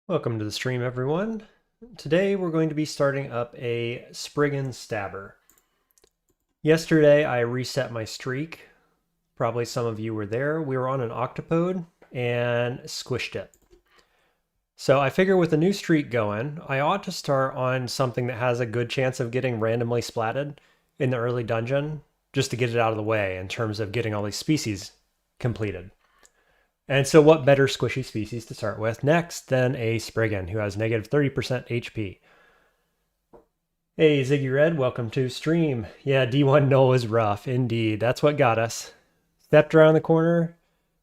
Welcome to the stream, everyone. Today we're going to be starting up a Spriggan Stabber. Yesterday I reset my streak. Probably some of you were there. We were on an Octopode and squished it. So I figure with a new streak going, I ought to start on something that has a good chance of getting randomly splatted in the early dungeon, just to get it out of the way in terms of getting all these species completed. And so what better squishy species to start with next than a Spriggan who has negative 30% HP. Hey, Ziggy Red, welcome to stream. Yeah, D1 Null is rough, indeed. That's what got us. Stepped around the corner,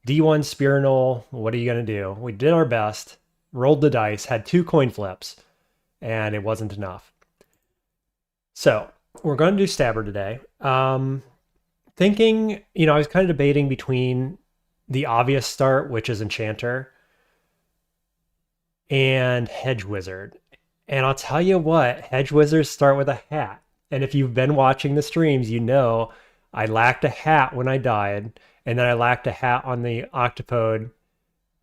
D1 Spear Null, what are you going to do? We did our best, rolled the dice, had 2 coin flips, and it wasn't enough. So, we're going to do Stabber today. Thinking, I was kind of debating between the obvious start, which is Enchanter, and Hedge Wizard. And I'll tell you what, Hedge Wizards start with a hat. And if you've been watching the streams, you know I lacked a hat when I died, and then I lacked a hat on the Octopode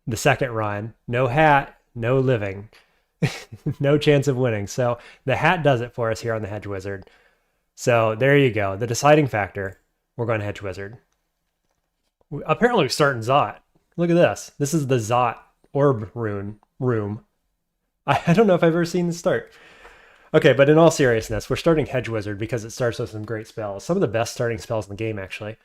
the second run. No hat, no living. No chance of winning. So the hat does it for us here on the Hedge Wizard. So there you go. The deciding factor, we're going to Hedge Wizard. Apparently we're starting Zot. Look at this. This is the Zot orb room. I don't know if I've ever seen this start. Okay, but in all seriousness, we're starting Hedge Wizard because it starts with some great spells. Some of the best starting spells in the game, actually.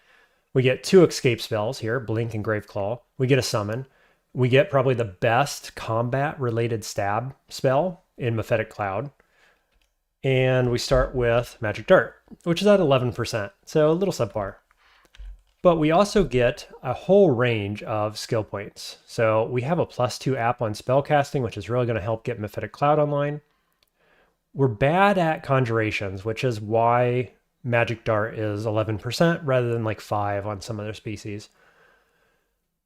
We get 2 escape spells here, Blink and Graveclaw. We get a summon. We get probably the best combat-related stab spell in Mephitic Cloud. And we start with Magic Dart, which is at 11%, so a little subpar. But we also get a whole range of skill points. So we have a +2 app on spellcasting, which is really going to help get Mephitic Cloud online. We're bad at conjurations, which is why Magic Dart is 11% rather than like 5 on some other species.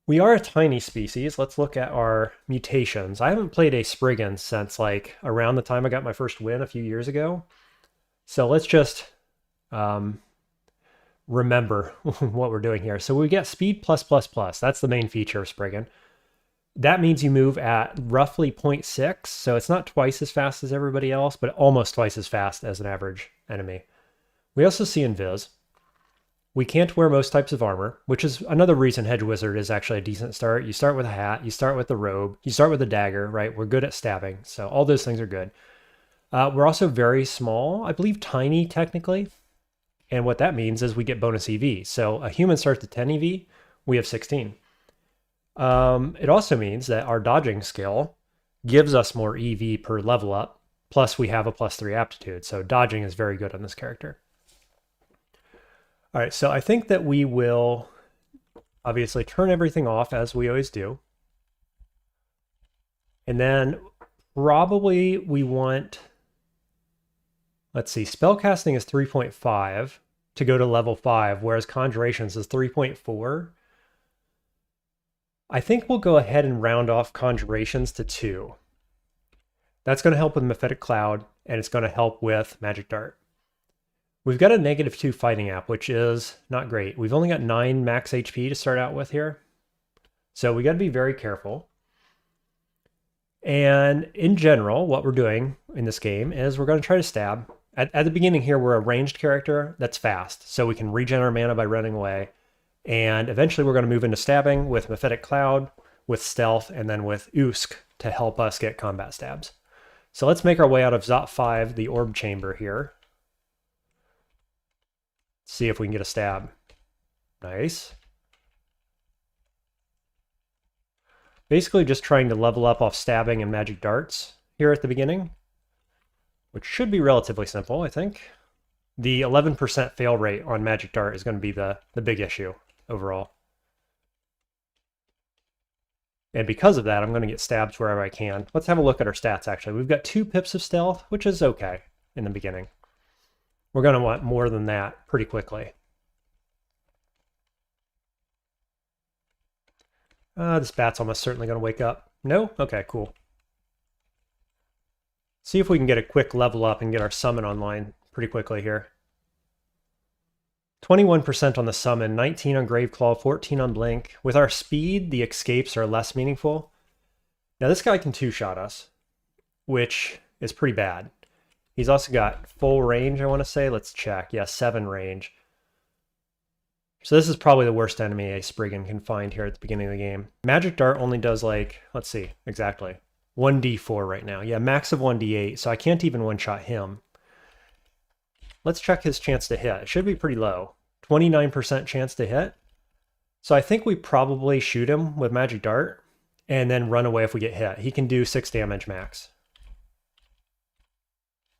We are a tiny species. Let's look at our mutations. I haven't played a Spriggan since like around the time I got my first win a few years ago. So let's just remember what we're doing here. So we get speed plus. That's the main feature of Spriggan. That means you move at roughly 0.6, so it's not twice as fast as everybody else, but almost twice as fast as an average enemy. We also see Invis. We can't wear most types of armor, which is another reason Hedge Wizard is actually a decent start. You start with a hat, you start with the robe, you start with a dagger, right? We're good at stabbing, so all those things are good. We're also very small, I believe tiny technically. And what that means is we get bonus EV. So a human starts at 10 EV, we have 16. It also means that our dodging skill gives us more EV per level up, plus we have a +3 aptitude. So dodging is very good on this character. All right, so I think that we will obviously turn everything off as we always do. And then probably we want, let's see, spellcasting is 3.5 to go to level 5, whereas conjurations is 3.4. I think we'll go ahead and round off conjurations to 2. That's going to help with Mephitic Cloud, and it's going to help with Magic Dart. We've got a -2 fighting app, which is not great. We've only got 9 max HP to start out with here. So we got to be very careful. And in general, what we're doing in this game is we're going to try to stab. At the beginning here, we're a ranged character that's fast, so we can regen our mana by running away. And eventually we're going to move into stabbing with Mephitic Cloud, with stealth, and then with Usk to help us get combat stabs. So let's make our way out of Zot 5, the orb chamber here. See if we can get a stab. Nice. Basically just trying to level up off stabbing and magic darts here at the beginning, which should be relatively simple, I think. The 11% fail rate on magic dart is going to be the big issue overall. And because of that, I'm going to get stabbed wherever I can. Let's have a look at our stats, actually. We've got 2 pips of stealth, which is okay in the beginning. We're going to want more than that pretty quickly. This bat's almost certainly going to wake up. No? Okay, cool. See if we can get a quick level up and get our summon online pretty quickly here. 21% on the summon, 19 on Graveclaw, 14 on Blink. With our speed, the escapes are less meaningful. Now this guy can two-shot us, which is pretty bad. He's also got full range, I want to say. Let's check. Yeah, 7 range. So this is probably the worst enemy a Spriggan can find here at the beginning of the game. Magic Dart only does like, let's see, exactly. 1d4 right now. Yeah, max of 1d8, so I can't even one-shot him. Let's check his chance to hit. It should be pretty low. 29% chance to hit. So I think we probably shoot him with Magic Dart and then run away if we get hit. He can do 6 damage max.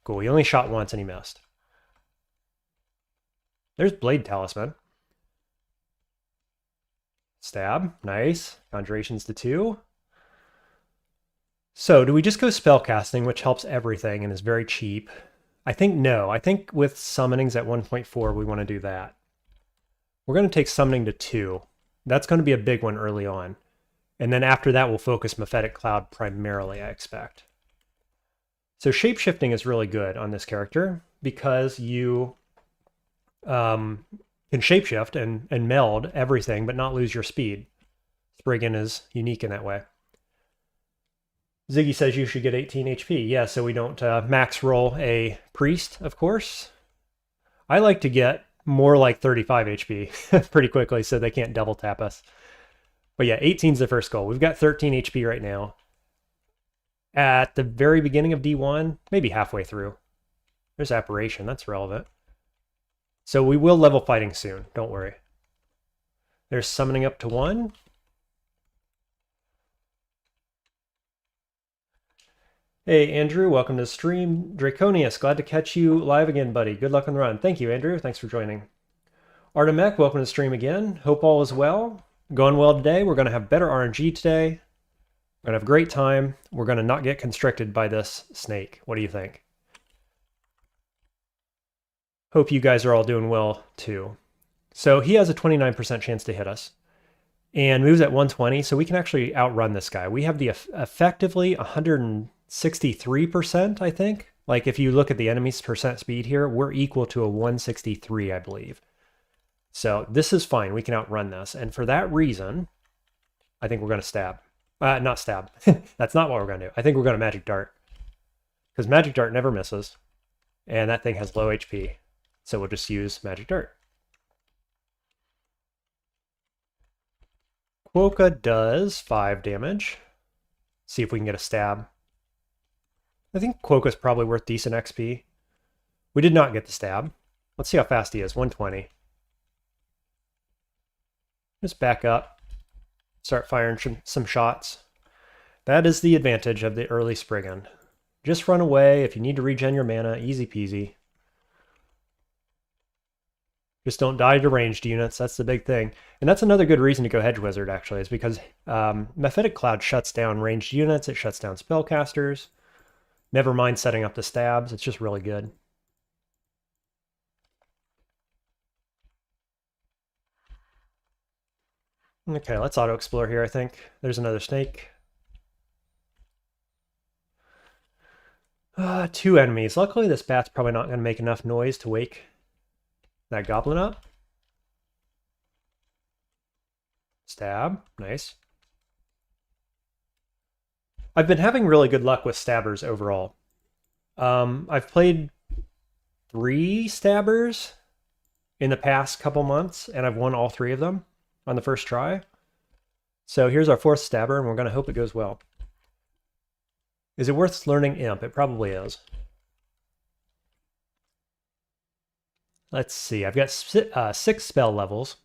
Cool, he only shot once and he missed. There's Blade Talisman. Stab, nice. Conjurations to 2. So do we just go spellcasting, which helps everything and is very cheap? I think no. I think with summonings at 1.4, we want to do that. We're going to take summoning to 2. That's going to be a big one early on. And then after that, we'll focus Mephitic Cloud primarily, I expect. So shapeshifting is really good on this character because you can shapeshift and meld everything, but not lose your speed. Spriggan is unique in that way. Ziggy says you should get 18 HP. Yeah, so we don't max roll a priest, of course. I like to get more like 35 HP pretty quickly so they can't double tap us. But yeah, 18 is the first goal. We've got 13 HP right now. At the very beginning of D1, maybe halfway through. There's Apparition, that's relevant. So we will level fighting soon, don't worry. There's summoning up to 1. Hey, Andrew, welcome to the stream. Draconius, glad to catch you live again, buddy. Good luck on the run. Thank you, Andrew. Thanks for joining. Artemek, welcome to the stream again. Hope all is well. Going well today. We're going to have better RNG today. We're going to have a great time. We're going to not get constricted by this snake. What do you think? Hope you guys are all doing well, too. So he has a 29% chance to hit us. And moves at 120, so we can actually outrun this guy. We have the effectively 163%, I think. Like if you look at the enemy's percent speed here, we're equal to a 163, I believe. So this is fine. We can outrun this. And for that reason, I think we're going to stab. Not stab. That's not what we're going to do. I think we're going to Magic Dart. Because Magic Dart never misses. And that thing has low HP. So we'll just use Magic Dart. Quokka does 5 damage. See if we can get a stab. I think Quokka's probably worth decent XP. We did not get the stab. Let's see how fast he is. 120. Just back up. Start firing some shots. That is the advantage of the early Spriggan. Just run away. If you need to regen your mana, easy peasy. Just don't die to ranged units. That's the big thing. And that's another good reason to go Hedge Wizard, actually, is because Mephitic Cloud shuts down ranged units. It shuts down spellcasters. Never mind setting up the stabs. It's just really good. Okay, let's auto-explore here, I think. There's another snake. 2 enemies. Luckily, this bat's probably not going to make enough noise to wake that goblin up. Stab. Nice. I've been having really good luck with stabbers overall. I've played 3 stabbers in the past couple months, and I've won all 3 of them on the first try. So here's our 4th stabber, and we're going to hope it goes well. Is it worth learning Imp? It probably is. Let's see. I've got 6 spell levels.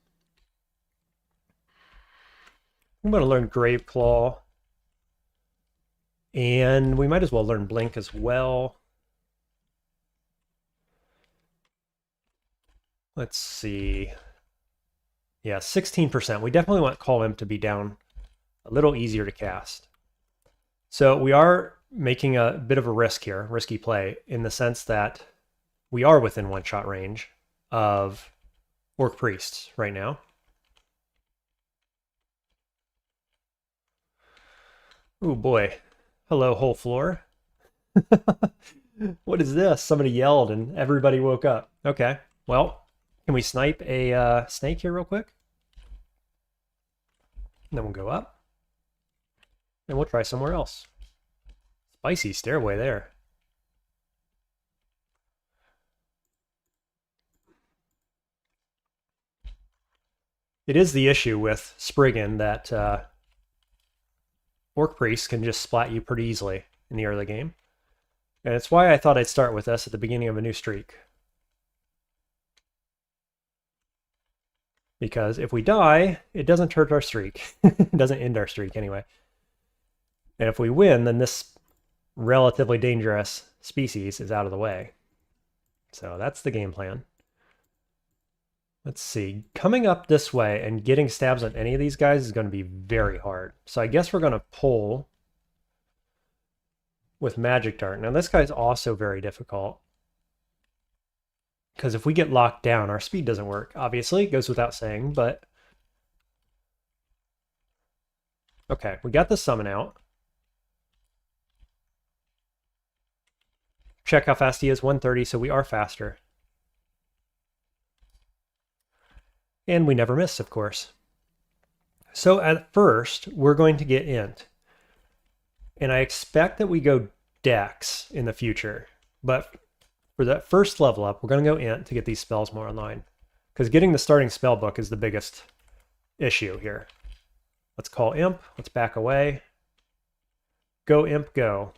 I'm going to learn Graveclaw. And we might as well learn Blink as well. Let's see. Yeah, 16%. We definitely want Call Imp to be down a little easier to cast. So we are making a bit of a risk here, risky play, in the sense that we are within one-shot range of Orc Priests right now. Oh boy. Hello, whole floor. What is this? Somebody yelled and everybody woke up. Okay, well, can we snipe a snake here real quick? And then we'll go up. And we'll try somewhere else. Spicy stairway there. It is the issue with Spriggan that Orc Priests can just splat you pretty easily in the early game. And it's why I thought I'd start with us at the beginning of a new streak. Because if we die, it doesn't hurt our streak. It doesn't end our streak anyway. And if we win, then this relatively dangerous species is out of the way. So that's the game plan. Let's see. Coming up this way and getting stabs on any of these guys is going to be very hard. So I guess we're going to pull with Magic Dart. Now this guy's also very difficult. Because if we get locked down, our speed doesn't work. Obviously, it goes without saying, but... Okay, we got the summon out. Check how fast he is, 130, so we are faster. And we never miss, of course. So at first, we're going to get int. And I expect that we go dex in the future. But for that first level up, we're going to go int to get these spells more online. Because getting the starting spell book is the biggest issue here. Let's call imp. Let's back away. Go imp, go.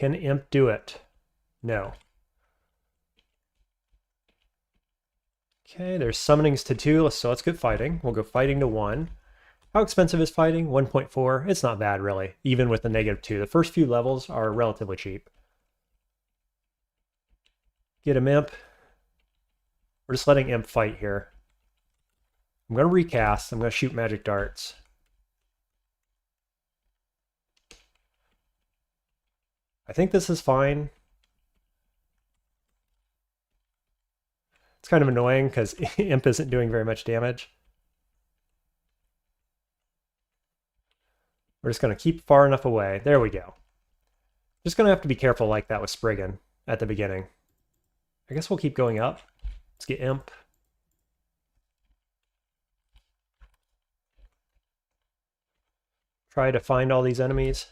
Can imp do it? No. Okay, there's summonings to 2, so let's get fighting. We'll go fighting to 1. How expensive is fighting? 1.4. It's not bad, really, even with the -2. The first few levels are relatively cheap. Get him imp. We're just letting imp fight here. I'm going to recast. I'm going to shoot magic darts. I think this is fine. It's kind of annoying because imp isn't doing very much damage. We're just going to keep far enough away. There we go. Just going to have to be careful like that with Spriggan at the beginning. I guess we'll keep going up. Let's get imp. Try to find all these enemies.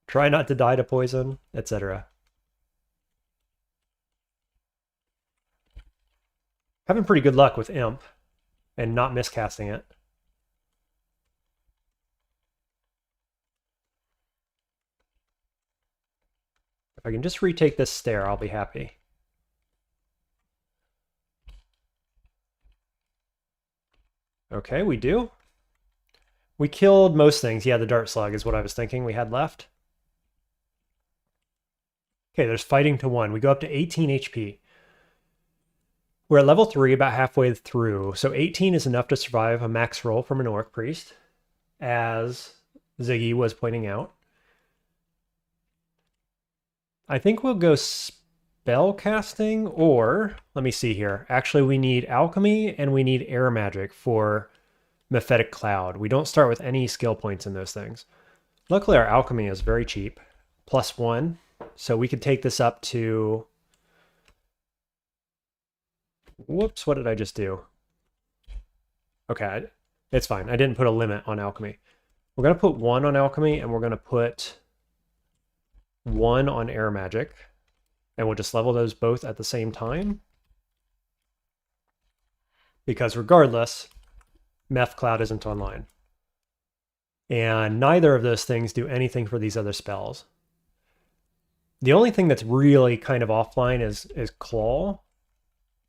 Try not to die to poison, etc. Having pretty good luck with imp and not miscasting it. If I can just retake this stair, I'll be happy. Okay, we do. We killed most things. Yeah, the dart slug is what I was thinking we had left. Okay, there's fighting to 1. We go up to 18 HP. We're at level 3, about halfway through. So 18 is enough to survive a max roll from an Orc Priest, as Ziggy was pointing out. I think we'll go spell casting, or let me see here. Actually, we need alchemy and we need air magic for Mephitic Cloud. We don't start with any skill points in those things. Luckily, our alchemy is very cheap, +1. So we could take this up to... Whoops, what did I just do? Okay, it's fine. I didn't put a limit on alchemy. We're going to put 1 on alchemy, and we're going to put 1 on air magic. And we'll just level those both at the same time. Because regardless, Meph Cloud isn't online. And neither of those things do anything for these other spells. The only thing that's really kind of offline is Claw.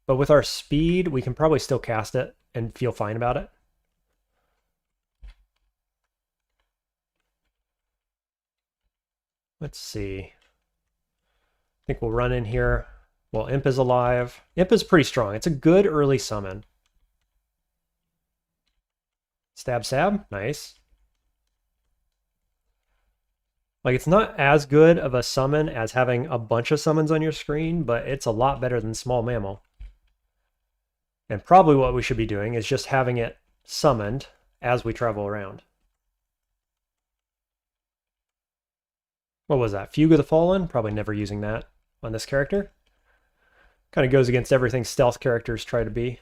But with our speed, we can probably still cast it and feel fine about it. Let's see. I think we'll run in here. Well, Imp is alive. Imp is pretty strong. It's a good early summon. Stab, stab. Nice. Like, it's not as good of a summon as having a bunch of summons on your screen, but it's a lot better than Small Mammal. And probably what we should be doing is just having it summoned as we travel around. What was that? Fugue of the Fallen? Probably never using that on this character. Kind of goes against everything stealth characters try to be.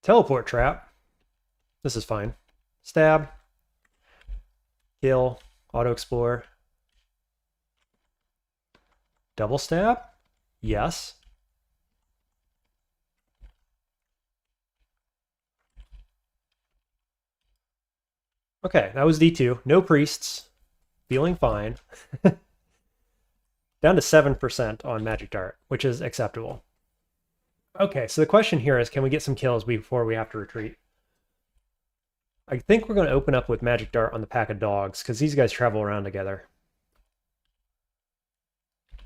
Teleport trap. This is fine. Stab. Kill. Auto explore. Double stab? Yes. Okay, that was D2. No priests. Feeling fine. Down to 7% on Magic Dart, which is acceptable. Okay, so the question here is, can we get some kills before we have to retreat? I think we're going to open up with Magic Dart on the pack of dogs, because these guys travel around together.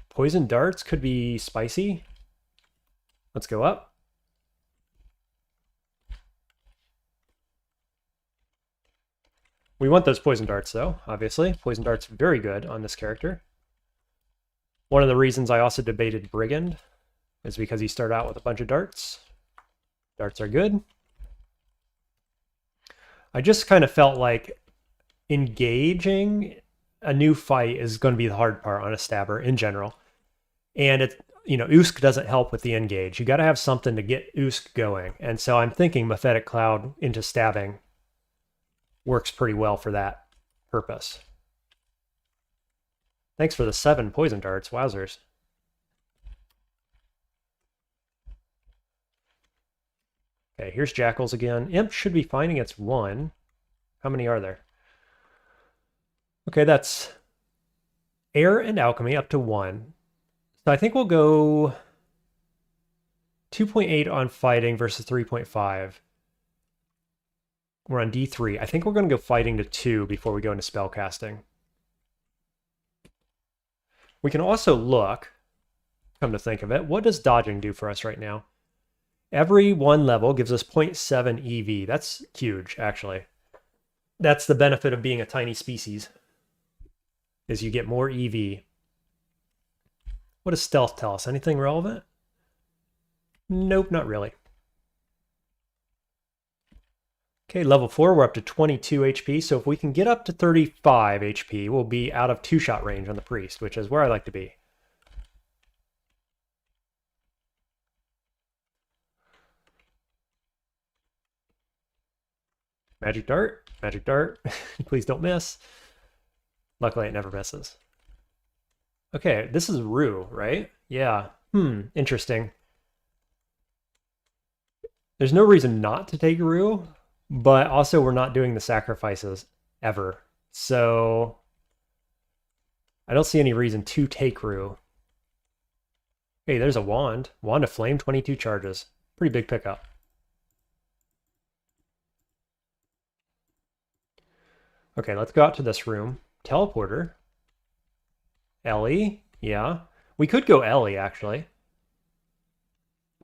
Poison darts could be spicy. Let's go up. We want those poison darts, though, obviously. Poison darts very good on this character. One of the reasons I also debated Brigand is because he started out with a bunch of darts. Darts are good. I just kind of felt like engaging a new fight is going to be the hard part on a stabber in general. And it, Usk doesn't help with the engage. You got to have something to get Usk going. And so I'm thinking Mephetic Cloud into stabbing works pretty well for that purpose. Thanks for the 7 poison darts, wowzers. Okay, here's Jackals again. Imp should be fine against 1. How many are there? Okay, that's Air and Alchemy up to 1. So I think we'll go 2.8 on fighting versus 3.5. We're on D3. I think we're going to go fighting to 2 before we go into spellcasting. We can also look, come to think of it, what does dodging do for us right now? Every 1 level gives us 0.7 EV. That's huge, actually. That's the benefit of being a tiny species, is you get more EV. What does stealth tell us? Anything relevant? Nope, not really. Okay, level 4, we're up to 22 HP, so if we can get up to 35 HP, we'll be out of 2-shot range on the priest, which is where I like to be. Magic Dart, Magic Dart, please don't miss. Luckily it never misses. Okay, this is Rue, right? Yeah, interesting. There's no reason not to take Rue, but also we're not doing the sacrifices ever. So I don't see any reason to take Rue. Hey, there's a Wand. Wand of Flame, 22 charges. Pretty big pickup. Okay, let's go out to this room. Teleporter. Ellie, yeah. We could go Ellie, actually.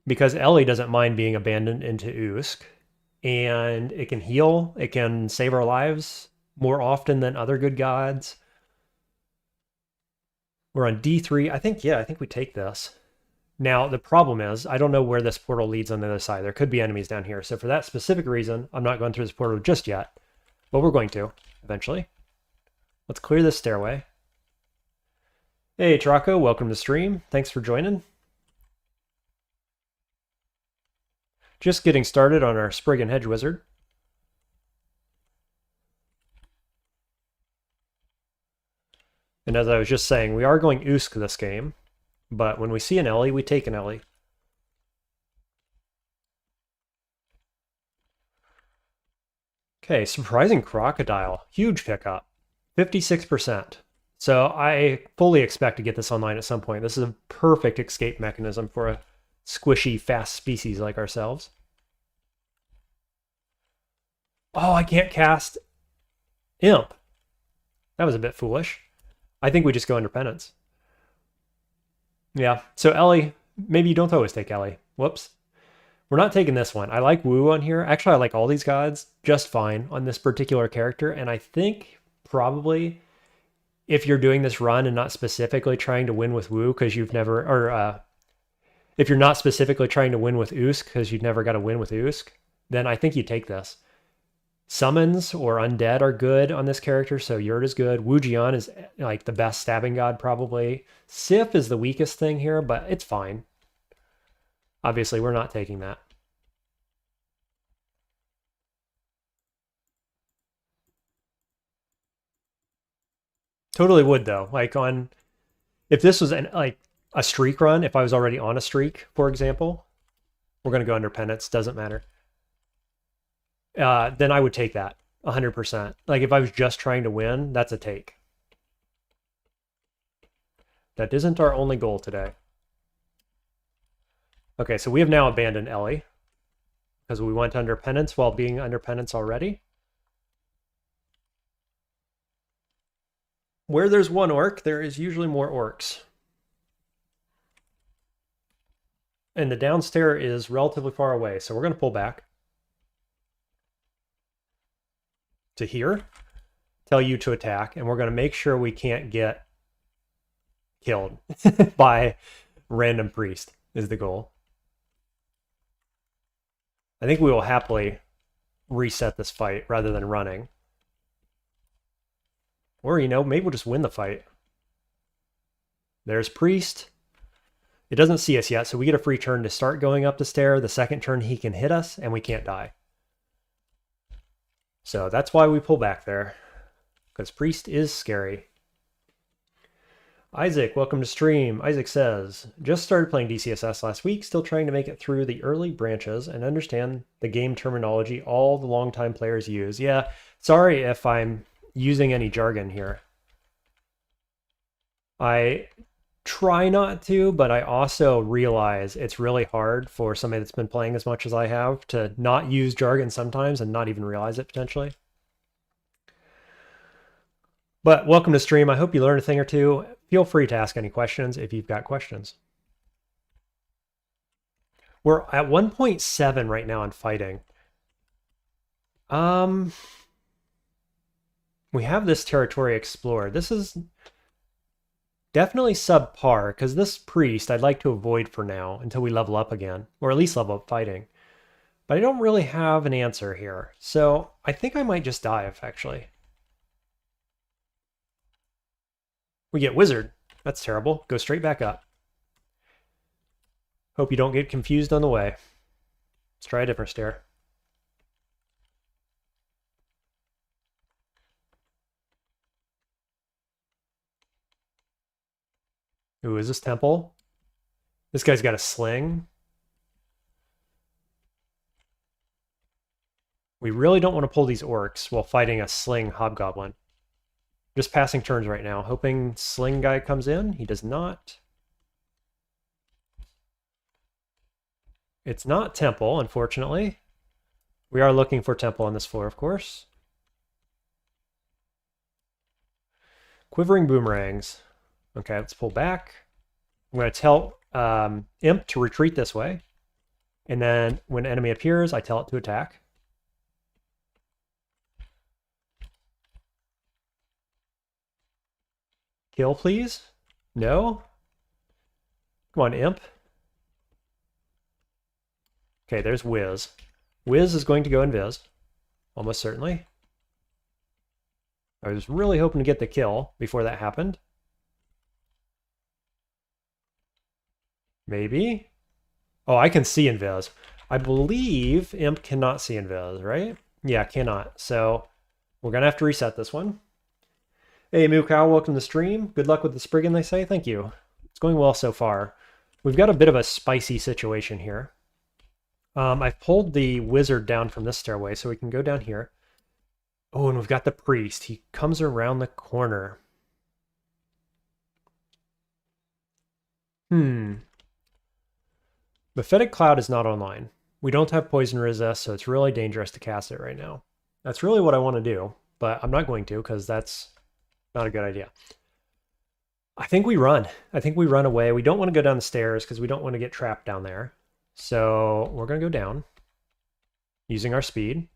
Because Ellie doesn't mind being abandoned into Usk. And it can heal. It can save our lives more often than other good gods. We're on D3. I think we take this. Now, the problem is, I don't know where this portal leads on the other side. There could be enemies down here. So for that specific reason, I'm not going through this portal just yet. But we're going to, eventually. Let's clear this stairway. Hey, Traco, welcome to stream. Thanks for joining. Just getting started on our Spriggan Hedge Wizard. And as I was just saying, we are going Usk this game, but when we see an Ellie, we take an Ellie. Okay, surprising crocodile. Huge pickup. 56%. So I fully expect to get this online at some point. This is a perfect escape mechanism for a squishy, fast species like ourselves. Oh, I can't cast Imp. That was a bit foolish. I think we just go under penance. Yeah, so Ellie, maybe you don't always take Ellie. Whoops. We're not taking this one. I like Wu on here. Actually, I like all these gods just fine on this particular character. And I think probably if you're doing this run and not specifically trying to win with Wu because you've never, or if you're not specifically trying to win with Usk because you've never got to win with Usk, then I think you take this. Summons or Undead are good on this character, so Yurt is good. Wu Jian is like the best stabbing god probably. Sif is the weakest thing here, but it's fine. Obviously, we're not taking that. Totally would though. Like if this was like a streak run, if I was already on a streak, for example, we're gonna go under penance, doesn't matter. Then I would take that 100%. Like if I was just trying to win, that's a take. That isn't our only goal today. Okay, so we have now abandoned Ellie because we went under penance while being under penance already. Where there's one orc, there is usually more orcs. And the downstair is relatively far away, so we're going to pull back to here, tell you to attack, and we're going to make sure we can't get killed by random priest is the goal. I think we will happily reset this fight rather than running. Or, you know, maybe we'll just win the fight. There's priest. It doesn't see us yet, so we get a free turn to start going up the stair. The second turn he can hit us, and we can't die. So that's why we pull back there, because priest is scary. Isaac, welcome to stream. Isaac says, just started playing DCSS last week, still trying to make it through the early branches and understand the game terminology all the longtime players use. Yeah, sorry if I'm using any jargon here. I try not to, but I also realize it's really hard for somebody that's been playing as much as I have to not use jargon sometimes and not even realize it potentially. But welcome to stream. I hope you learned a thing or two. Feel free to ask any questions if you've got questions. We're at 1.7 right now on fighting. We have this territory explored. This is definitely subpar, because this priest I'd like to avoid for now until we level up again, or at least level up fighting. But I don't really have an answer here, so I think I might just dive, actually. We get wizard. That's terrible. Go straight back up. Hope you don't get confused on the way. Let's try a different stair. Ooh, is this temple? This guy's got a sling. We really don't want to pull these orcs while fighting a sling hobgoblin. Just passing turns right now, hoping sling guy comes in. He does not. It's not temple, unfortunately. We are looking for temple on this floor, of course. Quivering boomerangs. Okay, let's pull back. I'm going to tell Imp to retreat this way. And then when enemy appears, I tell it to attack. Kill, please. No. Come on, Imp. Okay, there's Wiz. Wiz is going to go invis. Almost certainly. I was really hoping to get the kill before that happened. Maybe. Oh, I can see invis. I believe Imp cannot see invis, right? Yeah, cannot. So we're going to have to reset this one. Hey, Uskayaw, welcome to the stream. Good luck with the Spriggan, they say. Thank you. It's going well so far. We've got a bit of a spicy situation here. I've pulled the wizard down from this stairway, so we can go down here. Oh, and we've got the priest. He comes around the corner. Mephitic Cloud is not online. We don't have poison resist, so it's really dangerous to cast it right now. That's really what I want to do, but I'm not going to because that's not a good idea. I think we run. I think we run away. We don't want to go down the stairs because we don't want to get trapped down there. So we're going to go down using our speed.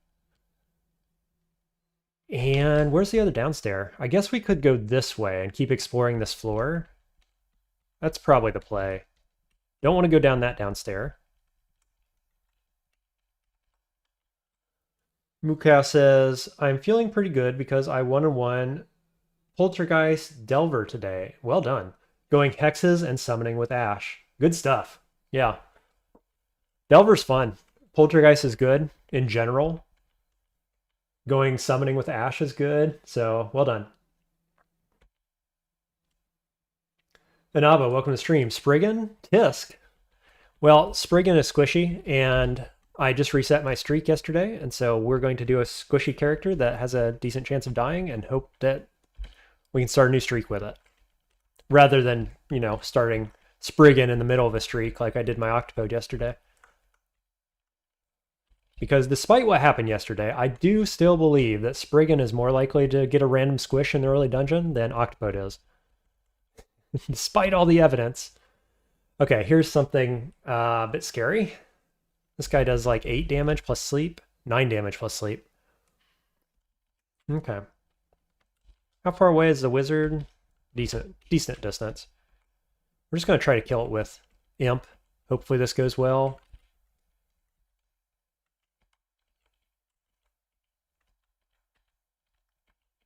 And where's the other downstairs? I guess we could go this way and keep exploring this floor. That's probably the play. Don't want to go down that downstairs. Uskayaw says, I'm feeling pretty good because I 1-on-1 Poltergeist Delver today. Well done. Going hexes and summoning with Ash. Good stuff. Yeah. Delver's fun. Poltergeist is good in general. Going summoning with Ash is good. So, well done. Inaba, welcome to stream. Spriggan? Tisk. Well, Spriggan is squishy, and I just reset my streak yesterday, and so we're going to do a squishy character that has a decent chance of dying and hope that we can start a new streak with it. Rather than, you know, starting Spriggan in the middle of a streak like I did my Octopode yesterday. Because despite what happened yesterday, I do still believe that Spriggan is more likely to get a random squish in the early dungeon than Octopode is. Despite all the evidence. Okay, here's something a bit scary. This guy does like 8 damage plus sleep, 9 damage plus sleep. Okay. How far away is the wizard? Decent distance. We're just going to try to kill it with Imp. Hopefully this goes well.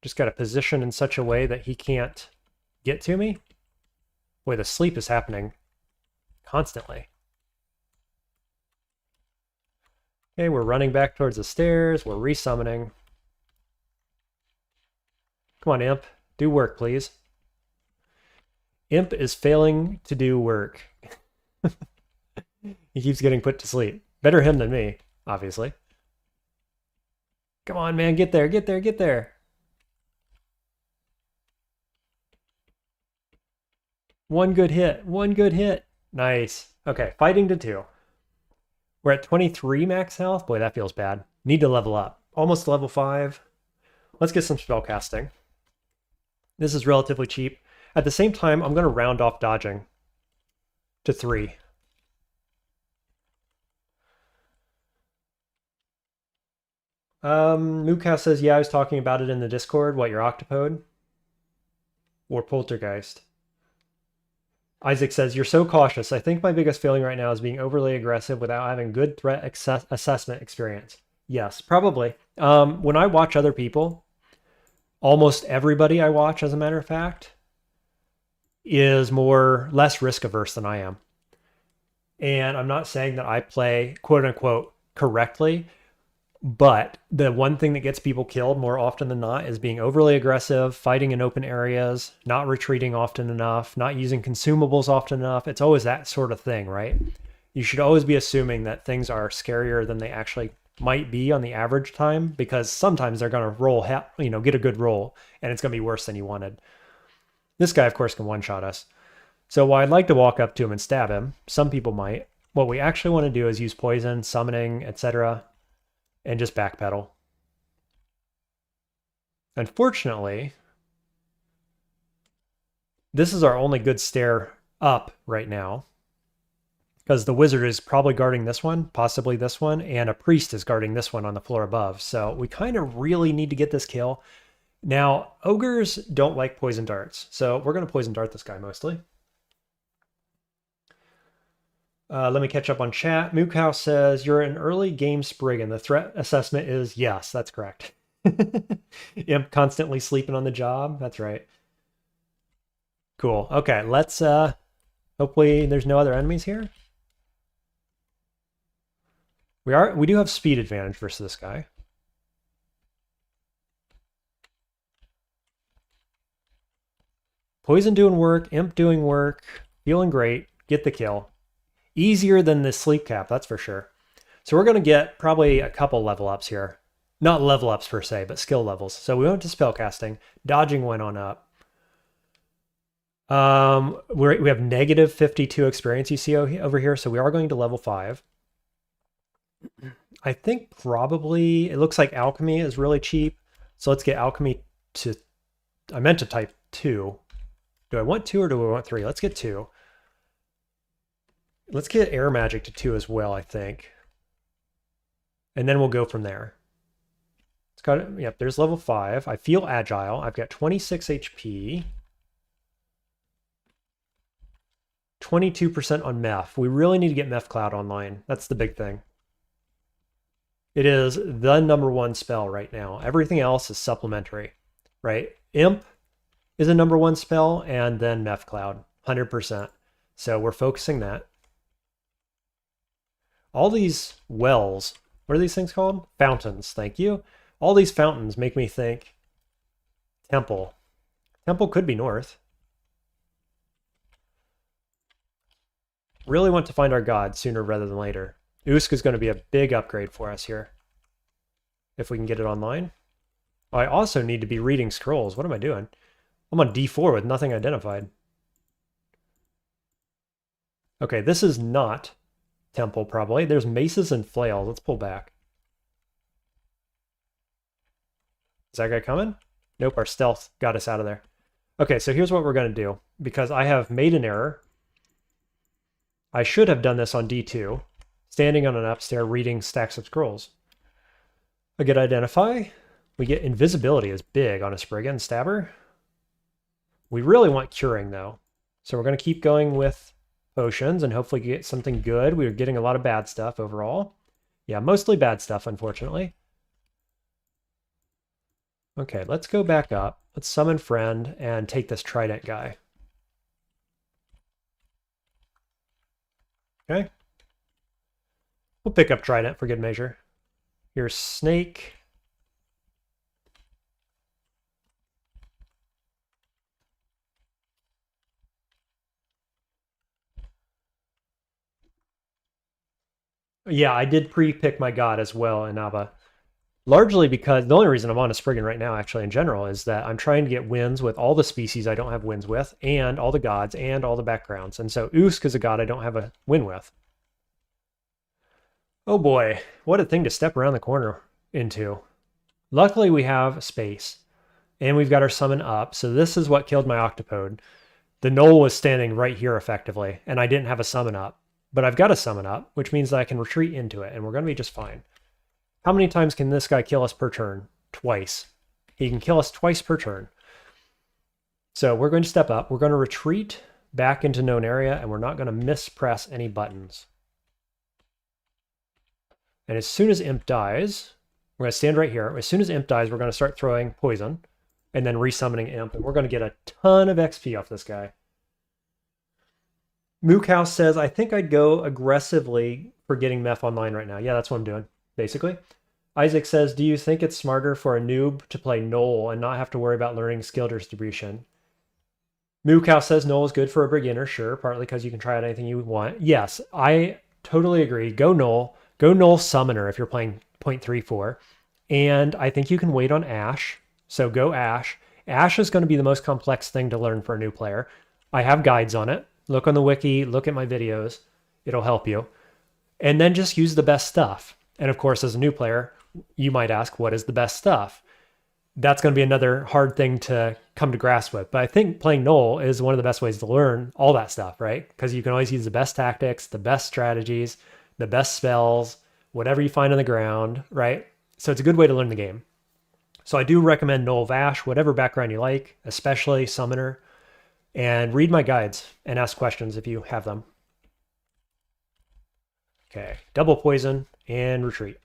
Just got to position in such a way that he can't get to me. Boy, the sleep is happening constantly. Okay, we're running back towards the stairs. We're resummoning. Come on, Imp. Do work, please. Imp is failing to do work. He keeps getting put to sleep. Better him than me, obviously. Come on, man. Get there, get there, get there. One good hit. One good hit. Nice. Okay, fighting to 2. We're at 23 max health. Boy, that feels bad. Need to level up. Almost level 5. Let's get some spell casting. This is relatively cheap. At the same time, I'm going to round off dodging to 3. Muka says, yeah, I was talking about it in the Discord. What, your Octopode? Or Poltergeist? Isaac says, you're so cautious. I think my biggest failing right now is being overly aggressive without having good threat assessment experience. Yes, probably. When I watch other people, almost everybody I watch, as a matter of fact, is less risk averse than I am. And I'm not saying that I play quote unquote correctly, but the one thing that gets people killed more often than not is being overly aggressive, fighting in open areas, not retreating often enough, not using consumables often enough. It's always that sort of thing, right? You should always be assuming that things are scarier than they actually might be on the average time, because sometimes they're going to roll, get a good roll, and it's going to be worse than you wanted. This guy, of course, can one-shot us. So while I'd like to walk up to him and stab him, some people might, what we actually want to do is use poison, summoning, etc., and just backpedal. Unfortunately, this is our only good stair up right now, because the wizard is probably guarding this one, possibly this one, and a priest is guarding this one on the floor above. So we kind of really need to get this kill. Now, ogres don't like poison darts, so we're going to poison dart this guy mostly. Let me catch up on chat. Mookow says, you're an early game Spriggan. The threat assessment is yes, that's correct. Imp constantly sleeping on the job. That's right. Cool. Okay, let's hopefully there's no other enemies here. We do have speed advantage versus this guy. Poison doing work, Imp doing work, feeling great, get the kill. Easier than the sleep cap, that's for sure. So we're going to get probably a couple level ups here. Not level ups per se, but skill levels. So we went to spellcasting. Dodging went on up. We have negative 52 experience you see over here, so we are going to level 5. I think probably, it looks like alchemy is really cheap. So let's get alchemy to, I meant to type 2. Do I want 2 or do I want 3? Let's get 2. Let's get air magic to 2 as well, I think. And then we'll go from there. It's got, yep, there's level 5. I feel agile. I've got 26 HP. 22% on Meph. We really need to get Meph Cloud online. That's the big thing. It is the #1 spell right now. Everything else is supplementary, right? Imp is a #1 spell, and then Meph Cloud, 100%. So we're focusing that. All these wells, what are these things called? Fountains, thank you. All these fountains make me think temple. Temple could be north. Really want to find our god sooner rather than later. Usk is going to be a big upgrade for us here. If we can get it online. I also need to be reading scrolls. What am I doing? I'm on D4 with nothing identified. Okay, this is not temple, probably. There's maces and flails. Let's pull back. Is that guy coming? Nope, our stealth got us out of there. Okay, so here's what we're going to do. Because I have made an error. I should have done this on D2. Standing on an upstairs reading stacks of scrolls. I get identify. We get invisibility is big on a Spriggan stabber. We really want curing though. So we're going to keep going with potions and hopefully get something good. We're getting a lot of bad stuff overall. Yeah, mostly bad stuff, unfortunately. Okay, let's go back up. Let's summon friend and take this trident guy. Okay. We'll pick up trident for good measure. Here's snake. Yeah, I did pre-pick my god as well in Abba. Largely because the only reason I'm on a Spriggan right now, actually, in general, is that I'm trying to get wins with all the species I don't have wins with, and all the gods, and all the backgrounds. And so Usk is a god I don't have a win with. Oh boy, what a thing to step around the corner into. Luckily, we have space, and we've got our summon up, so this is what killed my octopode. The knoll was standing right here, effectively, and I didn't have a summon up. But I've got a summon up, which means that I can retreat into it, and we're going to be just fine. How many times can this guy kill us per turn? Twice. He can kill us twice per turn. So we're going to step up. We're going to retreat back into known area, and we're not going to mispress any buttons. And as soon as Imp dies, we're going to stand right here. As soon as Imp dies, we're going to start throwing poison, and then resummoning Imp, and we're going to get a ton of XP off this guy. Mookhouse says, I think I'd go aggressively for getting Meph online right now. Yeah, that's what I'm doing, basically. Isaac says, do you think it's smarter for a noob to play Knoll and not have to worry about learning skill distribution? Mookhouse says Knoll is good for a beginner, sure, partly because you can try out anything you want. Yes, I totally agree. Go Knoll. Go Knoll Summoner if you're playing 0.34. And I think you can wait on Ash. So go Ash. Ash is going to be the most complex thing to learn for a new player. I have guides on it. Look on the wiki, look at my videos. It'll help you. And then just use the best stuff. And of course, as a new player, you might ask, what is the best stuff? That's going to be another hard thing to come to grasp with. But I think playing Knoll is one of the best ways to learn all that stuff, right? Because you can always use the best tactics, the best strategies, the best spells, whatever you find on the ground, right? So it's a good way to learn the game. So I do recommend Knoll Vash, whatever background you like, especially Summoner. And read my guides and ask questions if you have them. Okay, double poison and retreat.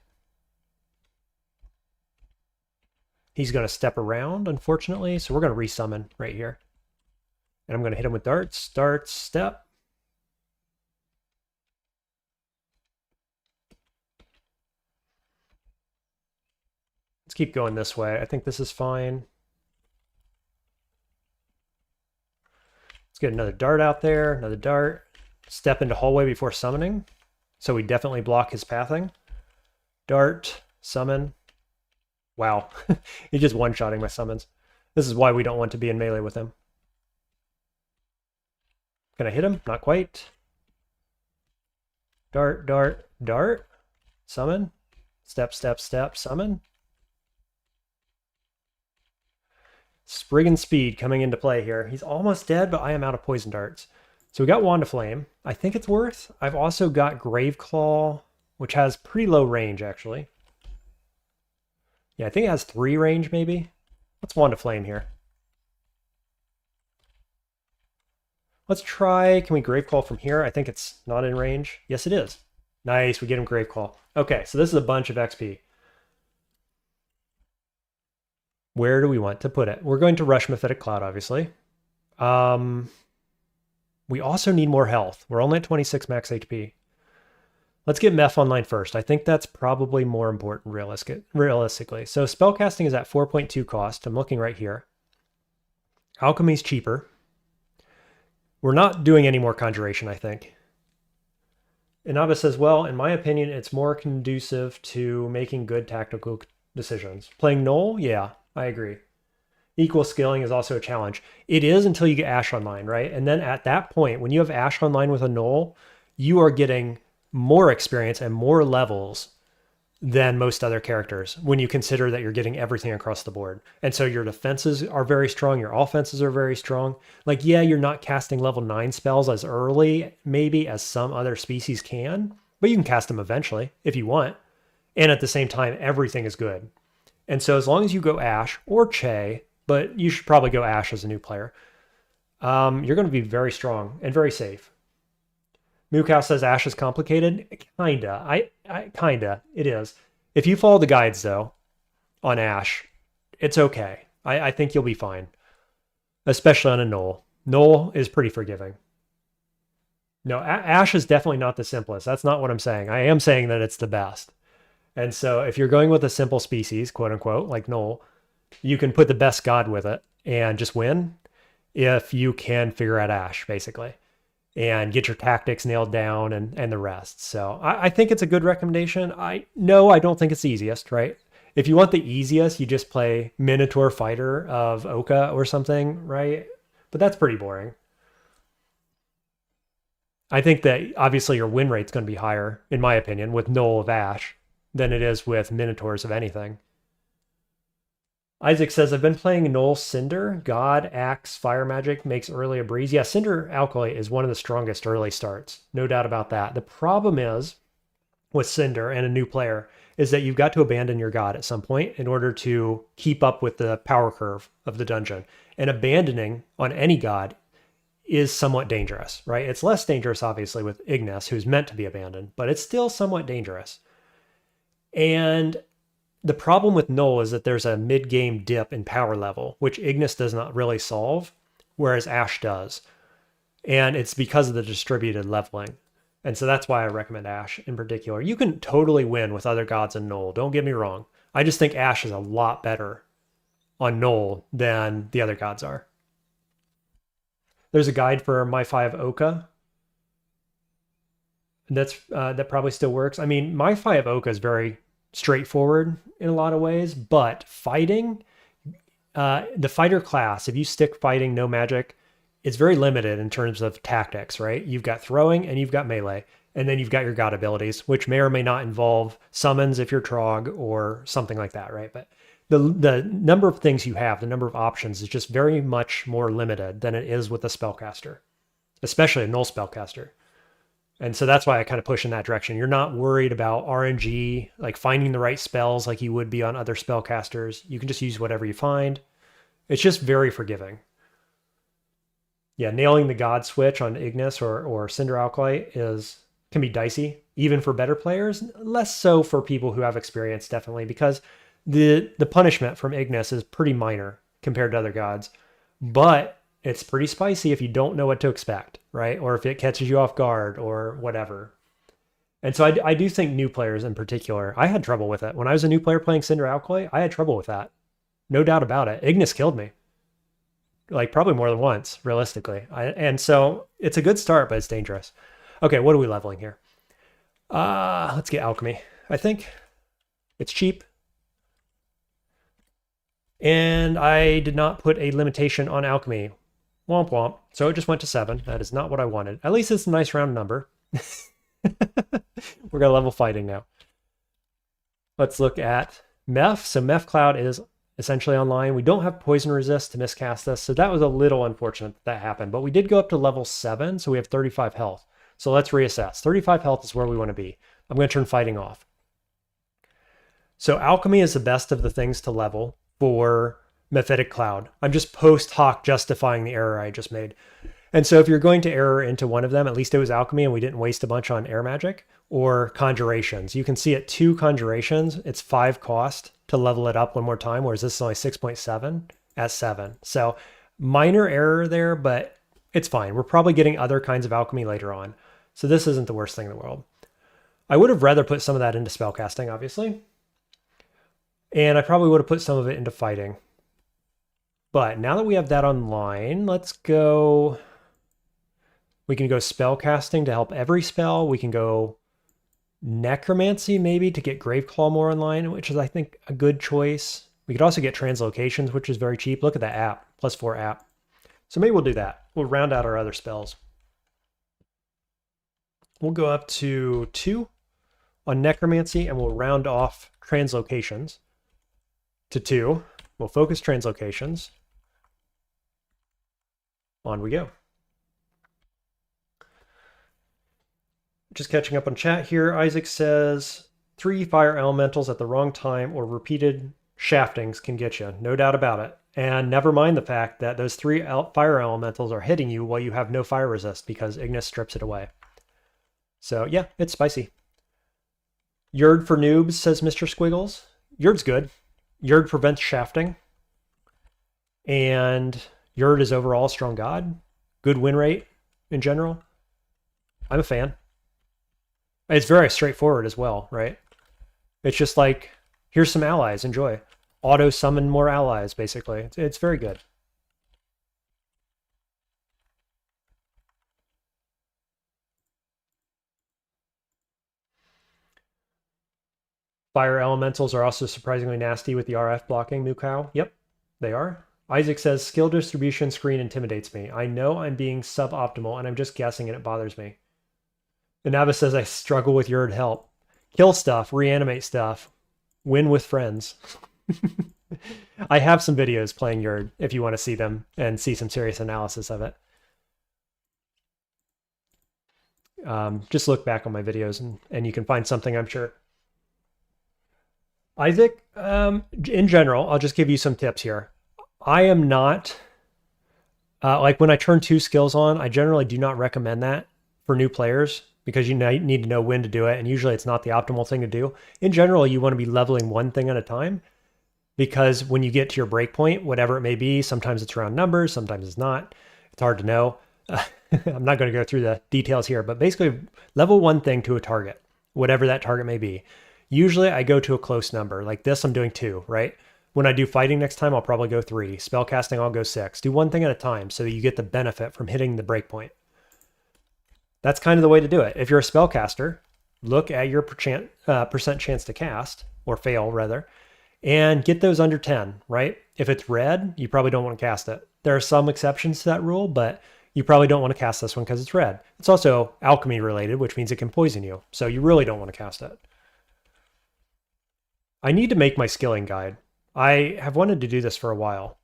He's going to step around, unfortunately, so we're going to resummon right here. And I'm going to hit him with darts. Darts, step. Let's keep going this way. I think this is fine. Let's get another dart out there, another dart. Step into hallway before summoning. So we definitely block his pathing. Dart, summon. Wow, he's just one-shotting my summons. This is why we don't want to be in melee with him. Can I hit him? Not quite. Dart, dart, dart. Summon. Step, step, step, summon. Spriggan speed coming into play here. He's almost dead, but I am out of poison darts. So we got Wand of Flame. I think it's worth. I've also got Graveclaw, which has pretty low range, actually. Yeah, I think it has 3 range, maybe. Let's Wand of Flame here. Let's try, can we Graveclaw from here? I think it's not in range. Yes, it is. Nice, we get him Graveclaw. Okay, so this is a bunch of XP. Where do we want to put it? We're going to rush Mephitic Cloud, obviously. We also need more health. We're only at 26 max HP. Let's get Meph online first. I think that's probably more important realistically. So spellcasting is at 4.2 cost. I'm looking right here. Alchemy's cheaper. We're not doing any more conjuration, I think. Inaba says, well, in my opinion, it's more conducive to making good tactical decisions. Playing Null, yeah, I agree. Equal scaling is also a challenge. It is until you get Ash Online, right? And then at that point, when you have Ash Online with a Null, you are getting more experience and more levels than most other characters when you consider that you're getting everything across the board. And so your defenses are very strong, your offenses are very strong. Like, yeah, you're not casting level 9 spells as early, maybe, as some other species can, but you can cast them eventually if you want. And at the same time, everything is good. And so as long as you go Ash or Che, but you should probably go Ash as a new player, you're going to be very strong and very safe. Mookow says Ash is complicated. Kinda. Kinda. It is. If you follow the guides, though, on Ash, it's okay. I think you'll be fine. Especially on a Null. Null is pretty forgiving. No, Ash is definitely not the simplest. That's not what I'm saying. I am saying that it's the best. And so if you're going with a simple species, quote unquote, like Null, you can put the best god with it and just win if you can figure out Ash, basically, and get your tactics nailed down and the rest. So I think it's a good recommendation. I don't think it's the easiest, right? If you want the easiest, you just play Minotaur Fighter of Oka or something, right? But that's pretty boring. I think that obviously your win rate's going to be higher, in my opinion, with Null of Ash than it is with Minotaurs of anything. Isaac says, I've been playing Null Cinder. God, Axe, Fire Magic makes early a breeze. Yeah, Cinder Alkali is one of the strongest early starts. No doubt about that. The problem is with Cinder and a new player is that you've got to abandon your god at some point in order to keep up with the power curve of the dungeon. And abandoning on any god is somewhat dangerous, right? It's less dangerous, obviously, with Ignis, who's meant to be abandoned, but it's still somewhat dangerous. And the problem with Null is that there's a mid-game dip in power level, which Ignis does not really solve, whereas Ash does. And it's because of the distributed leveling. And so that's why I recommend Ash in particular. You can totally win with other gods in Null, don't get me wrong. I just think Ash is a lot better on Null than the other gods are. There's a guide for my 5 Oka. That probably still works. I mean, my 5 Oka is very straightforward in a lot of ways, but fighting, the fighter class, if you stick fighting, no magic, it's very limited in terms of tactics, right? You've got throwing and you've got melee, and then you've got your god abilities, which may or may not involve summons if you're Trog or something like that, right? But the number of things you have, the number of options is just very much more limited than it is with a spellcaster, especially a Null spellcaster. And so that's why I kind of push in that direction. You're not worried about RNG, like finding the right spells like you would be on other spellcasters. You can just use whatever you find. It's just very forgiving. Yeah, nailing the god switch on Ignis or Cinder Alkali can be dicey, even for better players. Less so for people who have experience, definitely, because the punishment from Ignis is pretty minor compared to other gods. But it's pretty spicy if you don't know what to expect, right? Or if it catches you off guard or whatever. And so I do think new players in particular, I had trouble with it. When I was a new player playing Cinder Alkali, I had trouble with that. No doubt about it. Ignis killed me. Like probably more than once, realistically. And so it's a good start, but it's dangerous. Okay, what are we leveling here? Let's get Alchemy. I think it's cheap. And I did not put a limitation on Alchemy. Womp womp. So it just went to 7. That is not what I wanted. At least it's a nice round number. We're going to level fighting now. Let's look at Meph. So Meph Cloud is essentially online. We don't have poison resist to miscast us, so that was a little unfortunate that happened. But we did go up to level 7, so we have 35 health. So let's reassess. 35 health is where we want to be. I'm going to turn fighting off. So Alchemy is the best of the things to level for Mephitic Cloud. I'm just post hoc justifying the error I just made. And so if you're going to error into one of them, at least it was Alchemy and we didn't waste a bunch on air magic, or Conjurations. You can see at 2 Conjurations, it's 5 cost to level it up one more time, whereas this is only 6.7 at 7. So minor error there, but it's fine. We're probably getting other kinds of Alchemy later on. So this isn't the worst thing in the world. I would have rather put some of that into spellcasting, obviously. And I probably would have put some of it into fighting. But now that we have that online, let's go We can go spell casting to help every spell. We can go necromancy maybe to get Graveclaw more online, which is I think a good choice. We could also get translocations, which is very cheap. Look at that app, +4 app. So maybe we'll do that. We'll round out our other spells. We'll go up to 2 on necromancy and we'll round off translocations to 2. We'll focus translocations. On we go. Just catching up on chat here. Isaac says 3 fire elementals at the wrong time or repeated shaftings can get you. No doubt about it. And never mind the fact that those 3 fire elementals are hitting you while you have no fire resist because Ignis strips it away. So yeah, it's spicy. Yurd for noobs, says Mr. Squiggles. Yurd's good. Yurd prevents shafting. And Yurd is overall a strong god. Good win rate in general. I'm a fan. It's very straightforward as well, right? It's just like, here's some allies, enjoy. Auto summon more allies, basically. It's very good. Fire elementals are also surprisingly nasty with the RF blocking, Uskayaw. Yep, they are. Isaac says, skill distribution screen intimidates me. I know I'm being suboptimal and I'm just guessing and it bothers me. Inaba says, I struggle with Yurd help. Kill stuff, reanimate stuff, win with friends. I have some videos playing Yurd if you want to see them and see some serious analysis of it. Just look back on my videos and you can find something, I'm sure. Isaac, in general, I'll just give you some tips here. I am not, like when I turn 2 skills on, I generally do not recommend that for new players because you need to know when to do it, and usually it's not the optimal thing to do. In general, you want to be leveling one thing at a time because when you get to your breakpoint, whatever it may be, sometimes it's round numbers, sometimes it's not. It's hard to know. I'm not going to go through the details here, but basically level one thing to a target, whatever that target may be. Usually I go to a close number. Like this, I'm doing 2, right? When I do fighting next time, I'll probably go 3. Spellcasting, I'll go 6. Do one thing at a time so that you get the benefit from hitting the breakpoint. That's kind of the way to do it. If you're a spellcaster, look at your percent chance to cast, or fail rather, and get those under 10, right? If it's red, you probably don't want to cast it. There are some exceptions to that rule, but you probably don't want to cast this one because it's red. It's also alchemy related, which means it can poison you. So you really don't want to cast it. I need to make my skilling guide. I have wanted to do this for a while,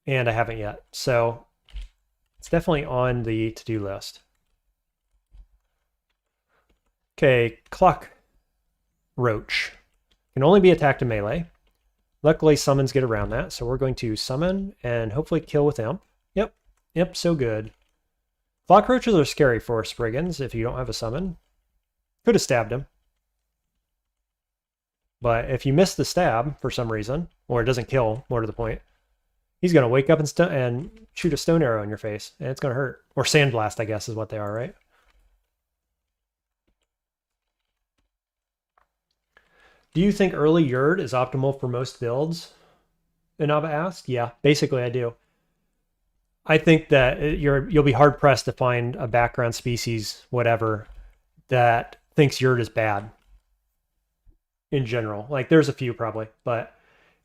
and I haven't yet. So it's definitely on the to-do list. Okay, Cluck Roach. Can only be attacked in melee. Luckily, summons get around that, so we're going to summon and hopefully kill with Imp. Yep, so good. Flock Roaches are scary for Spriggans if you don't have a summon. Could have stabbed him. But if you miss the stab for some reason, or it doesn't kill, more to the point, he's going to wake up and shoot a stone arrow in your face, and it's going to hurt. Or sandblast, I guess, is what they are, right? Do you think early Yurd is optimal for most builds? Inaba asked. Yeah, basically I do. I think that you'll be hard pressed to find a background species, whatever, that thinks Yurd is bad. In general, like there's a few probably, but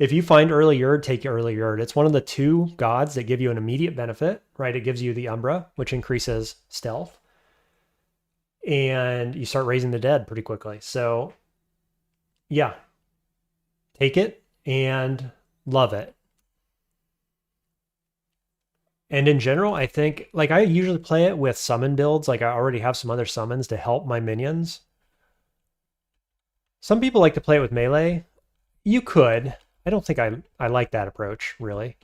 if you find early Yurd, take early Yurd. It's one of the 2 gods that give you an immediate benefit, right? It gives you the Umbra, which increases stealth, and you start raising the dead pretty quickly. So yeah, take it and love it. And in general, I think, like I usually play it with summon builds. Like I already have some other summons to help my minions. Some people like to play it with melee. You could. I don't think I like that approach, really.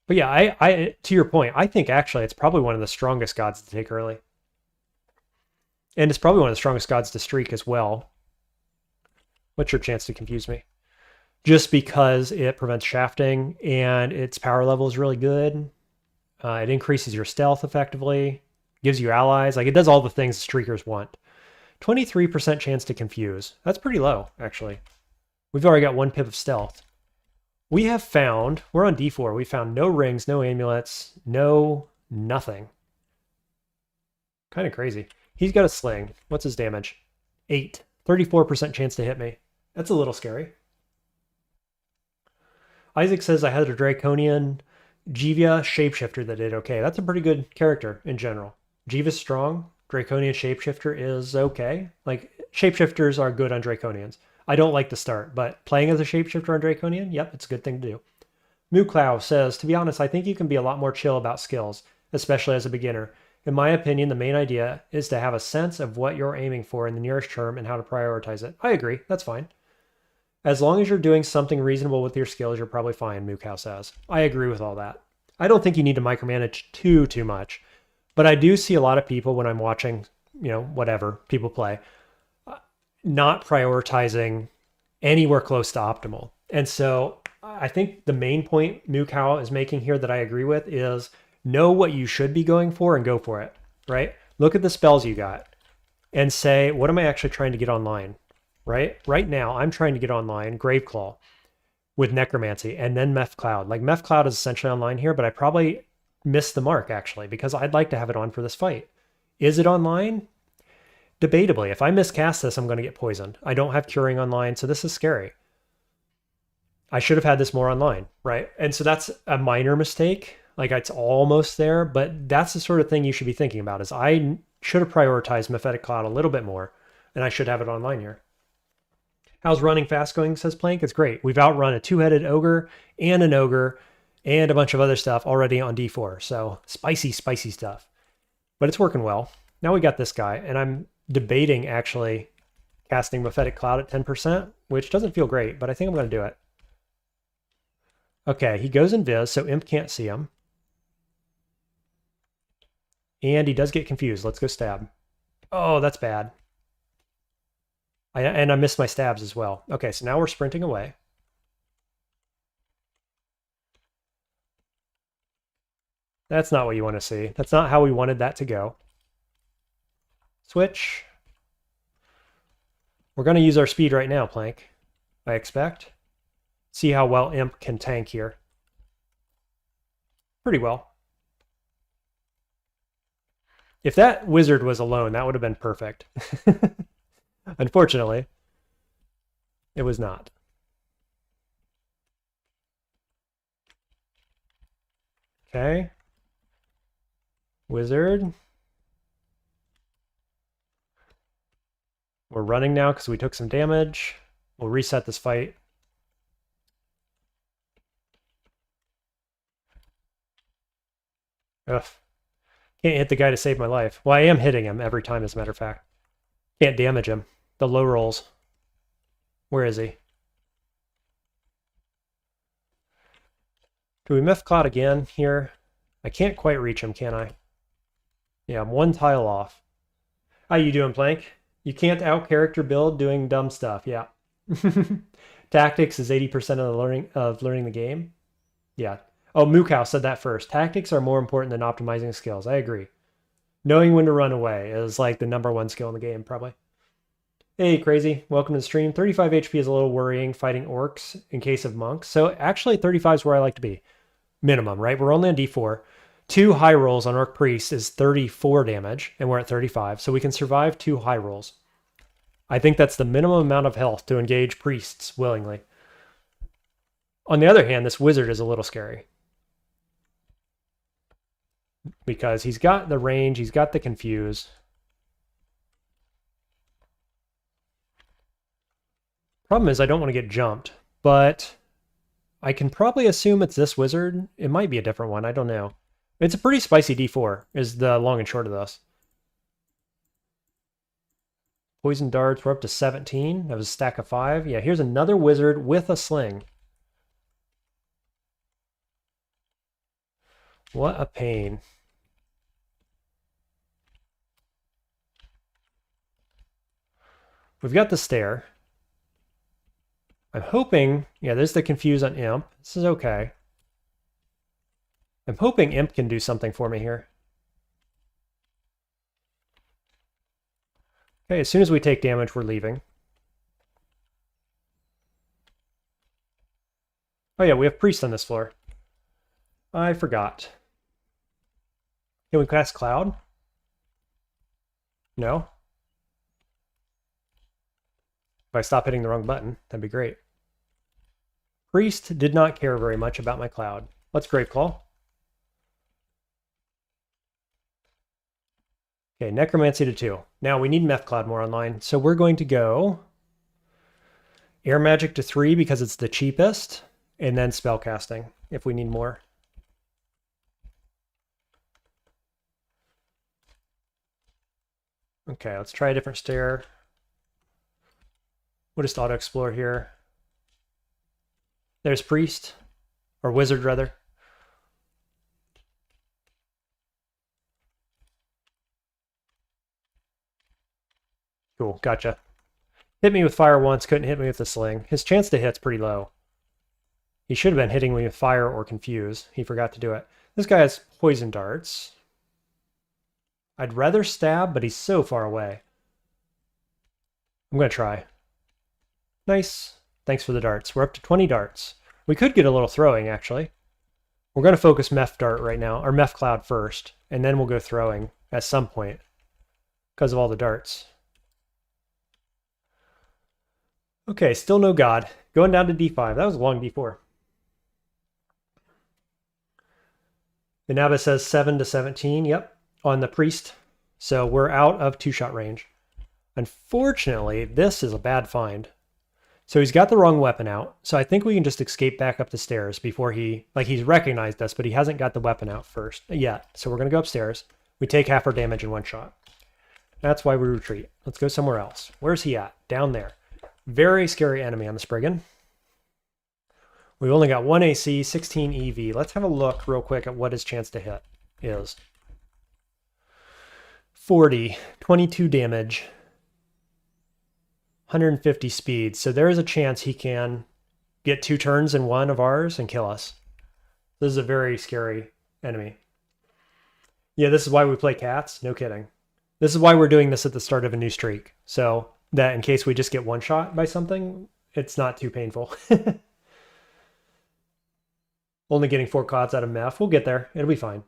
But yeah, I to your point, I think actually it's probably one of the strongest gods to take early. And it's probably one of the strongest gods to streak as well. What's your chance to confuse me? Just because it prevents shafting and its power level is really good. It increases your stealth effectively. Gives you allies. Like it does all the things streakers want. 23% chance to confuse. That's pretty low, actually. We've already got 1 pip of stealth. We have found, we're on D4, we found no rings, no amulets, no nothing. Kind of crazy. He's got a sling. What's his damage? 8. 34% chance to hit me. That's a little scary. Isaac says I had a Draconian Jivia shapeshifter that did okay. That's a pretty good character in general. Jiva's strong. Draconian shapeshifter is okay. Like, shapeshifters are good on Draconians. I don't like the start, but playing as a shapeshifter on Draconian, yep, it's a good thing to do. Muklau says, to be honest, I think you can be a lot more chill about skills, especially as a beginner. In my opinion, the main idea is to have a sense of what you're aiming for in the nearest term and how to prioritize it. I agree. That's fine. As long as you're doing something reasonable with your skills, you're probably fine, Mukau says. I agree with all that. I don't think you need to micromanage too much. But I do see a lot of people when I'm watching, whatever people play, not prioritizing anywhere close to optimal. And so I think the main point Mukau is making here that I agree with is know what you should be going for and go for it, right? Look at the spells you got and say, what am I actually trying to get online, right? Right now, I'm trying to get online Graveclaw with Necromancy and then Meph Cloud. Like, Meph Cloud is essentially online here, but I probably missed the mark, actually, because I'd like to have it on for this fight. Is it online? Debatably. If I miscast this, I'm going to get poisoned. I don't have curing online, so this is scary. I should have had this more online, right? And so that's a minor mistake. Like, it's almost there, but that's the sort of thing you should be thinking about, is I should have prioritized Mephetic Cloud a little bit more, and I should have it online here. How's running fast going, says Plank? It's great. We've outrun a two-headed ogre and an ogre and a bunch of other stuff already on D4. So spicy stuff. But it's working well. Now we got this guy, and I'm debating actually casting Mephetic Cloud at 10%, which doesn't feel great, but I think I'm going to do it. Okay, he goes invis, so Imp can't see him. And he does get confused. Let's go stab. Oh, that's bad. And I missed my stabs as well. Okay, so now we're sprinting away. That's not what you want to see. That's not how we wanted that to go. Switch. We're going to use our speed right now, Plank, I expect. See how well Imp can tank here. Pretty well. If that wizard was alone, that would have been perfect. Unfortunately, it was not. Okay. Wizard. We're running now because we took some damage. We'll reset this fight. Ugh. Can't hit the guy to save my life. Well, I am hitting him every time, as a matter of fact. Can't damage him. The low rolls. Where is he? Do we Myth Cloud again here? I can't quite reach him, can I? Yeah, I'm one tile off. How you doing, Plank? You can't out-character build doing dumb stuff, yeah. Tactics is 80% of learning the game. Yeah. Oh, Mukau said that first. Tactics are more important than optimizing skills. I agree. Knowing when to run away is like the #1 skill in the game, probably. Hey, Crazy. Welcome to the stream. 35 HP is a little worrying fighting orcs in case of monks. So actually 35 is where I like to be. Minimum, right? We're only on D4. 2 high rolls on Orc Priest is 34 damage, and we're at 35. So we can survive 2 high rolls. I think that's the minimum amount of health to engage priests willingly. On the other hand, this wizard is a little scary. Because he's got the range, he's got the confuse. Problem is I don't want to get jumped, but I can probably assume it's this wizard. It might be a different one, I don't know. It's a pretty spicy D4, is the long and short of this. Poison darts, we're up to 17. That was a stack of 5. Yeah, here's another wizard with a sling. What a pain. We've got the stair. I'm hoping, yeah, there's the confuse on Imp. This is okay. I'm hoping Imp can do something for me here. Okay, as soon as we take damage, we're leaving. Oh yeah, we have priest on this floor. I forgot. Can we cast cloud? No? If I stop hitting the wrong button, that'd be great. Priest did not care very much about my cloud. Let's Graveclaw. Okay, Necromancy to 2. Now we need Meth Cloud more online, so we're going to go Air Magic to 3 because it's the cheapest, and then Spellcasting if we need more. Okay, let's try a different stair. We'll just auto-explore here. There's Priest, or Wizard rather. Cool, gotcha. Hit me with fire once, couldn't hit me with the sling. His chance to hit's pretty low. He should have been hitting me with fire or confuse. He forgot to do it. This guy has poison darts. I'd rather stab, but he's so far away. I'm going to try. Nice. Thanks for the darts. We're up to 20 darts. We could get a little throwing, actually. We're going to focus Meth Dart right now, or Meth Cloud first, and then we'll go throwing at some point because of all the darts. Okay, still no god. Going down to D5. That was a long D4. The Naba says 7 to 17. Yep, on the priest. So we're out of 2-shot range. Unfortunately, this is a bad find. So he's got the wrong weapon out. So I think we can just escape back up the stairs before he's recognized us, but he hasn't got the weapon out first yet. So we're going to go upstairs. We take half our damage in one shot. That's why we retreat. Let's go somewhere else. Where's he at? Down there. Very scary enemy on the Spriggan. We've only got 1 AC, 16 EV. Let's have a look real quick at what his chance to hit is. 40, 22 damage, 150 speed. So there is a chance he can get 2 turns in one of ours and kill us. This is a very scary enemy. Yeah, this is why we play cats. No kidding. This is why we're doing this at the start of a new streak. So that in case we just get one shot by something, it's not too painful. Only getting 4 cods out of Meth. We'll get there. It'll be fine.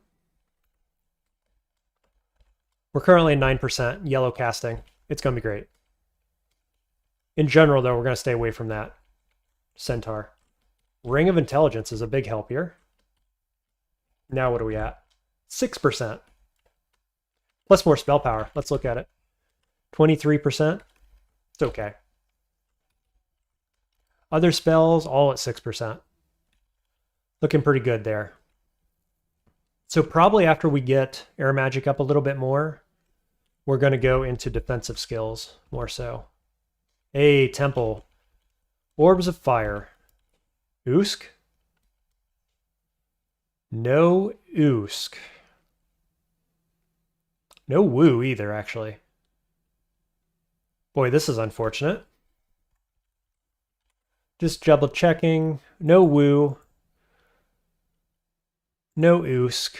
We're currently at 9% yellow casting. It's going to be great. In general, though, we're going to stay away from that Centaur. Ring of Intelligence is a big help here. Now what are we at? 6%. Plus more spell power. Let's look at it. 23%. It's okay. Other spells, all at 6%. Looking pretty good there. So probably after we get Air Magic up a little bit more, we're going to go into defensive skills more so. Hey, Temple. Orbs of Fire. Usk? No Usk. No Woo either, actually. Boy, this is unfortunate. Just double checking. No Woo. No Usk.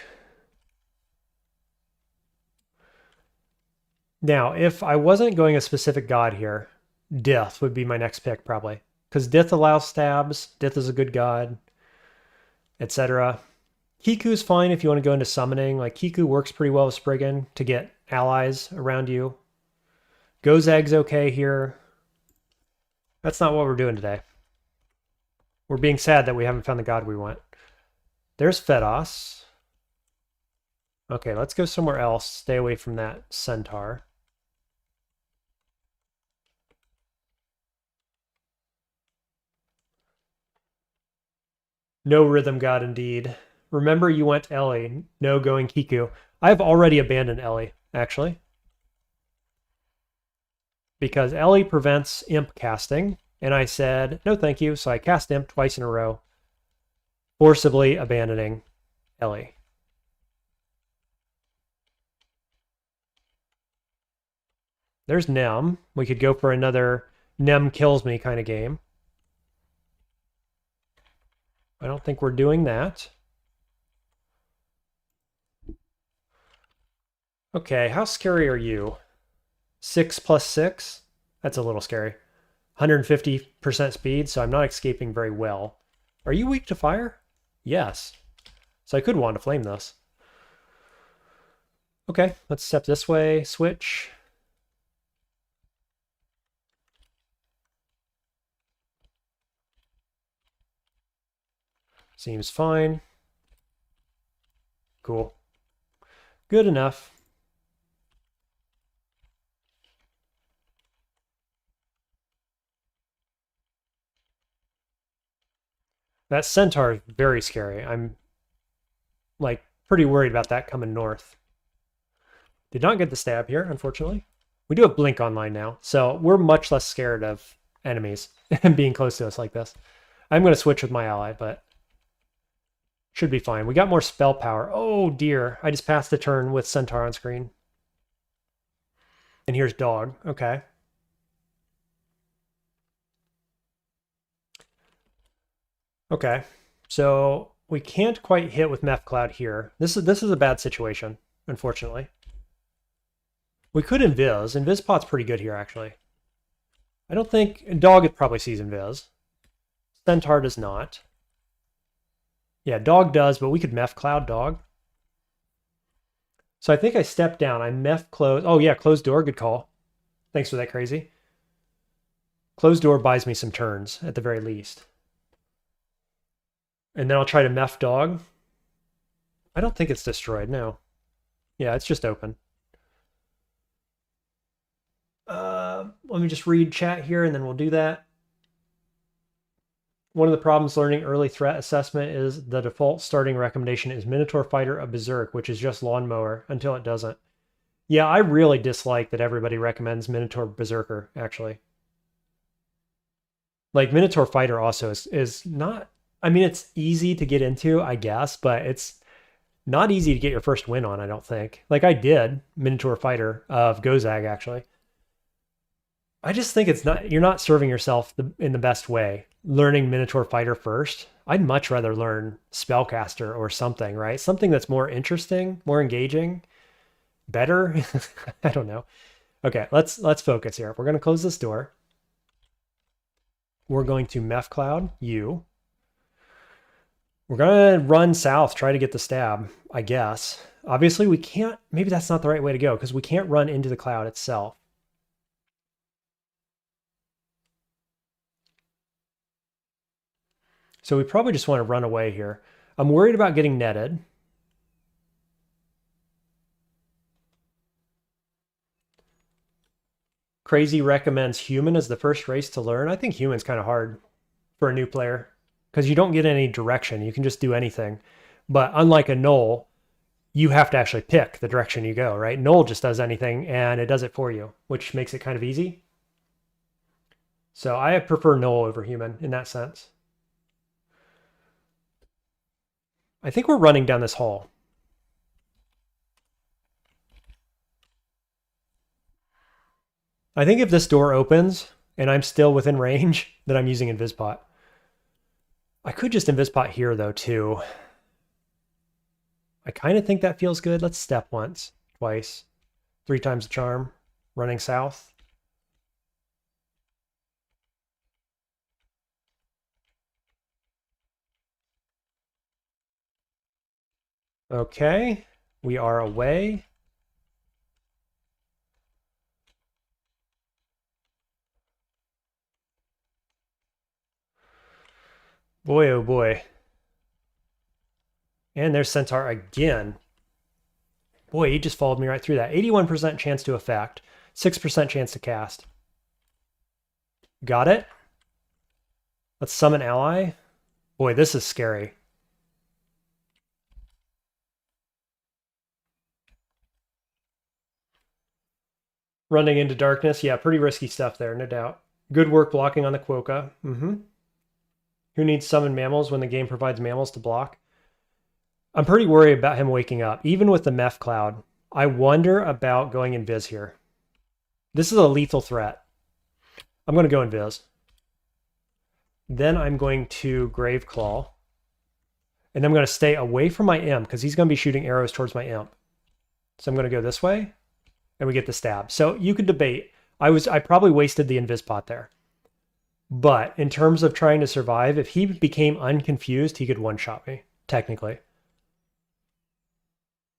Now, if I wasn't going a specific god here, Dith would be my next pick, probably. Because Dith allows stabs, Dith is a good god, etc. Kiku's fine if you want to go into summoning. Like, Kiku works pretty well with Spriggan to get allies around you. Gozag's okay here. That's not what we're doing today. We're being sad that we haven't found the god we want. There's Fedos. Okay, let's go somewhere else. Stay away from that Centaur. No Rhythm God indeed. Remember you went Ellie. No going Kiku. I've already abandoned Ellie, actually. Because Ellie prevents Imp casting. And I said, no thank you. So I cast Imp twice in a row. Forcibly abandoning Ellie. There's Nem. We could go for another Nem kills me kind of game. I don't think we're doing that. Okay, how scary are you? 6 plus 6? That's a little scary. 150% speed, so I'm not escaping very well. Are you weak to fire? Yes. So I could want to flame this. Okay, let's step this way, switch. Seems fine. Cool. Good enough. That centaur is very scary. I'm like pretty worried about that coming north. Did not get the stab here, unfortunately. We do have Blink online now, so we're much less scared of enemies being close to us like this. I'm going to switch with my ally, but should be fine. We got more spell power. Oh dear, I just passed the turn with Centaur on screen. And here's Dog, okay. Okay, so we can't quite hit with Meph Cloud here. This is a bad situation, unfortunately. We could Invis. Invispot's pretty good here, actually. I don't think... Dog probably sees Invis. Centaur does not. Yeah, Dog does, but we could Meph Cloud Dog. So I think I stepped down. I Meph Close. Oh, yeah, Closed Door. Good call. Thanks for that, Crazy. Closed Door buys me some turns, at the very least. And then I'll try to Meph Dog. I don't think it's destroyed, no. Yeah, it's just open. Let me just read chat here and then we'll do that. One of the problems learning early threat assessment is the default starting recommendation is Minotaur Fighter of Berserk, which is just Lawnmower, until it doesn't. Yeah, I really dislike that everybody recommends Minotaur Berserker, actually. Like, Minotaur Fighter also is not... I mean, it's easy to get into, I guess, but it's not easy to get your first win on, I don't think. Like, I did Minotaur Fighter of Gozag, actually. I just think it's not... You're not serving yourself in the best way. Learning Minotaur Fighter first. I'd much rather learn Spellcaster or something, right? Something that's more interesting, more engaging, better. I don't know. Okay, let's focus here. We're going to close this door. We're going to Meph Cloud, you. We're going to run south, try to get the stab, I guess. Obviously, we can't... Maybe that's not the right way to go, because we can't run into the cloud itself. So we probably just want to run away here. I'm worried about getting netted. Crazy recommends Human as the first race to learn. I think Human's kind of hard for a new player because you don't get any direction. You can just do anything. But unlike a Knoll, you have to actually pick the direction you go, right? Knoll just does anything and it does it for you, which makes it kind of easy. So I prefer Knoll over Human in that sense. I think we're running down this hall. I think if this door opens and I'm still within range, then I'm using Invispot. I could just Invispot here though too. I kind of think that feels good. Let's step once, twice, 3 times the charm, running south. Okay, we are away. Boy, oh boy. And there's Centaur again. Boy, he just followed me right through that. 81% chance to effect, 6% chance to cast. Got it? Let's summon ally. Boy, this is scary. Running into darkness. Yeah, pretty risky stuff there, no doubt. Good work blocking on the Quokka. Who needs summon mammals when the game provides mammals to block? I'm pretty worried about him waking up, even with the Meph Cloud. I wonder about going Invis here. This is a lethal threat. I'm going to go Invis. Then I'm going to Grave Claw. And I'm going to stay away from my imp, because he's going to be shooting arrows towards my imp. So I'm going to go this way. And we get the stab. So you could debate. I probably wasted the Invispot there. But in terms of trying to survive, if he became unconfused, he could one-shot me, technically.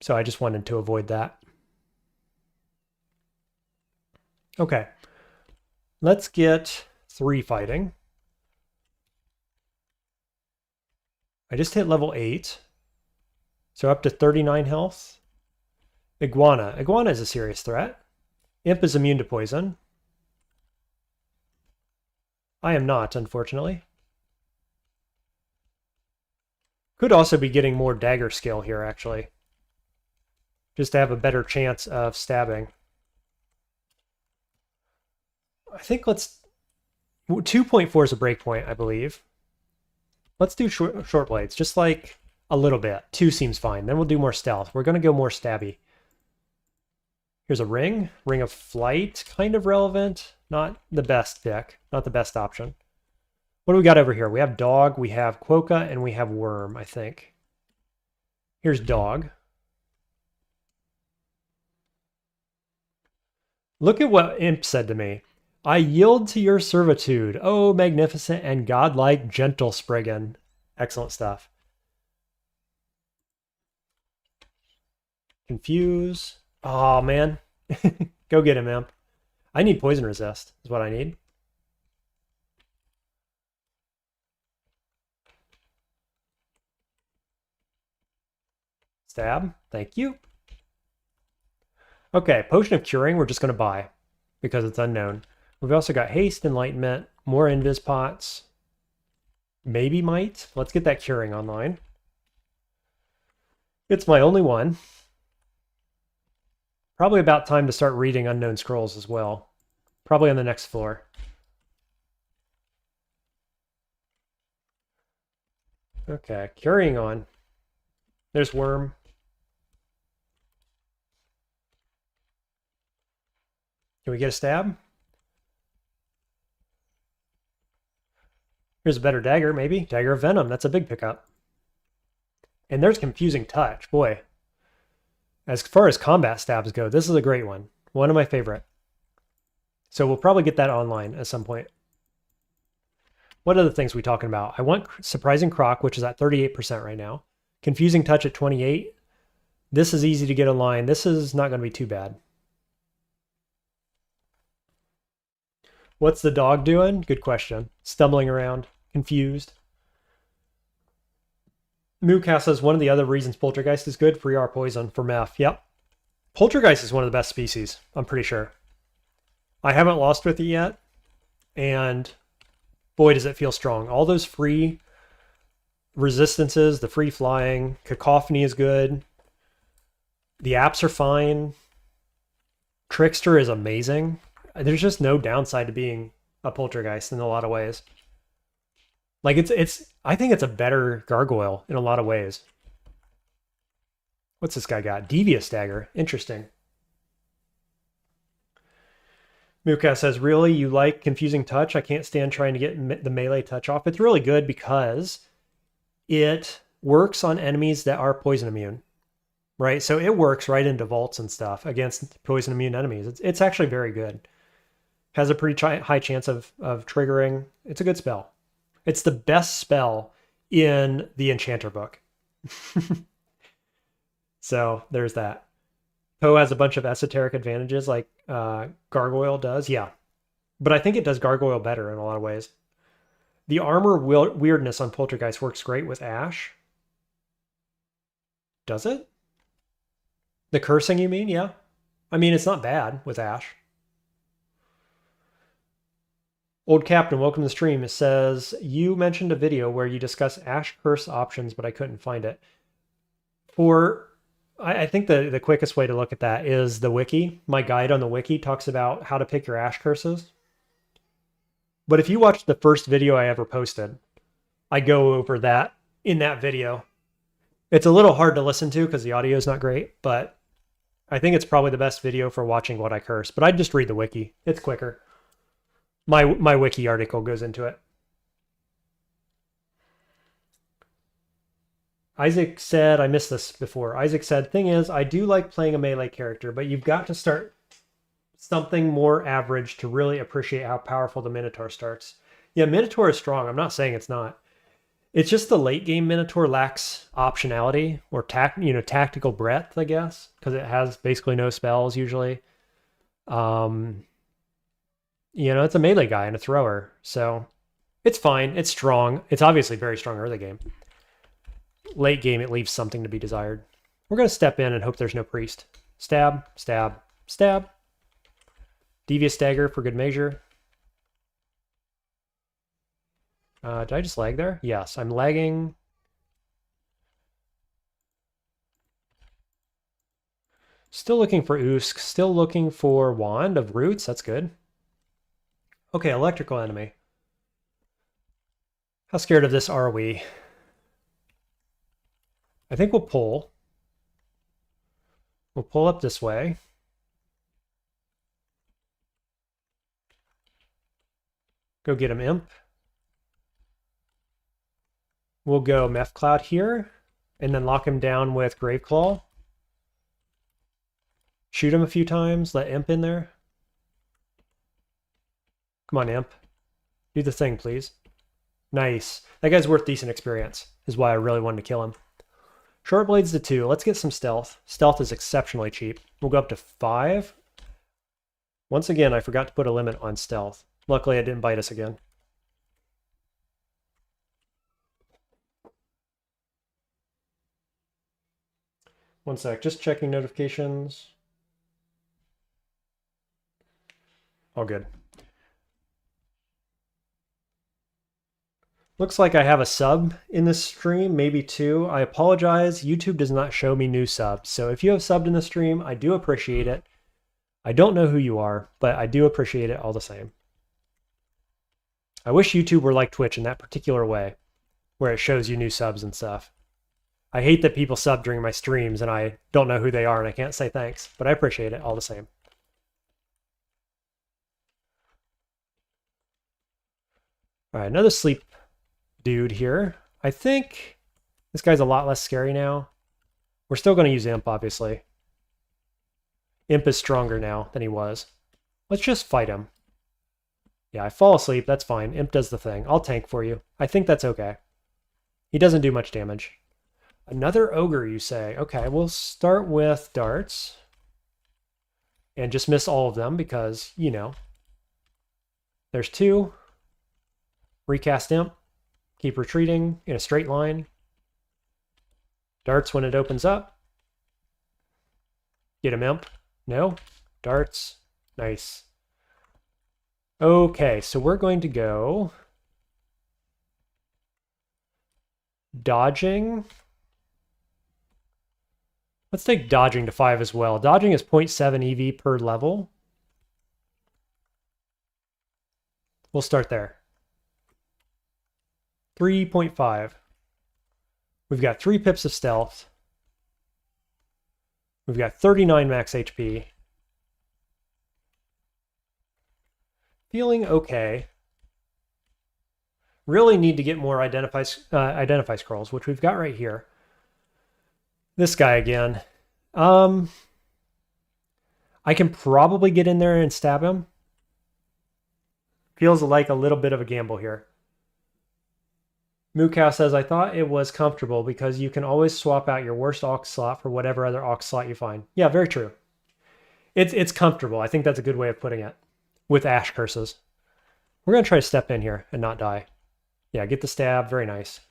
So I just wanted to avoid that. Okay. Let's get 3 fighting. I just hit level 8. So up to 39 health. Iguana. Iguana is a serious threat. Imp is immune to poison. I am not, unfortunately. Could also be getting more dagger skill here, actually. Just to have a better chance of stabbing. I think let's... 2.4 is a breakpoint, I believe. Let's do short blades, just like a little bit. 2 seems fine. Then we'll do more stealth. We're going to go more stabby. Here's a ring. Ring of Flight, kind of relevant. Not the best pick. Not the best option. What do we got over here? We have Dog, we have Quokka, and we have Worm, I think. Here's Dog. Look at what Imp said to me. I yield to your servitude, oh magnificent and godlike gentle Spriggan. Excellent stuff. Confuse. Oh, man. Go get him, Imp. I need poison resist, is what I need. Stab. Thank you. Okay, Potion of Curing we're just going to buy because it's unknown. We've also got Haste, Enlightenment, more Invis Pots. Maybe Might. Let's get that Curing online. It's my only one. Probably about time to start reading Unknown Scrolls as well. Probably on the next floor. Okay, Curing on. There's Worm. Can we get a stab? Here's a better dagger, maybe. Dagger of Venom. That's a big pickup. And there's Confusing Touch. Boy. As far as combat stabs go, this is a great one. One of my favorite. So we'll probably get that online at some point. What other things are we talking about? I want Surprising Croc, which is at 38% right now. Confusing Touch at 28. This is easy to get online. This is not going to be too bad. What's the dog doing? Good question. Stumbling around, confused. Mookass says one of the other reasons Poltergeist is good, free R poison for meth. Yep. Poltergeist is one of the best species, I'm pretty sure. I haven't lost with it yet, and boy, does it feel strong. All those free resistances, the free flying, Cacophony is good. The apps are fine. Trickster is amazing. There's just no downside to being a Poltergeist in a lot of ways. Like I think it's a better Gargoyle in a lot of ways. What's this guy got? Devious Dagger. Interesting. Muka says, really? You like Confusing Touch? I can't stand trying to get the melee touch off. It's really good because it works on enemies that are poison immune. Right? So it works right into vaults and stuff against poison immune enemies. It's actually very good. Has a pretty high chance of triggering. It's a good spell. It's the best spell in the Enchanter book. So there's that. Poe has a bunch of esoteric advantages like Gargoyle does. Yeah. But I think it does Gargoyle better in a lot of ways. The armor weirdness on Poltergeist works great with Ash. Does it? The cursing, you mean? Yeah. I mean, it's not bad with Ash. Old Captain, welcome to the stream. It says, you mentioned a video where you discuss Ash curse options, but I couldn't find it. I think the quickest way to look at that is the wiki. My guide on the wiki talks about how to pick your Ash curses. But if you watch the first video I ever posted, I go over that in that video. It's a little hard to listen to because the audio is not great, but I think it's probably the best video for watching what I curse. But I'd just read the wiki. It's quicker. My wiki article goes into it. Isaac said, I missed this before. Isaac said, thing is, I do like playing a melee character, but you've got to start something more average to really appreciate how powerful the Minotaur starts. Yeah, Minotaur is strong. I'm not saying it's not. It's just the late game Minotaur lacks optionality or tactical breadth, I guess, because it has basically no spells usually. Um, it's a melee guy and a thrower, so it's fine. It's strong. It's obviously very strong early game. Late game, it leaves something to be desired. We're going to step in and hope there's no priest. Stab, stab, stab. Devious dagger for good measure. Did I just lag there? Yes, I'm lagging. Still looking for Usk. Still looking for Wand of Roots. That's good. Okay, electrical enemy. How scared of this are we? I think we'll pull. We'll pull up this way. Go get him, Imp. We'll go Meth Cloud here, and then lock him down with Graveclaw. Shoot him a few times, let Imp in there. Come on, Imp. Do the thing, please. Nice. That guy's worth decent experience, is why I really wanted to kill him. Short blades to 2. Let's get some stealth. Stealth is exceptionally cheap. We'll go up to 5. Once again, I forgot to put a limit on stealth. Luckily, it didn't bite us again. One sec, just checking notifications. All good. Looks like I have a sub in this stream, maybe 2. I apologize. YouTube does not show me new subs. So if you have subbed in the stream, I do appreciate it. I don't know who you are, but I do appreciate it all the same. I wish YouTube were like Twitch in that particular way, where it shows you new subs and stuff. I hate that people sub during my streams and I don't know who they are and I can't say thanks, but I appreciate it all the same. All right, another sleep dude here. I think this guy's a lot less scary now. We're still going to use Imp, obviously. Imp is stronger now than he was. Let's just fight him. Yeah, I fall asleep. That's fine. Imp does the thing. I'll tank for you. I think that's okay. He doesn't do much damage. Another ogre, you say? Okay, we'll start with darts. And just miss all of them because, there's 2. Recast Imp. Keep retreating in a straight line. Darts when it opens up. Get him, Imp. No. Darts. Nice. Okay, so we're going to go dodging. Let's take dodging to 5 as well. Dodging is 0.7 EV per level. We'll start there. 3.5. We've got 3 pips of stealth. We've got 39 max HP. Feeling okay. Really need to get more identify scrolls, which we've got right here. This guy again. I can probably get in there and stab him. Feels like a little bit of a gamble here. Mookow says, I thought it was comfortable because you can always swap out your worst aux slot for whatever other aux slot you find. Yeah, very true. It's comfortable. I think that's a good way of putting it. With Ash Curses. We're going to try to step in here and not die. Yeah, get the stab. Very nice.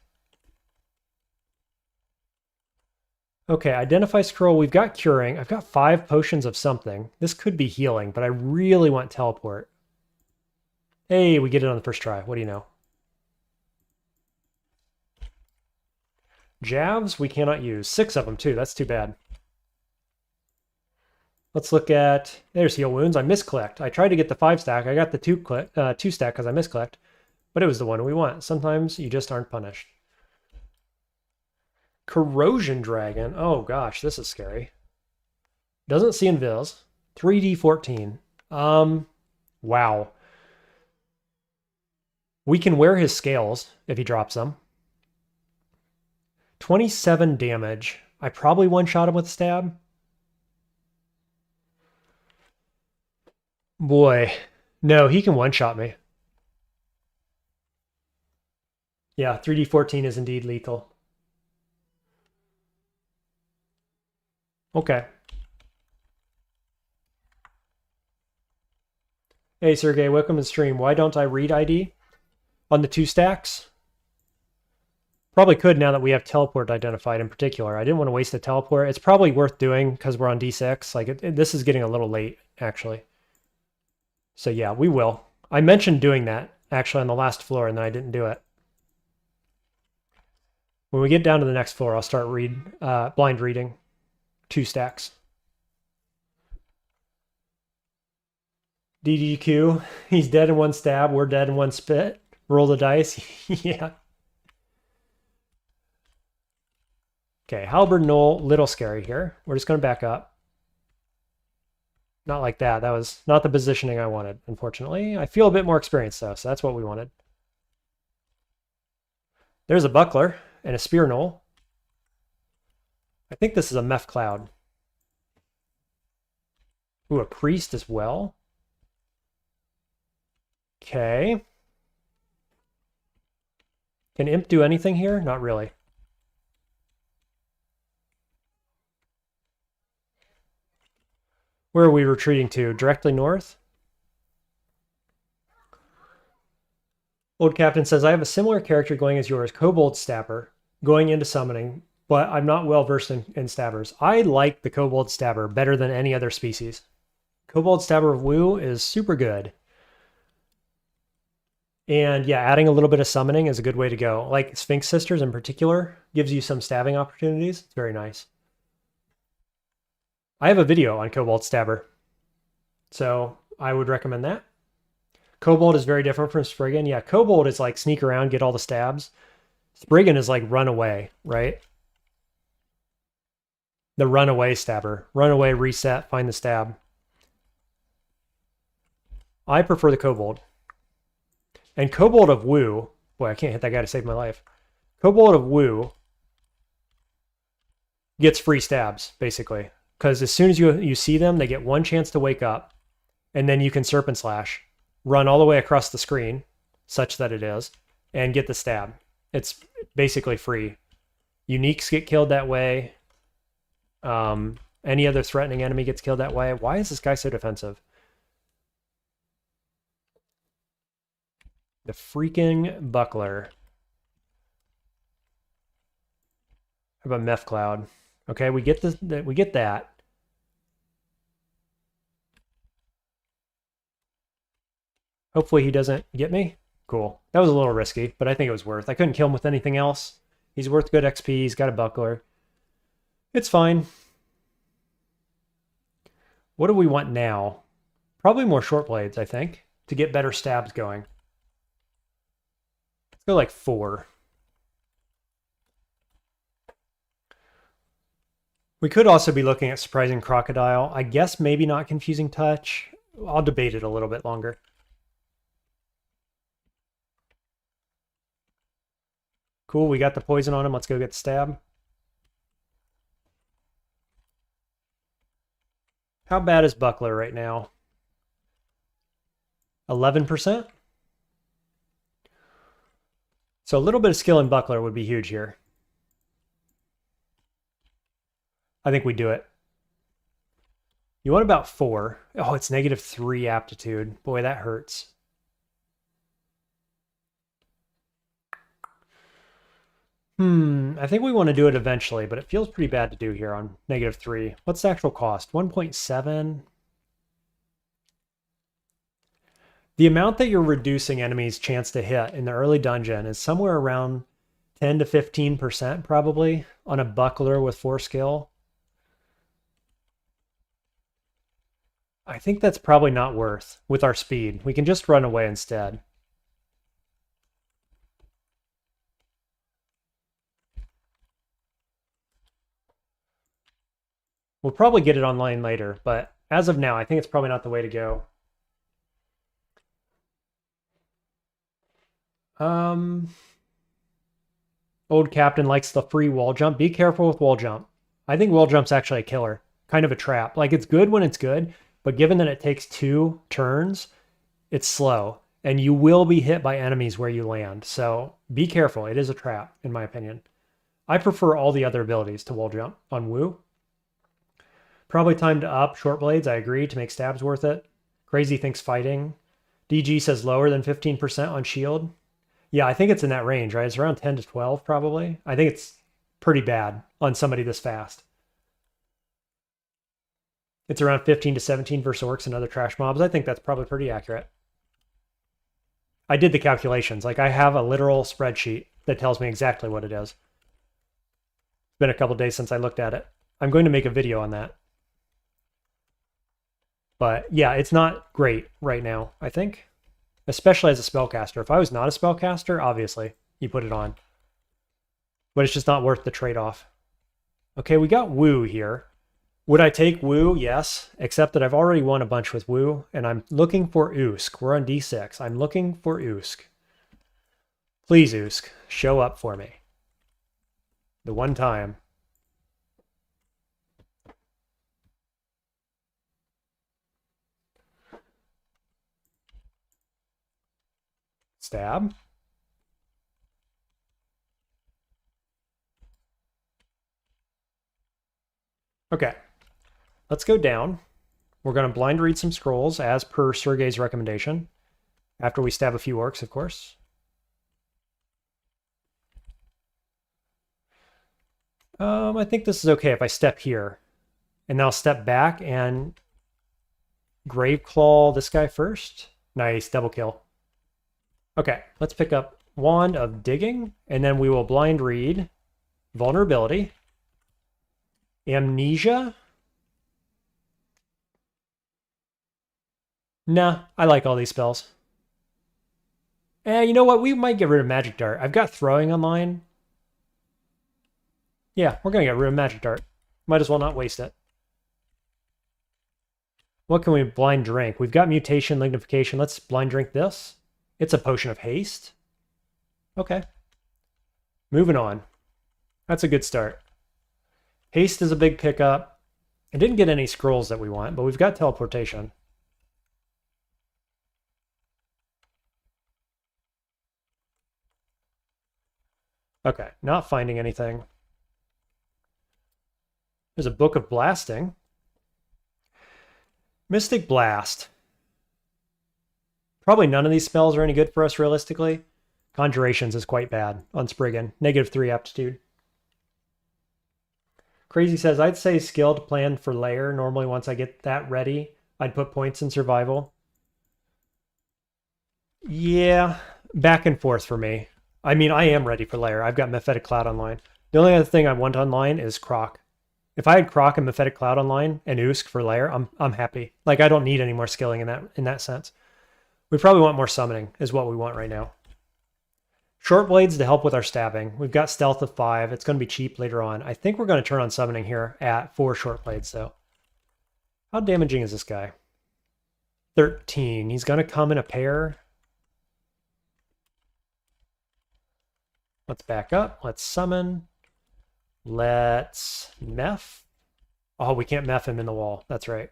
Okay, Identify Scroll. We've got Curing. I've got 5 potions of something. This could be healing, but I really want Teleport. Hey, we get it on the first try. What do you know? Javs, we cannot use. 6 of them, too. That's too bad. Let's look at... There's Heal Wounds. I misclicked. I tried to get the 5 stack. I got the 2 stack because I misclicked. But it was the one we want. Sometimes you just aren't punished. Corrosion Dragon. Oh, gosh. This is scary. Doesn't see invis. 3d14. Wow. We can wear his scales if he drops them. 27 damage. I probably one-shot him with a stab. Boy. No, he can one-shot me. Yeah, 3d14 is indeed lethal. Okay. Hey, Sergey, welcome to the stream. Why don't I read ID on the 2 stacks? Probably could now that we have teleport identified in particular. I didn't want to waste a teleport. It's probably worth doing because we're on D6. Like, this is getting a little late, actually. So yeah, we will. I mentioned doing that, actually, on the last floor, and then I didn't do it. When we get down to the next floor, I'll start blind reading 2 stacks. DDQ, he's dead in 1 stab. We're dead in 1 spit. Roll the dice. Yeah. Okay, Halberd Knoll, little scary here. We're just going to back up. Not like that. That was not the positioning I wanted, unfortunately. I feel a bit more experienced, though, so that's what we wanted. There's a Buckler and a Spear Knoll. I think this is a Meph Cloud. Ooh, a Priest as well. Okay. Can Imp do anything here? Not really. Where are we retreating to? Directly north? Old Captain says, I have a similar character going as yours, Kobold Stabber, going into summoning, but I'm not well versed in stabbers. I like the Kobold Stabber better than any other species. Kobold Stabber of Wu is super good. And yeah, adding a little bit of summoning is a good way to go. Like Sphinx Sisters in particular gives you some stabbing opportunities. It's very nice. I have a video on Kobold Stabber, so I would recommend that. Kobold is very different from Spriggan. Yeah, Kobold is like sneak around, get all the stabs. Spriggan is like run away, right? The runaway stabber. Run away, reset, find the stab. I prefer the Kobold. And Kobold of Wu, boy, I can't hit that guy to save my life. Kobold of Wu gets free stabs, basically. Because as soon as you see them, they get 1 chance to wake up. And then you can Serpent Slash, run all the way across the screen, such that it is, and get the stab. It's basically free. Uniques get killed that way. Any other threatening enemy gets killed that way. Why is this guy so defensive? The freaking Buckler. How about Meph Cloud? Okay, we get that. Hopefully he doesn't get me. Cool. That was a little risky, but I think it was worth. I couldn't kill him with anything else. He's worth good XP. He's got a Buckler. It's fine. What do we want now? Probably more short blades, I think, to get better stabs going. Let's go like 4. We could also be looking at Surprising Crocodile. I guess maybe not Confusing Touch. I'll debate it a little bit longer. Cool, we got the poison on him. Let's go get the stab. How bad is Buckler right now? 11%? So a little bit of skill in Buckler would be huge here. I think we do it. You want about 4. Oh, it's -3 aptitude. Boy, that hurts. I think we want to do it eventually, but it feels pretty bad to do here on -3. What's the actual cost? 1.7? The amount that you're reducing enemies' chance to hit in the early dungeon is somewhere around 10 to 15% probably on a Buckler with 4 skill. I think that's probably not worth with our speed. We can just run away instead. We'll probably get it online later, but as of now, I think it's probably not the way to go. Old Captain likes the free wall jump. Be careful with wall jump. I think wall jump's actually a killer. Kind of a trap. Like, it's good when it's good, but given that it takes 2 turns, it's slow. And you will be hit by enemies where you land. So Be careful. It is a trap, in my opinion. I prefer all the other abilities to wall jump on Wu. Probably time to up short blades. I agree, to make stabs worth it. Crazy thinks fighting. DG says lower than 15% on shield. Yeah, I think it's in that range, right? It's around 10 to 12 probably. I think it's pretty bad on somebody this fast. It's around 15 to 17 versus orcs and other trash mobs. I think that's probably pretty accurate. I did the calculations. Like, I have a literal spreadsheet that tells me exactly what it is. It's been a couple days since I looked at it. I'm going to make a video on that. But yeah, it's not great right now, I think. Especially as a spellcaster. If I was not a spellcaster, obviously, you put it on. But it's just not worth the trade-off. Okay, we got Wu here. Would I take Wu? Yes. Except that I've already won a bunch with Wu, and I'm looking for Usk. We're on D6. I'm looking for Usk. Please, Usk, show up for me. The one time. Stab. Okay. Let's go down. We're going to blind read some scrolls as per Sergei's recommendation. After we stab a few orcs, of course. I think this is okay if I step here. And now step back and Graveclaw this guy first. Nice, double kill. Okay, let's pick up Wand of Digging, and then we will blind read Vulnerability, Amnesia. Nah, I like all these spells. You know what? We might get rid of Magic Dart. I've got Throwing online. Yeah, we're going to get rid of Magic Dart. Might as well not waste it. What can we blind drink? We've got Mutation, Lignification. Let's blind drink this. It's a Potion of Haste. Okay. Moving on. That's a good start. Haste is a big pickup. I didn't get any scrolls that we want, but we've got Teleportation. Okay, not finding anything. There's a Book of Blasting. Mystic Blast. Probably none of these spells are any good for us realistically. Conjurations is quite bad on Spriggan. -3 aptitude. Crazy says, I'd say skilled plan for layer. Normally once I get that ready, I'd put points in survival. Yeah, back and forth for me. I mean, I am ready for layer. I've got Mephetic Cloud online. The only other thing I want online is Croc. If I had Croc and Mephetic Cloud online and Usk for layer, I'm happy. Like, I don't need any more skilling in that sense. We probably want more summoning is what we want right now. Short blades to help with our stabbing. We've got stealth of 5. It's going to be cheap later on. I think we're going to turn on summoning here at 4 short blades though. How damaging is this guy? 13. He's going to come in a pair. Let's back up. Let's summon. Let's meth. Oh, we can't meth him in the wall. That's right.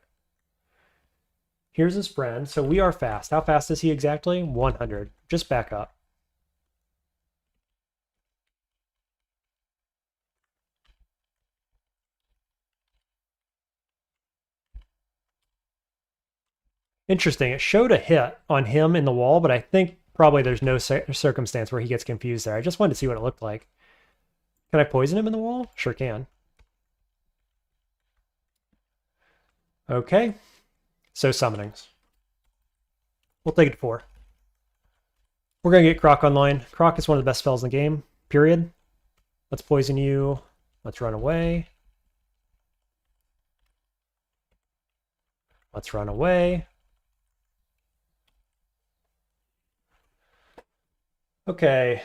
Here's his friend. So we are fast. How fast is he exactly? 100. Just back up. Interesting. It showed a hit on him in the wall, but I think probably there's no circumstance where he gets confused there. I just wanted to see what it looked like. Can I poison him in the wall? Sure can. Okay. So summonings. We'll take it to 4. We're going to get Croc online. Croc is one of the best spells in the game, period. Let's poison you. Let's run away. Let's run away. Okay.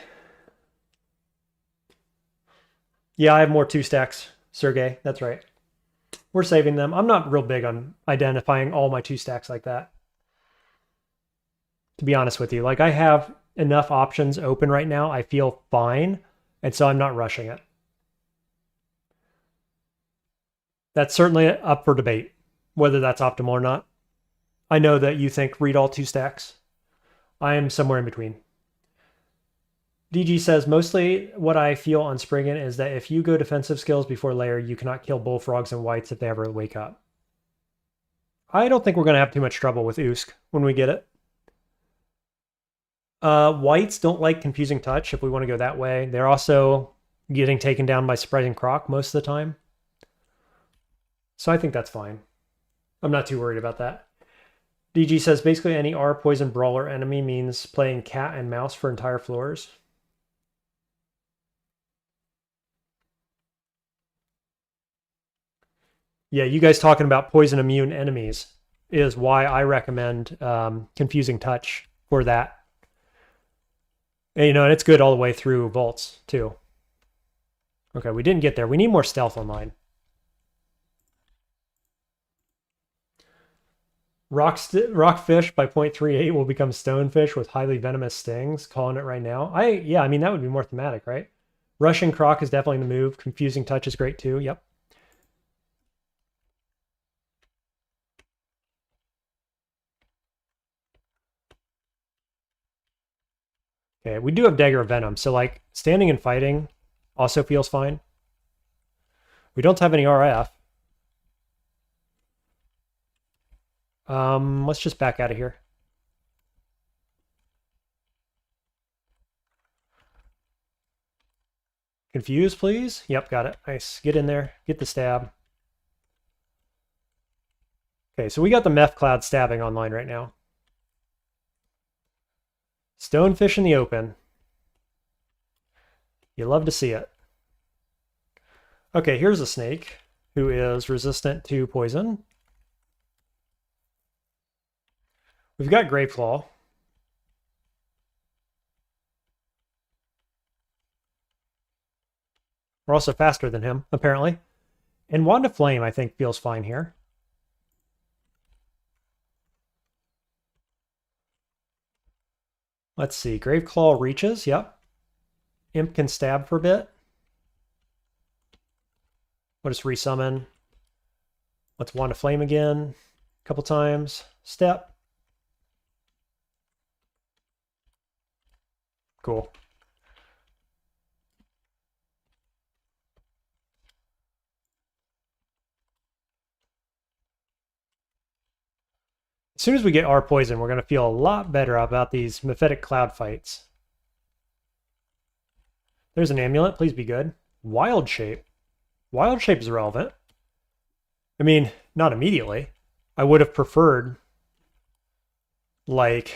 Yeah, I have more 2 stacks, Sergey. That's right. We're saving them. I'm not real big on identifying all my 2 stacks like that. To be honest with you, like, I have enough options open right now. I feel fine, and so I'm not rushing it. That's certainly up for debate, whether that's optimal or not. I know that you think read all 2 stacks. I am somewhere in between. DG says, mostly what I feel on Spriggan is that if you go defensive skills before layer, you cannot kill bullfrogs and whites if they ever wake up. I don't think we're going to have too much trouble with Usk when we get it. Whites don't like confusing touch if we want to go that way. They're also getting taken down by Spriggan Croc most of the time. So I think that's fine. I'm not too worried about that. DG says, basically any R poison brawler enemy means playing cat and mouse for entire floors. Yeah, you guys talking about poison immune enemies is why I recommend confusing touch for that. And, you know, and it's good all the way through vaults too. Okay, we didn't get there. We need more stealth online. Rockfish by 0.38 will become stonefish with highly venomous stings. Calling it right now. Yeah, I mean, that would be more thematic, right? Russian Croc is definitely the move. Confusing touch is great too. Yep. Okay, we do have Dagger of Venom, so like standing and fighting also feels fine. We don't have any RF. Let's just back out of here. Confuse, please. Yep, got it. Nice. Get in there. Get the stab. Okay, so we got the Meth Cloud stabbing online right now. Stonefish in the open. You love to see it. Okay, here's a snake who is resistant to poison. We've got Graveclaw. We're also faster than him, apparently. And Wand of Flame, I think, feels fine here. Let's see. Graveclaw reaches. Yep. Imp can stab for a bit. We'll just resummon. Let's Wand of Flame again. A couple times. Step. Cool. As soon as we get our poison, we're going to feel a lot better about these Mephitic Cloud fights. There's an amulet. Please be good. Wild Shape. Wild Shape is relevant. I mean, not immediately. I would have preferred, like,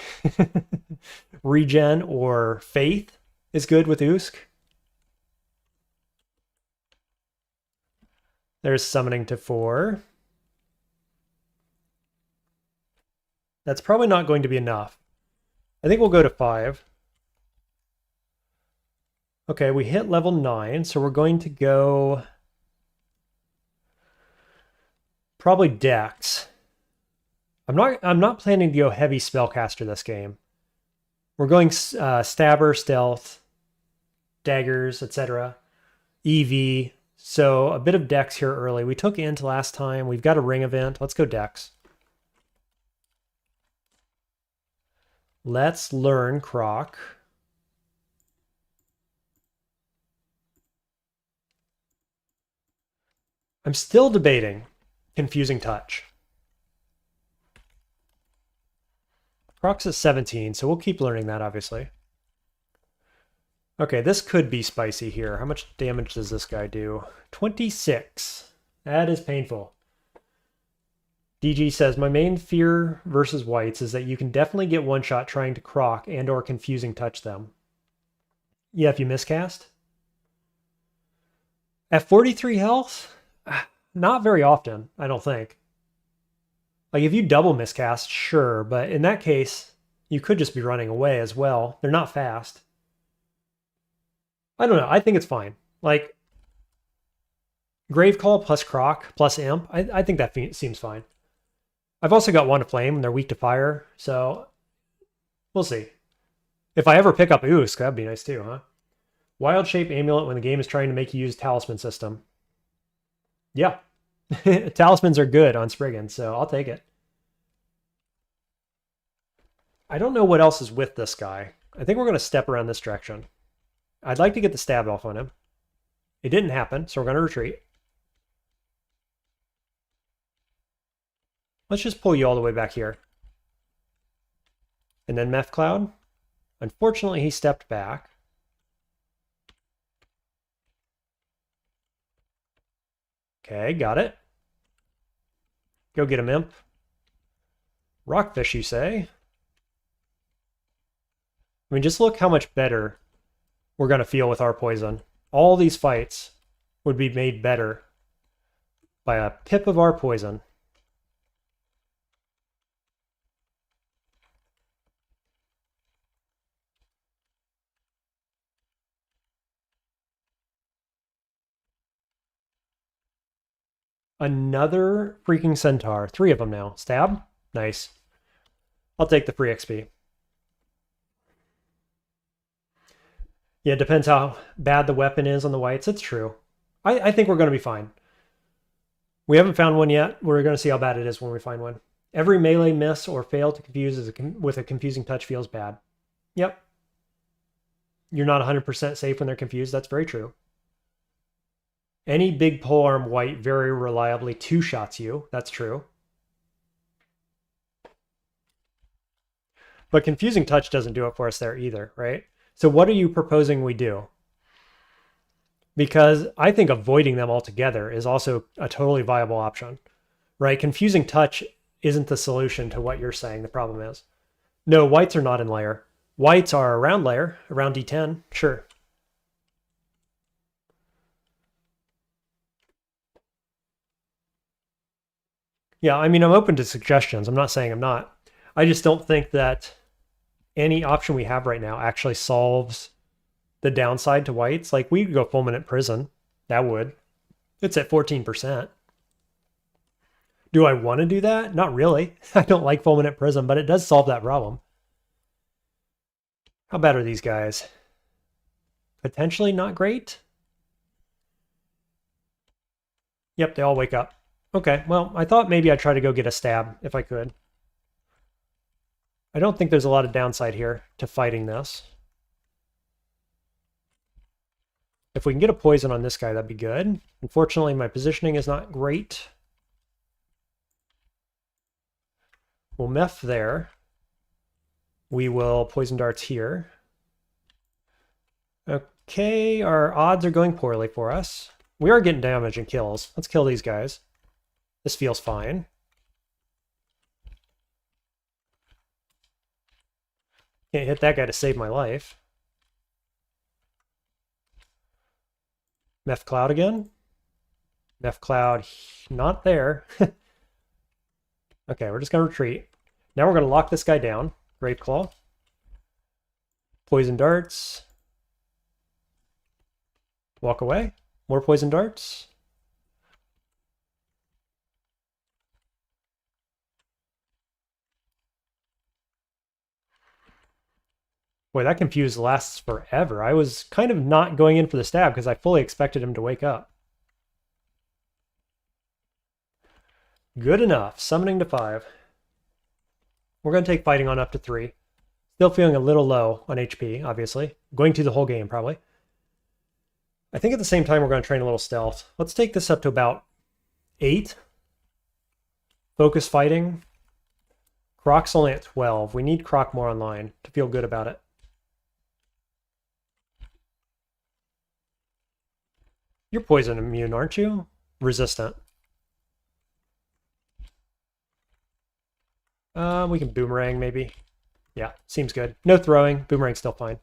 Regen or Faith is good with Usk. There's Summoning to 4. That's probably not going to be enough. I think we'll go to 5. Okay, we hit level 9, so we're going to go probably Dex. I'm not planning to go heavy spellcaster this game. We're going Stabber, Stealth, Daggers, etc. EV. So a bit of Dex here early. We took Int last time. We've got a Ring event. Let's go Dex. Let's learn Croc. I'm still debating Confusing Touch. Croc's at 17, so we'll keep learning that, obviously. Okay, this could be spicy here. How much damage does this guy do? 26. That is painful. DG says, my main fear versus whites is that you can definitely get one shot trying to Croc and or Confusing Touch them. Yeah, if you miscast. At 43 health? Not very often, I don't think. Like, if you double miscast, sure, but in that case, you could just be running away as well. They're not fast. I don't know. I think it's fine. Like, Graveclaw plus Croc plus Imp, I think that seems fine. I've also got Wand of Flame, and they're weak to fire, so we'll see. If I ever pick up Usk, that'd be nice too, huh? Wild Shape Amulet when the game is trying to make you use Talisman system. Yeah. Talismans are good on Spriggan, so I'll take it. I don't know what else is with this guy. I think we're going to step around this direction. I'd like to get the stab off on him. It didn't happen, so we're going to retreat. Let's just pull you all the way back here. And then Meth Cloud. Unfortunately, he stepped back. Okay, got it. Go get him, Imp. Rockfish, you say? I mean, just look how much better we're going to feel with our poison. All these fights would be made better by a pip of our poison. Another freaking centaur. 3 of them now. Stab? Nice. I'll take the free XP. Yeah, it depends how bad the weapon is on the whites. It's true. I think we're going to be fine. We haven't found one yet. We're going to see how bad it is when we find one. Every melee miss or fail to confuse with a confusing touch feels bad. Yep. You're not 100% safe when they're confused. That's very true. Any big polearm white very reliably two-shots you. That's true. But confusing touch doesn't do it for us there either, right? So what are you proposing we do? Because I think avoiding them altogether is also a totally viable option, right? Confusing touch isn't the solution to what you're saying the problem is. No, whites are not in layer. Whites are around layer, around D10, sure. Yeah, I mean, I'm open to suggestions. I'm not saying I'm not. I just don't think that any option we have right now actually solves the downside to whites. Like, we could go fulminant prison. That would. It's at 14%. Do I want to do that? Not really. I don't like fulminant prison, but it does solve that problem. How bad are these guys? Potentially not great. Yep, they all wake up. Okay, well, I thought maybe I'd try to go get a stab if I could. I don't think there's a lot of downside here to fighting this. If we can get a poison on this guy, that'd be good. Unfortunately, my positioning is not great. We'll meth there. We will poison darts here. Okay, our odds are going poorly for us. We are getting damage and kills. Let's kill these guys. This feels fine. Can't hit that guy to save my life. Meth Cloud again. Meth Cloud, not there. Okay, we're just going to retreat. Now we're going to lock this guy down. Grave Claw. Poison darts. Walk away. More poison darts. Boy, that confuse lasts forever. I was kind of not going in for the stab because I fully expected him to wake up. Good enough. Summoning to 5. We're going to take fighting on up to 3. Still feeling a little low on HP, obviously. Going to the whole game, probably. I think at the same time we're going to train a little stealth. Let's take this up to about 8. Focus fighting. Croc's only at 12. We need Croc more online to feel good about it. You're poison immune, aren't you? Resistant. We can boomerang, maybe. Yeah, seems good. No throwing. Boomerang's still fine.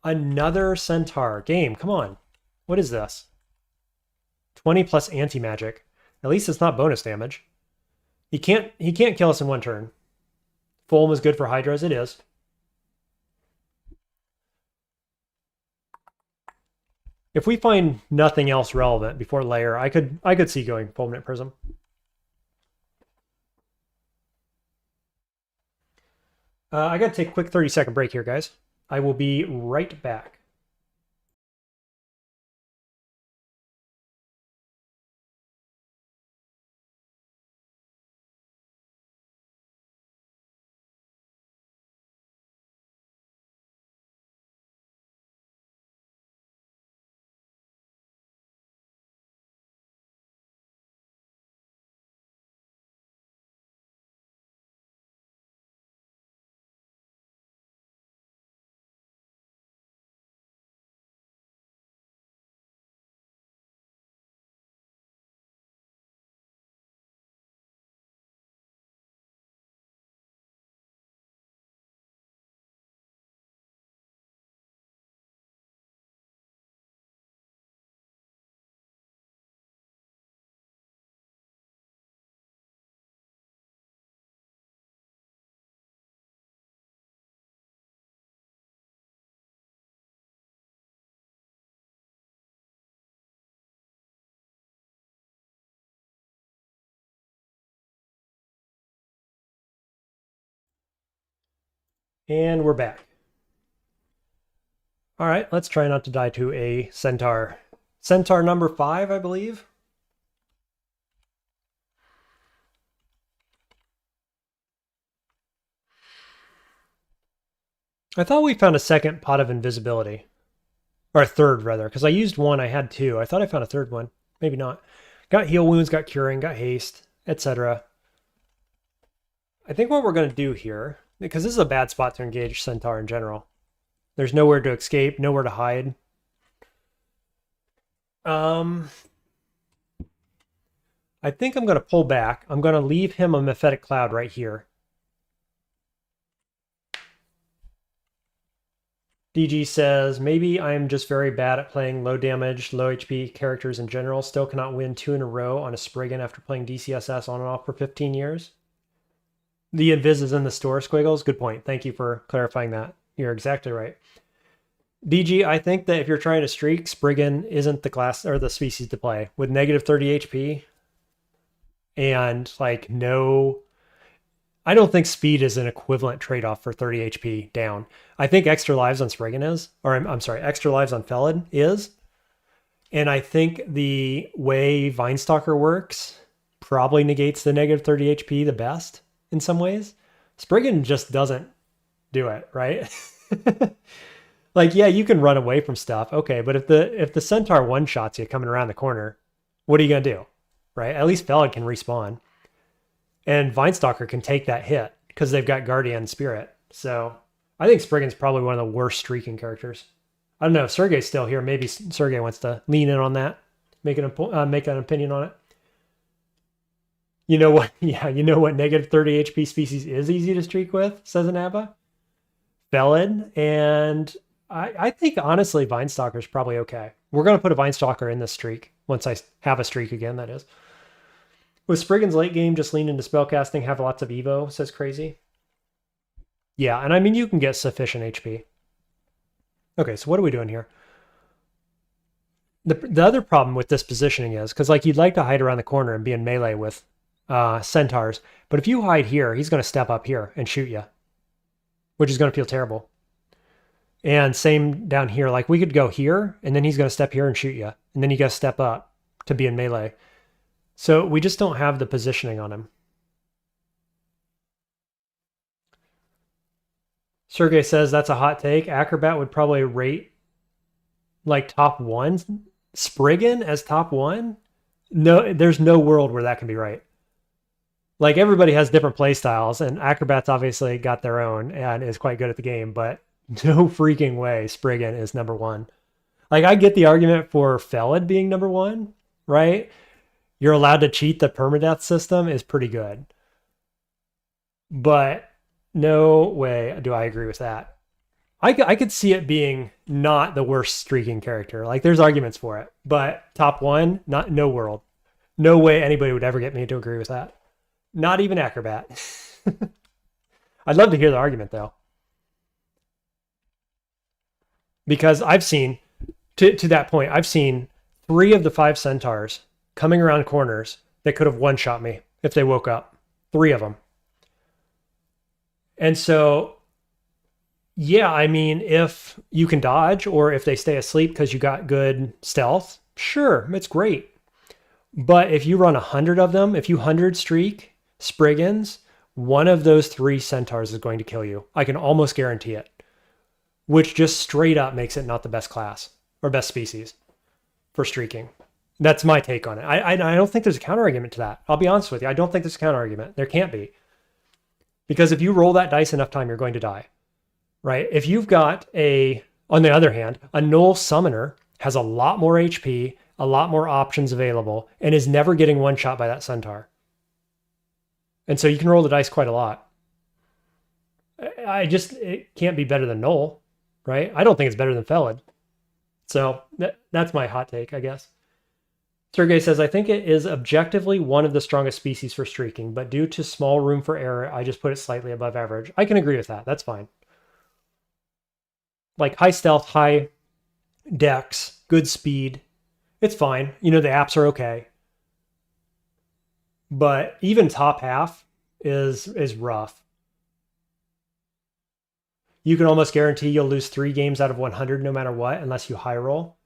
Another centaur. Game, come on. What is this? 20 plus anti-magic. At least it's not bonus damage. He can't kill us in one turn. Fulm is good for Hydras. It is. If we find nothing else relevant before layer, I could see going Fulminant Prism. I gotta take a quick 30-second break here, guys. I will be right back. And we're back. All right, let's try not to die to a centaur. Centaur number 5, I believe. I thought we found a second pot of invisibility. Or a third, rather, because I used one, I had 2. I thought I found a third one. Maybe not. Got heal wounds, got curing, got haste, etc. I think what we're going to do here, because this is a bad spot to engage centaur in general. There's nowhere to escape, nowhere to hide. I think I'm going to pull back. I'm going to leave him a Mephetic Cloud right here. DG says, maybe I'm just very bad at playing low damage, low HP characters in general. Still cannot win 2 in a row on a Spriggan after playing DCSS on and off for 15 years. The invis is in the store, Squiggles. Good point. Thank you for clarifying that. You're exactly right. DG, I think that if you're trying to streak, Spriggan isn't the class or the species to play. With negative 30 HP and like no... I don't think speed is an equivalent trade-off for 30 HP down. I think extra lives on Spriggan is, or I'm sorry, extra lives on Felid is. And I think the way Vinestalker works probably negates the negative 30 HP the best in some ways. Spriggan just doesn't do it, right? Like, yeah, you can run away from stuff. Okay, but if the Centaur one-shots you coming around the corner, what are you going to do? Right? At least Felid can respawn. And Vinestalker can take that hit because they've got Guardian Spirit. So I think Spriggan's probably one of the worst streaking characters. I don't know if Sergey's still here. Maybe Sergey wants to lean in on that, make an opinion on it. You know what? Yeah, you know what negative 30 HP species is easy to streak with, says Anaba? Felid. And I think, honestly, Vinestalker's probably okay. We're going to put a Vinestalker in this streak once I have a streak again, that is. With Spriggan's late game, just lean into spellcasting, have lots of Evo, says Crazy. Yeah, and I mean, you can get sufficient HP. Okay, so what are we doing here? The other problem with this positioning is, because like you'd like to hide around the corner and be in melee with centaurs, but if you hide here, he's going to step up here and shoot you, which is going to feel terrible. And same down here, like we could go here, and then he's going to step here and shoot you, and then you got to step up to be in melee. So we just don't have the positioning on him. Sergey says that's a hot take. Acrobat would probably rate like top 1. Spriggan as top 1? No, there's no world where that can be right. Like everybody has different play styles, and Acrobat's obviously got their own and is quite good at the game, but no freaking way Spriggan is number 1. Like I get the argument for Felid being number 1, right? You're allowed to cheat the permadeath system is pretty good. But no way do I agree with that. I could see it being not the worst streaking character. Like there's arguments for it. But top 1, no world. No way anybody would ever get me to agree with that. Not even Acrobat. I'd love to hear the argument though. Because I've seen, to that point, I've seen 3 of the 5 centaurs coming around corners that could have one-shot me if they woke up. 3 of them. And so, yeah, I mean, if you can dodge or if they stay asleep because you got good stealth, sure, it's great. But if you run 100 of them, if you 100 streak Spriggans, one of those 3 centaurs is going to kill you. I can almost guarantee it. Which just straight up makes it not the best class or best species for streaking. That's my take on it. I don't think there's a counter argument to that. I'll be honest with you. I don't think there's a counter argument. There can't be. Because if you roll that dice enough time, you're going to die. Right? If you've got on the other hand, a null summoner has a lot more HP, a lot more options available, and is never getting one shot by that centaur. And so you can roll the dice quite a lot. It can't be better than null, right? I don't think it's better than Felid. So that's my hot take, I guess. Sergey says, I think it is objectively one of the strongest species for streaking, but due to small room for error, I just put it slightly above average. I can agree with that. That's fine. Like high stealth, high dex, good speed. It's fine. You know, the apps are okay. But even top half is rough. You can almost guarantee you'll lose 3 games out of 100 no matter what, unless you high roll.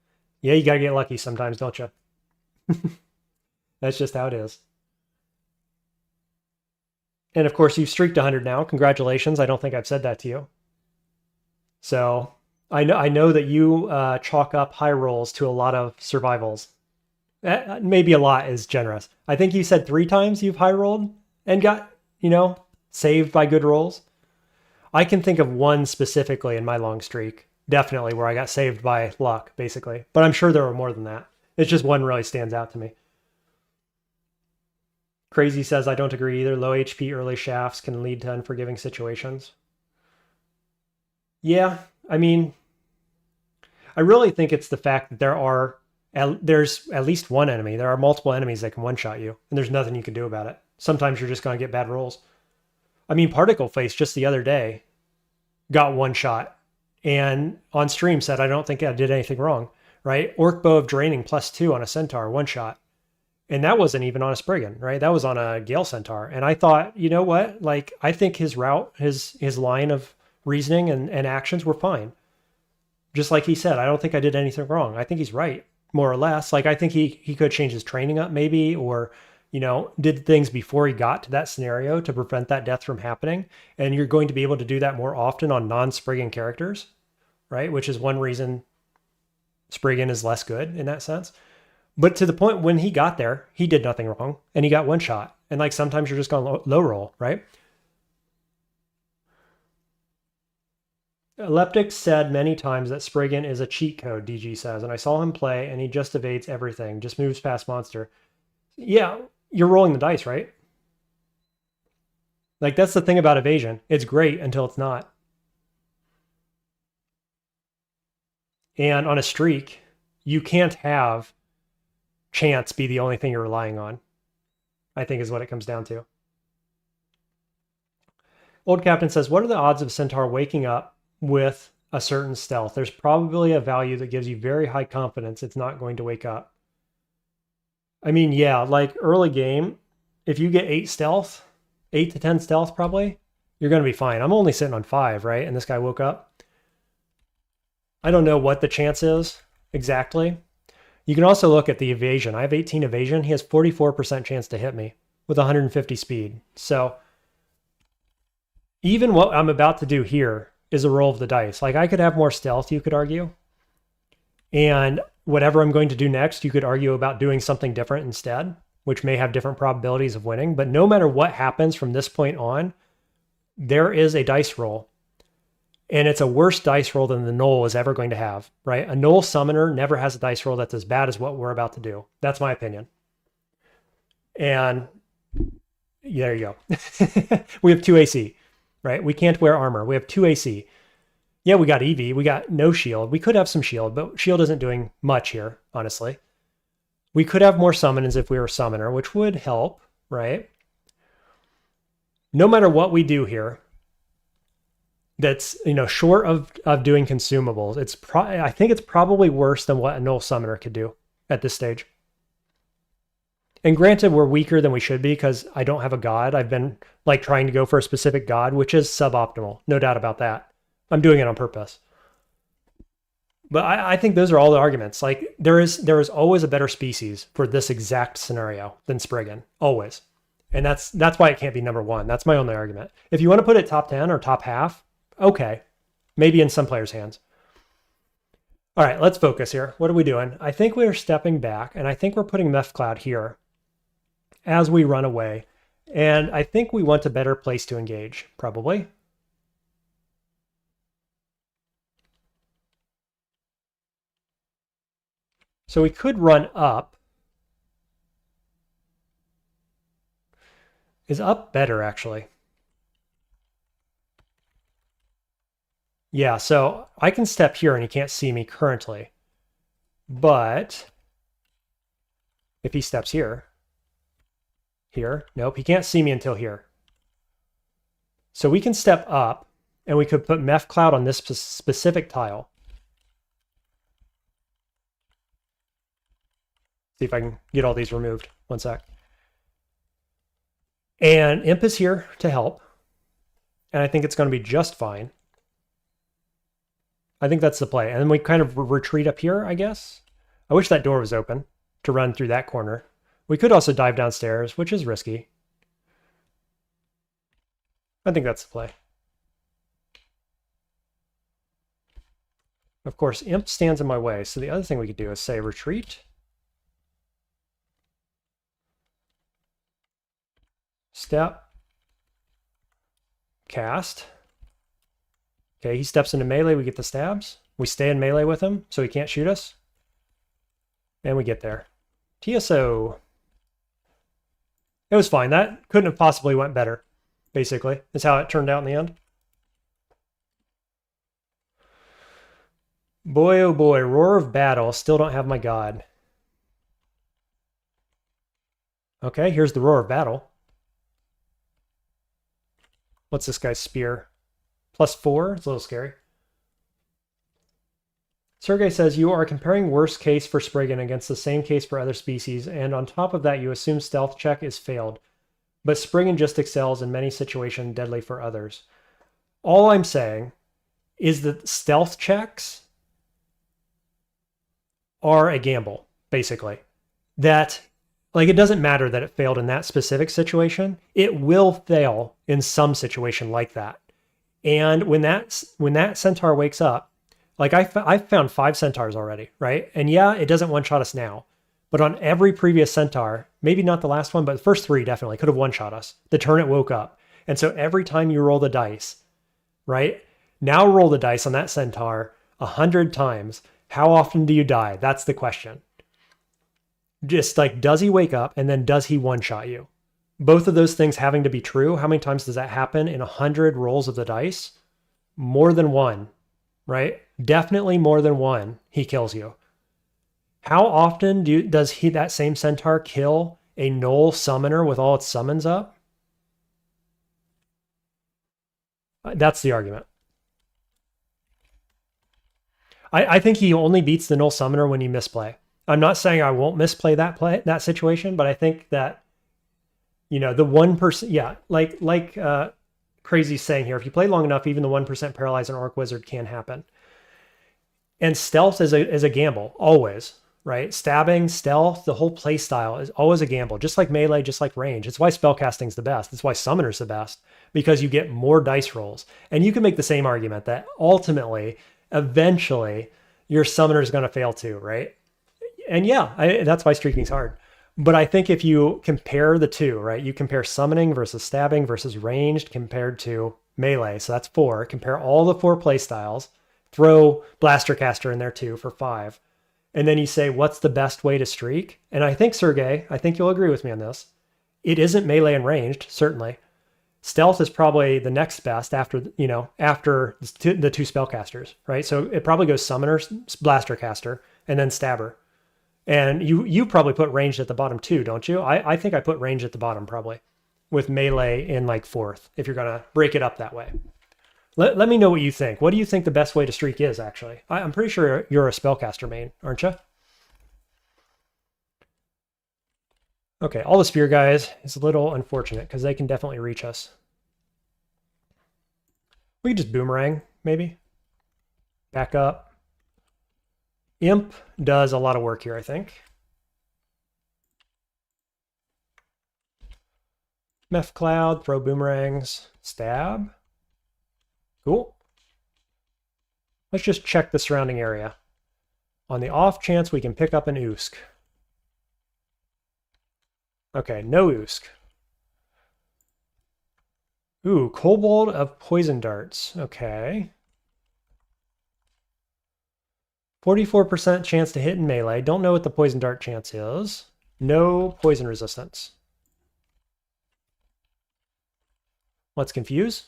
Yeah, you gotta get lucky sometimes, don't you? That's just how it is. And of course, you've streaked 100 now. Congratulations. I don't think I've said that to you. So I know that you chalk up high rolls to a lot of survivals. Maybe a lot is generous. I think you said 3 times you've high rolled and got, saved by good rolls. I can think of one specifically in my long streak, definitely, where I got saved by luck, basically. But I'm sure there were more than that. It's just one really stands out to me. Crazy says, I don't agree either. Low HP early shafts can lead to unforgiving situations. Yeah, I mean, I really think it's the fact that there's at least one enemy. There are multiple enemies that can one-shot you, and there's nothing you can do about it. Sometimes you're just going to get bad rolls. I mean, Particle Face just the other day got one shot, and on stream said, I don't think I did anything wrong, right? Orc Bow of Draining +2 on a Centaur, one shot. And that wasn't even on a Spriggan, right? That was on a Gale Centaur. And I thought, you know what? Like, I think his route, his line of reasoning and actions were fine. Just like he said, I don't think I did anything wrong. I think he's right, more or less. Like, I think he could change his training up maybe, or, did things before he got to that scenario to prevent that death from happening. And you're going to be able to do that more often on non-Spriggan characters, right? Which is one reason Spriggan is less good in that sense. But to the point when he got there, he did nothing wrong and he got one shot. And like sometimes you're just going low roll, right? Elliptic said many times that Spriggan is a cheat code, DG says, and I saw him play and he just evades everything, just moves past monster. Yeah, you're rolling the dice, right? Like that's the thing about evasion. It's great until it's not. And on a streak, you can't have chance be the only thing you're relying on, I think is what it comes down to. Old Captain says, what are the odds of Centaur waking up with a certain stealth? There's probably a value that gives you very high confidence it's not going to wake up. I mean, yeah, like early game, if you get 8 to 10 stealth probably, you're going to be fine. I'm only sitting on 5, right? And this guy woke up. I don't know what the chance is exactly. You can also look at the evasion. I have 18 evasion. He has 44% chance to hit me with 150 speed. So even what I'm about to do here is a roll of the dice. Like I could have more stealth, you could argue. And whatever I'm going to do next, you could argue about doing something different instead, which may have different probabilities of winning. But no matter what happens from this point on, there is a dice roll. And it's a worse dice roll than the Null is ever going to have, right? A Null summoner never has a dice roll that's as bad as what we're about to do. That's my opinion. And there you go. We have 2 AC, right? We can't wear armor. We have 2 AC. Yeah, we got EV. We got no shield. We could have some shield, but shield isn't doing much here, honestly. We could have more summons if we were summoner, which would help, right? No matter what we do here, that's, short of doing consumables, I think it's probably worse than what a Null Summoner could do at this stage. And granted, we're weaker than we should be because I don't have a god. I've been like trying to go for a specific god, which is suboptimal. No doubt about that. I'm doing it on purpose. But I think those are all the arguments. Like there is always a better species for this exact scenario than Spriggan. Always. And that's why it can't be number 1. That's my only argument. If you want to put it top 10 or top half, okay, maybe in some players' hands. All right, let's focus here. What are we doing? I think we're stepping back, and I think we're putting Meth Cloud here as we run away. And I think we want a better place to engage, probably. So we could run up. Is up better, actually? Yeah, so I can step here and he can't see me currently. But if he steps here, nope, he can't see me until here. So we can step up and we could put Meth Cloud on this specific tile. See if I can get all these removed. One sec. And Imp is here to help. And I think it's going to be just fine. I think that's the play. And then we kind of retreat up here, I guess. I wish that door was open to run through that corner. We could also dive downstairs, which is risky. I think that's the play. Of course, imp stands in my way, so the other thing we could do is say retreat. Step. Cast. Okay, he steps into melee, we get the stabs. We stay in melee with him, so he can't shoot us. And we get there. TSO. It was fine. That couldn't have possibly went better, basically. Is how it turned out in the end. Boy, oh boy, Roar of Battle. Still don't have my god. Okay, here's the Roar of Battle. What's this guy's spear? +4? It's a little scary. Sergey says, you are comparing worst case for Spriggan against the same case for other species, and on top of that you assume stealth check is failed. But Spriggan just excels in many situations, deadly for others. All I'm saying is that stealth checks are a gamble, basically. That, like, it doesn't matter that it failed in that specific situation. It will fail in some situation like that. And when that centaur wakes up, like I've found 5 centaurs already, right? And yeah, it doesn't one-shot us now. But on every previous centaur, maybe not the last one, but the first 3 definitely could have one-shot us the turn it woke up. And so every time you roll the dice, right? Now roll the dice on that centaur 100 times. How often do you die? That's the question. Just like, does he wake up and then does he one-shot you? Both of those things having to be true. How many times does that happen in 100 rolls of the dice? More than 1, right? Definitely more than 1, he kills you. How often does that same centaur kill a null summoner with all its summons up? That's the argument. I think he only beats the null summoner when you misplay. I'm not saying I won't misplay that situation, but I think that, you know, the 1%, yeah, like Crazy's saying here, if you play long enough, even the 1% paralyze an Orc Wizard can happen. And stealth is a gamble, always, right? Stabbing, stealth, the whole play style is always a gamble, just like melee, just like range. It's why spellcasting's the best. It's why summoner's the best, because you get more dice rolls. And you can make the same argument that ultimately, eventually, your summoner is going to fail too, right? And yeah, that's why streaking's hard. But I think if you compare the two, right? You compare summoning versus stabbing versus ranged compared to melee. So that's 4. Compare all the 4 play styles. Throw Blaster Caster in there too for 5. And then you say, what's the best way to streak? And I think, Sergey, I think you'll agree with me on this. It isn't melee and ranged, certainly. Stealth is probably the next best after the 2 spellcasters, right? So it probably goes Summoner, Blaster Caster, and then Stabber. And you probably put ranged at the bottom too, don't you? I think I put ranged at the bottom probably, with melee in like 4th, if you're going to break it up that way. Let me know what you think. What do you think the best way to streak is, actually? I'm pretty sure you're a spellcaster main, aren't you? Okay, all the spear guys is a little unfortunate because they can definitely reach us. We could just boomerang, maybe. Back up. Imp does a lot of work here, I think. Meph Cloud, throw boomerangs, stab. Cool. Let's just check the surrounding area. On the off chance we can pick up an Usk. Okay, no Usk. Ooh, Kobold of Poison Darts. Okay. 44% chance to hit in melee. Don't know what the Poison Dart chance is. No poison resistance. Let's confuse.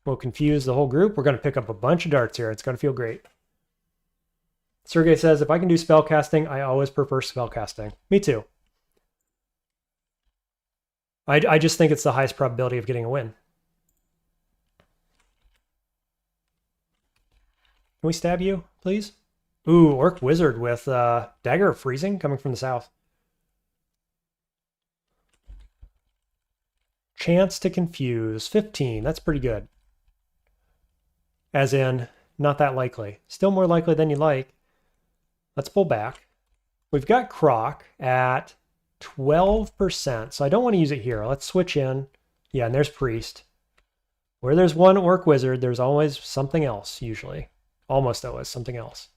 We'll confuse the whole group. We're going to pick up a bunch of darts here. It's going to feel great. Sergey says, if I can do spellcasting, I always prefer spellcasting. Me too. I just think it's the highest probability of getting a win. Can we stab you, please? Ooh, Orc Wizard with Dagger of Freezing coming from the south. Chance to confuse, 15. That's pretty good. as in not that likely. Still more likely than you like. Let's pull back. We've got Croc at 12%, so I don't want to use it here. Let's switch in. Yeah, and there's Priest. Where there's one Orc Wizard, there's always something else, usually. Almost always something else.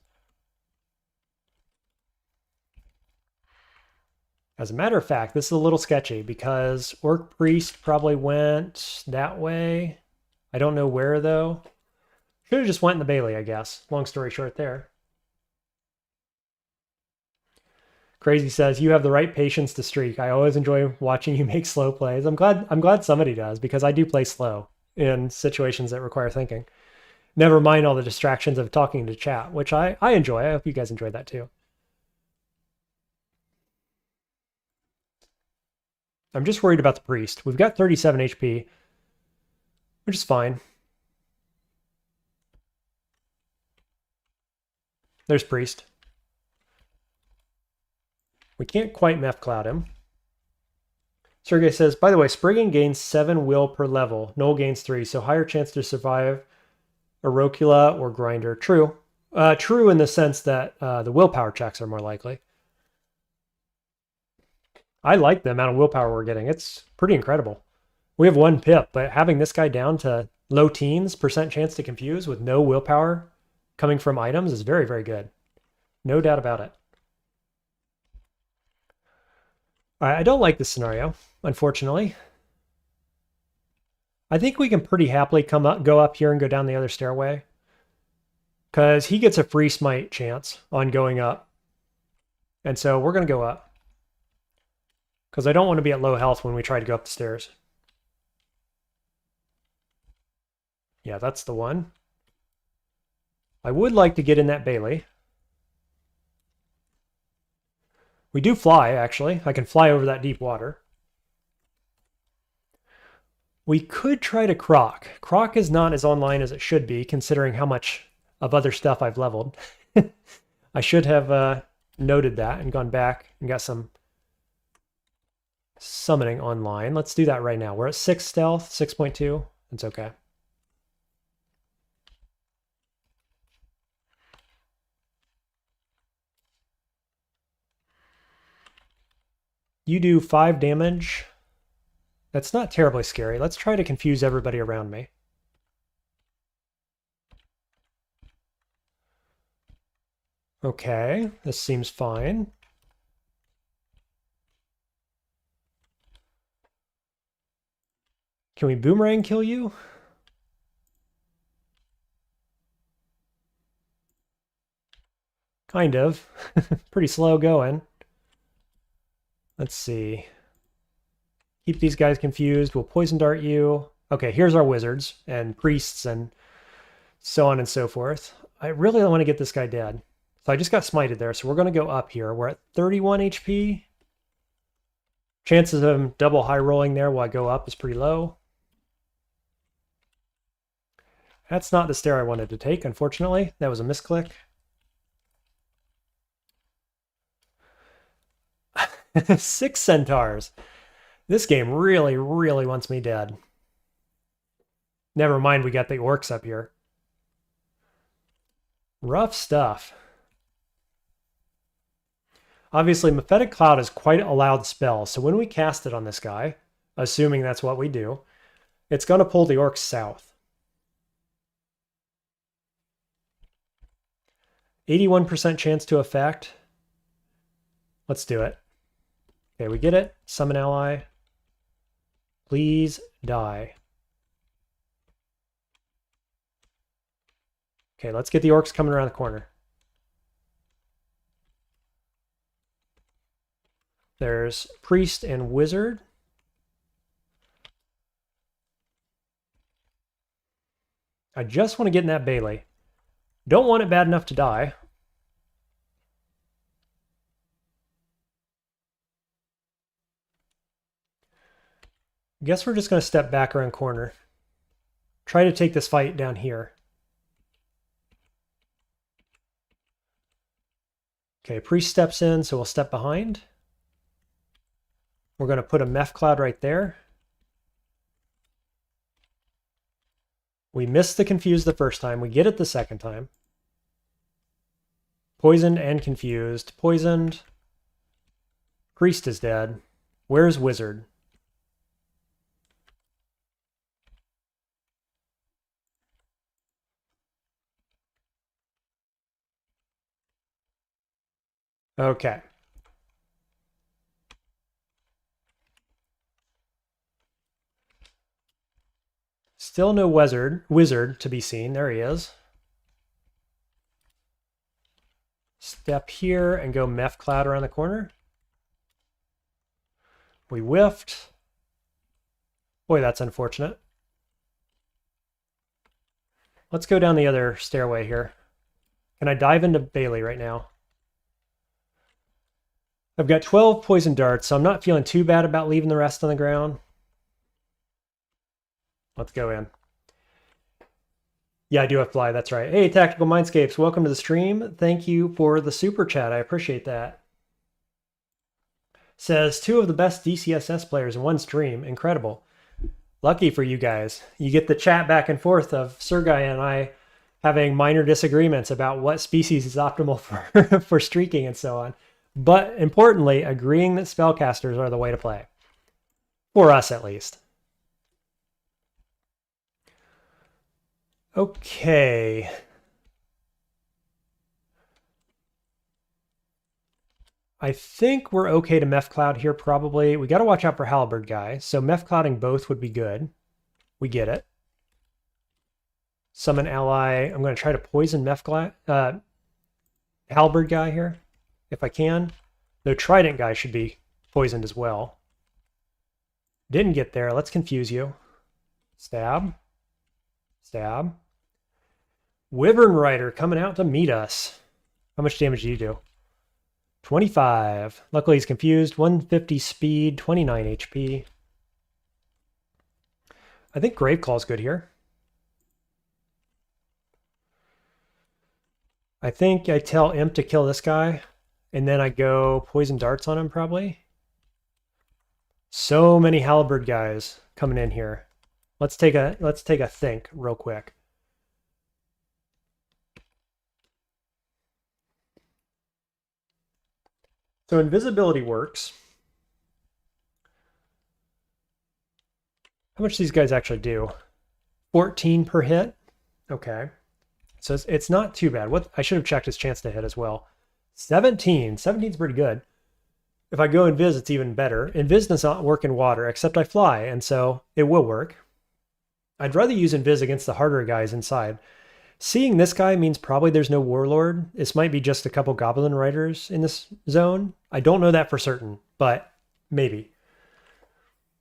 As a matter of fact, this is a little sketchy because Orc Priest probably went that way. I don't know where, though. Should have just went in the Bailey, I guess. Long story short there. Crazy says, you have the right patience to streak. I always enjoy watching you make slow plays. I'm glad somebody does, because I do play slow in situations that require thinking. Never mind all the distractions of talking to chat, which I enjoy. I hope you guys enjoy that too. I'm just worried about the Priest. We've got 37 HP, which is fine. There's Priest. We can't quite Meph Cloud him. Sergey says, by the way, Spriggan gains 7 will per level. Null gains 3, so higher chance to survive a Rocula or Grinder. True. True in the sense that the willpower checks are more likely. I like the amount of willpower we're getting. It's pretty incredible. We have 1 pip, but having this guy down to low teens % chance to confuse with no willpower coming from items is very, very good. No doubt about it. All right, I don't like this scenario, unfortunately. I think we can pretty happily go up here and go down the other stairway, because he gets a free smite chance on going up. And so we're going to go up, because I don't want to be at low health when we try to go up the stairs. Yeah, that's the one. I would like to get in that Bailey. We do fly, actually. I can fly over that deep water. We could try to Croc. Croc is not as online as it should be, considering how much of other stuff I've leveled. I should have noted that and gone back and got some summoning online. Let's do that right now. We're at 6 stealth, 6.2. It's okay. You do 5 damage. That's not terribly scary. Let's try to confuse everybody around me. Okay, this seems fine. Can we boomerang kill you? Kind of. Pretty slow going. Let's see. Keep these guys confused. We'll poison dart you. Okay, here's our wizards and priests and so on and so forth. I really don't want to get this guy dead. So I just got smited there, so we're going to go up here. We're at 31 HP. Chances of him double high rolling there while I go up is pretty low. That's not the stair I wanted to take, unfortunately. That was a misclick. 6 centaurs. This game really, really wants me dead. Never mind, we got the orcs up here. Rough stuff. Obviously, Mephetic Cloud is quite a loud spell, so when we cast it on this guy, assuming that's what we do, it's going to pull the orcs south. 81% chance to affect. Let's do it. Okay, we get it. Summon ally. Please die. Okay, let's get the orcs coming around the corner. There's priest and wizard. I just want to get in that Bailey. Don't want it bad enough to die. Guess we're just going to step back around corner. Try to take this fight down here. Okay, priest steps in, so we'll step behind. We're going to put a Meph Cloud right there. We missed the confused the first time. We get it the second time. Poisoned and confused. Poisoned. Priest is dead. Where's Wizard? Okay. Still no wizard to be seen. There he is. Step here and go Meph Cloud around the corner. We whiffed. Boy, that's unfortunate. Let's go down the other stairway here. Can I dive into Bailey right now? I've got 12 poison darts, so I'm not feeling too bad about leaving the rest on the ground. Let's go in. Yeah, I do have fly, that's right. Hey, Tactical Mindscapes, welcome to the stream. Thank you for the super chat, I appreciate that. Says, 2 of the best DCSS players in one stream, incredible. Lucky for you guys. You get the chat back and forth of Sergei and I having minor disagreements about what species is optimal for, for streaking and so on. But importantly, agreeing that spellcasters are the way to play. For us, at least. Okay. I think we're okay to Meph Cloud here probably. We got to watch out for Halberd guy. So Meph Clouding both would be good. We get it. Summon ally. I'm going to try to poison Meph Cloud, Halberd guy here if I can. Though Trident guy should be poisoned as well. Didn't get there. Let's confuse you. Stab. Stab. Wyvern Rider coming out to meet us. How much damage do you do? 25. Luckily he's confused. 150 speed, 29 HP. I think Graveclaw's good here. I think I tell Imp to kill this guy, and then I go Poison Darts on him probably. So many Halberd guys coming in here. Let's take a think real quick. So invisibility works. How much do these guys actually do? 14 per hit. Okay. So it's not too bad. What I should have checked his chance to hit as well. 17. 17 is pretty good. If I go Invis, it's even better. Invis does not work in water, except I fly, and so it will work. I'd rather use Invis against the harder guys inside. Seeing this guy means probably there's no Warlord. This might be just a couple Goblin Riders in this zone. I don't know that for certain, but maybe.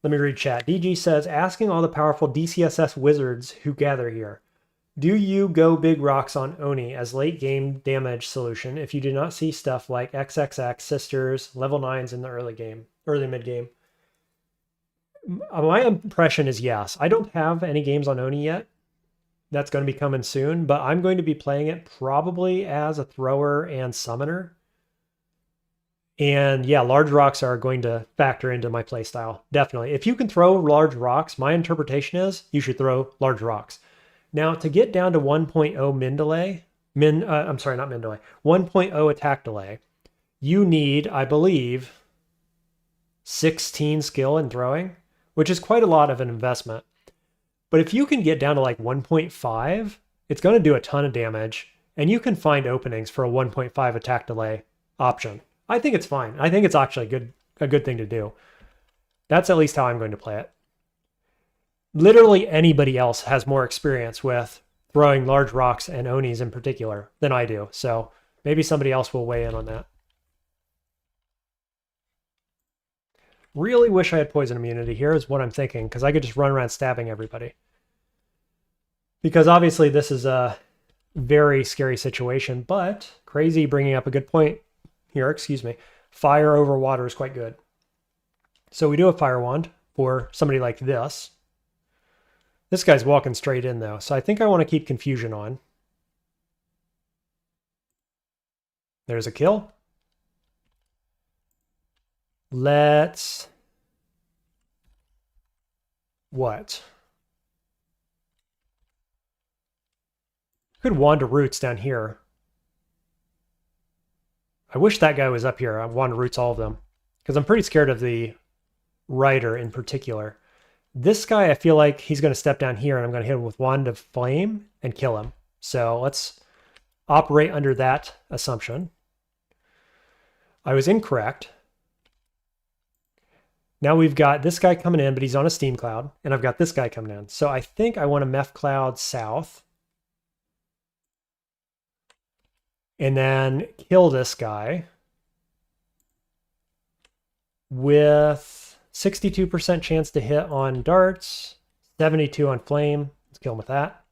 Let me read chat. DG says, asking all the powerful DCSS wizards who gather here, do you go big rocks on Oni as late game damage solution if you do not see stuff like XXX, Sisters, level 9s in the early mid game? My impression is yes. I don't have any games on Oni yet. That's going to be coming soon, but I'm going to be playing it probably as a thrower and summoner. And yeah, large rocks are going to factor into my playstyle. Definitely. If you can throw large rocks, my interpretation is you should throw large rocks. Now, to get down to 1.0 min delay, 1.0 attack delay, you need, I believe, 16 skill in throwing, which is quite a lot of an investment. But if you can get down to like 1.5, it's going to do a ton of damage, and you can find openings for a 1.5 attack delay option. I think it's fine. I think it's actually a good thing to do. That's at least how I'm going to play it. Literally anybody else has more experience with throwing large rocks and Onis in particular than I do. So maybe somebody else will weigh in on that. Really wish I had poison immunity here is what I'm thinking, because I could just run around stabbing everybody. Because obviously this is a very scary situation, but Crazy bringing up a good point here, excuse me. Fire over water is quite good. So we do have Fire Wand for somebody like this. This guy's walking straight in though, so I think I want to keep Confusion on. There's a kill. Let's... What? Could wander roots down here. I wish that guy was up here. I wander roots all of them. Because I'm pretty scared of the Rider in particular. This guy, I feel like he's going to step down here and I'm going to hit him with Wand of Flame and kill him. So let's operate under that assumption. I was incorrect. Now we've got this guy coming in, but he's on a steam cloud, and I've got this guy coming in. So I think I want a meth cloud south. And then kill this guy with 62% chance to hit on darts, 72 on flame. Let's kill him with that.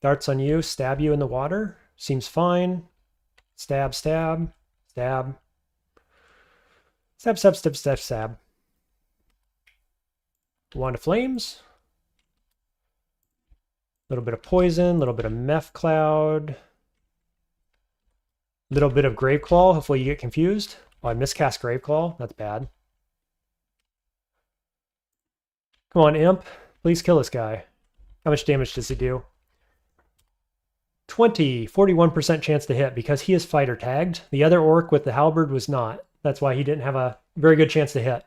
Darts on you, stab you in the water. Seems fine. Stab, stab, stab. Stab, stab, stab, stab, stab. Wand of Flames. A little bit of poison, a little bit of meth cloud. A little bit of Graveclaw. Hopefully you get confused. Oh, I miscast Graveclaw. That's bad. Come on, Imp. Please kill this guy. How much damage does he do? 41% chance to hit because he is fighter tagged. The other orc with the halberd was not. That's why he didn't have a very good chance to hit.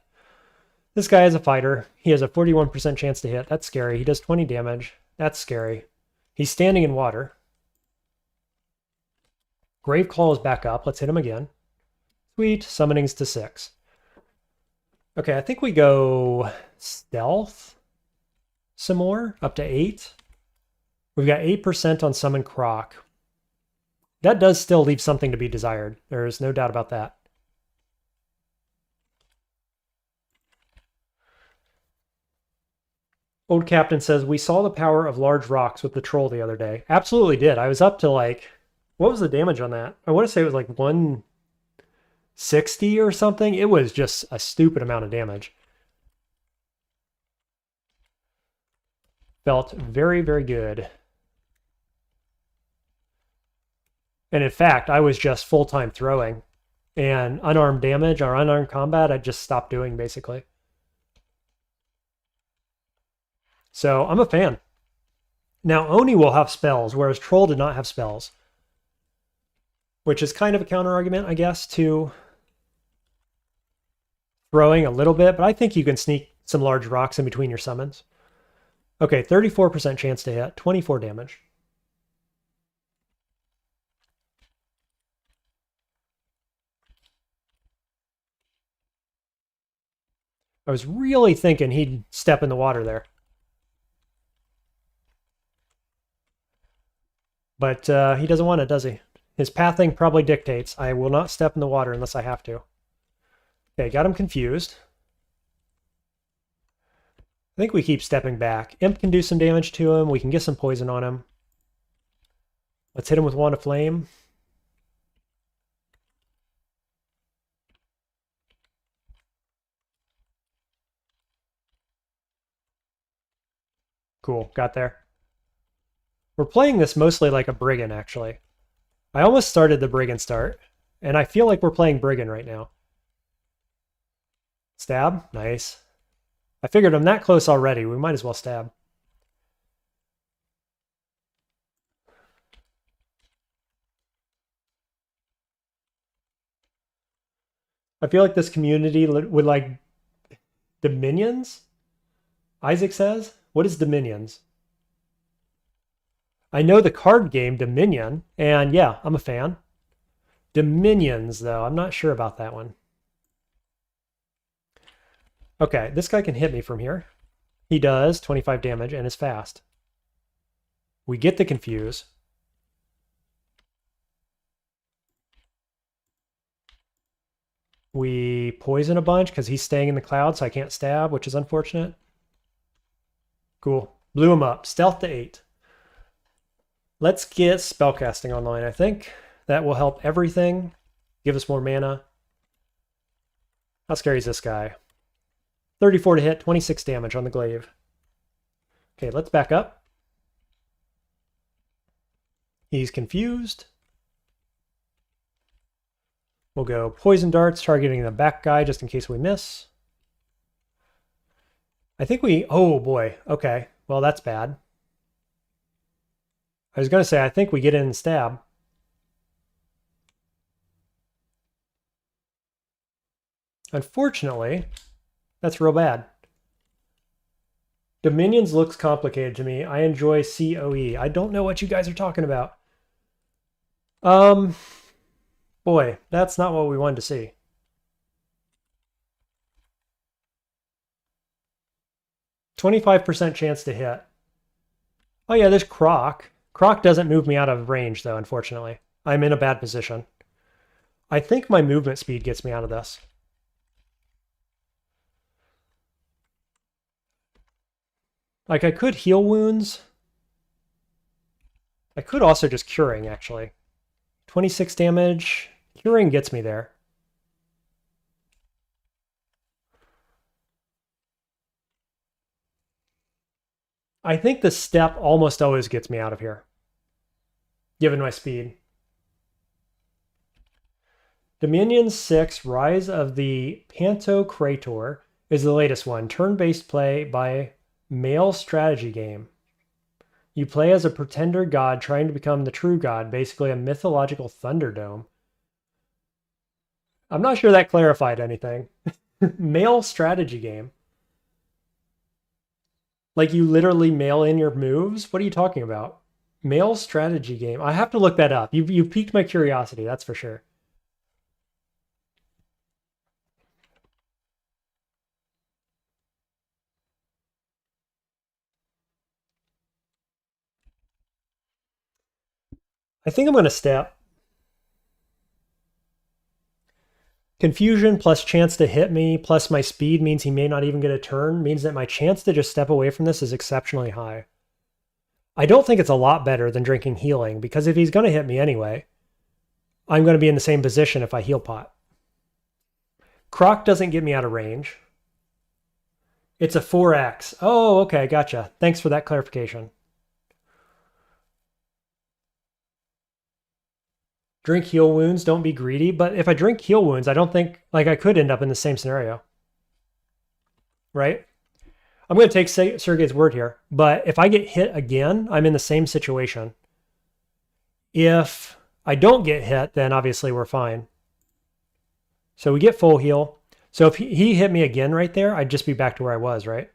This guy is a fighter. He has a 41% chance to hit. That's scary. He does 20 damage. That's scary. He's standing in water. Graveclaw is back up. Let's hit him again. Sweet. Summonings to 6. Okay, I think we go stealth some more, up to 8. We've got 8% on Summon Croc. That does still leave something to be desired. There's no doubt about that. Old Captain says, we saw the power of large rocks with the troll the other day. Absolutely did. I was up to like, what was the damage on that? I want to say it was like 160 or something. It was just a stupid amount of damage. Felt very, very good. And in fact, I was just full-time throwing. And unarmed damage or unarmed combat, I just stopped doing basically. So I'm a fan. Now Oni will have spells, whereas Troll did not have spells. Which is kind of a counter-argument, I guess, to throwing a little bit, but I think you can sneak some large rocks in between your summons. Okay, 34% chance to hit, 24 damage. I was really thinking he'd step in the water there. But he doesn't want it, does he? His pathing probably dictates I will not step in the water unless I have to. Okay, got him confused. I think we keep stepping back. Imp can do some damage to him. We can get some poison on him. Let's hit him with Wand of Flame. Cool, got there. We're playing this mostly like a Spriggan, actually. I almost started the Spriggan start, and I feel like we're playing Spriggan right now. Stab, nice. I figured I'm that close already, we might as well stab. I feel like this community would like Dominions? Isaac says, what is Dominions? I know the card game Dominion, and yeah, I'm a fan. Dominions, though, I'm not sure about that one. Okay, this guy can hit me from here. He does 25 damage and is fast. We get the confuse. We poison a bunch because he's staying in the cloud, so I can't stab, which is unfortunate. Cool. Blew him up. Stealth to 8. Let's get spellcasting online, I think. That will help everything. Give us more mana. How scary is this guy? 34 to hit, 26 damage on the glaive. Okay, let's back up. He's confused. We'll go poison darts, targeting the back guy just in case we miss. I think we... Oh boy, okay. Well, that's bad. I was going to say, I think we get in and stab. Unfortunately, that's real bad. Dominions looks complicated to me. I enjoy COE. I don't know what you guys are talking about. Boy, that's not what we wanted to see. %25 chance to hit. Oh yeah, there's Croc. Croc doesn't move me out of range though, unfortunately. I'm in a bad position. I think my movement speed gets me out of this. Like, I could heal wounds. I could also just curing, actually. 26 damage. Curing gets me there. I think the step almost always gets me out of here, given my speed. Dominion 6, Rise of the Pantocrator is the latest one. Turn-based play by male strategy game. You play as a pretender god trying to become the true god, basically a mythological Thunderdome. I'm not sure that clarified anything. Male strategy game. Like, you literally mail in your moves? What are you talking about? Male strategy game. I have to look that up. You've piqued my curiosity, that's for sure. I think I'm going to step. Confusion plus chance to hit me plus my speed means he may not even get a turn, means that my chance to just step away from this is exceptionally high. I don't think it's a lot better than drinking healing, because if he's going to hit me anyway, I'm going to be in the same position if I heal pot. Croc doesn't get me out of range. It's a 4x. Oh, okay, gotcha. Thanks for that clarification. Drink heal wounds, don't be greedy. But if I drink heal wounds, I don't think, like, I could end up in the same scenario. Right? I'm going to take Sergey's word here, but if I get hit again, I'm in the same situation. If I don't get hit, then obviously we're fine. So we get full heal. So if he hit me again right there, I'd just be back to where I was, right?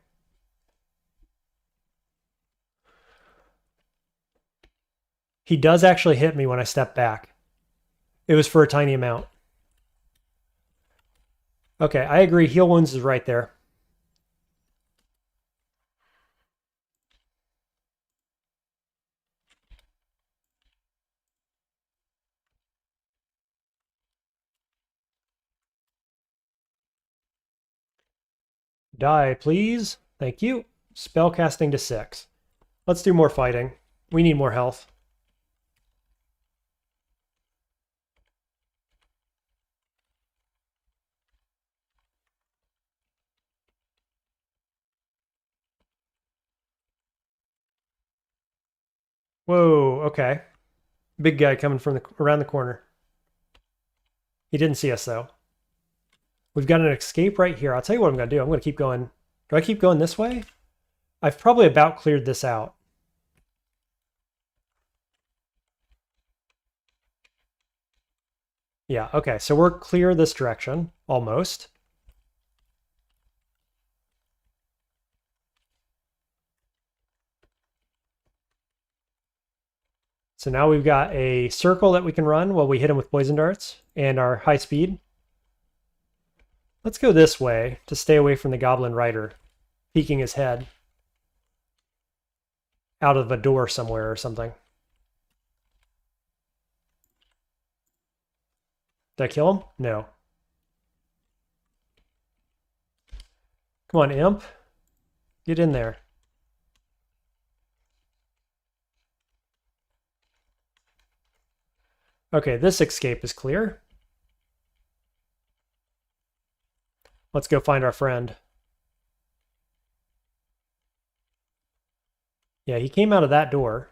He does actually hit me when I step back. It was for a tiny amount. Okay, I agree. Heal wounds is right there. Die, please. Thank you. Spellcasting to 6. Let's do more fighting. We need more health. Whoa, okay. Big guy coming from around the corner. He didn't see us, though. We've got an escape right here. I'll tell you what I'm going to do. I'm going to keep going. Do I keep going this way? I've probably about cleared this out. Yeah, okay. So we're clear this direction, almost. So now we've got a circle that we can run while we hit him with poison darts and our high speed. Let's go this way to stay away from the Goblin Rider peeking his head out of a door somewhere or something. Did I kill him? No. Come on, imp. Get in there. Okay, this escape is clear. Let's go find our friend. Yeah, he came out of that door.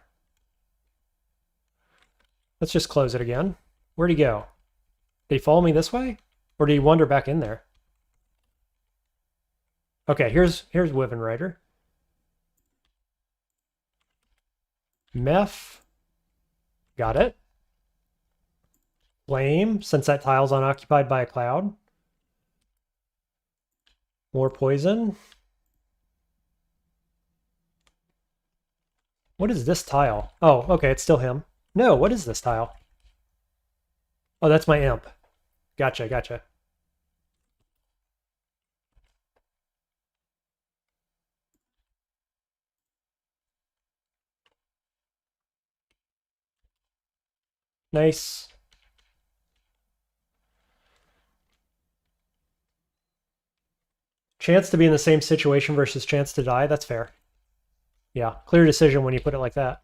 Let's just close it again. Where'd he go? Did he follow me this way? Or did he wander back in there? Okay, here's Wyvern Rider. Meph. Got it. Flame, since that tile's unoccupied by a cloud. More poison. What is this tile? Oh, okay, it's still him. No, what is this tile? Oh, that's my imp. Gotcha, gotcha. Nice. Chance to be in the same situation versus chance to die, that's fair. Yeah, clear decision when you put it like that.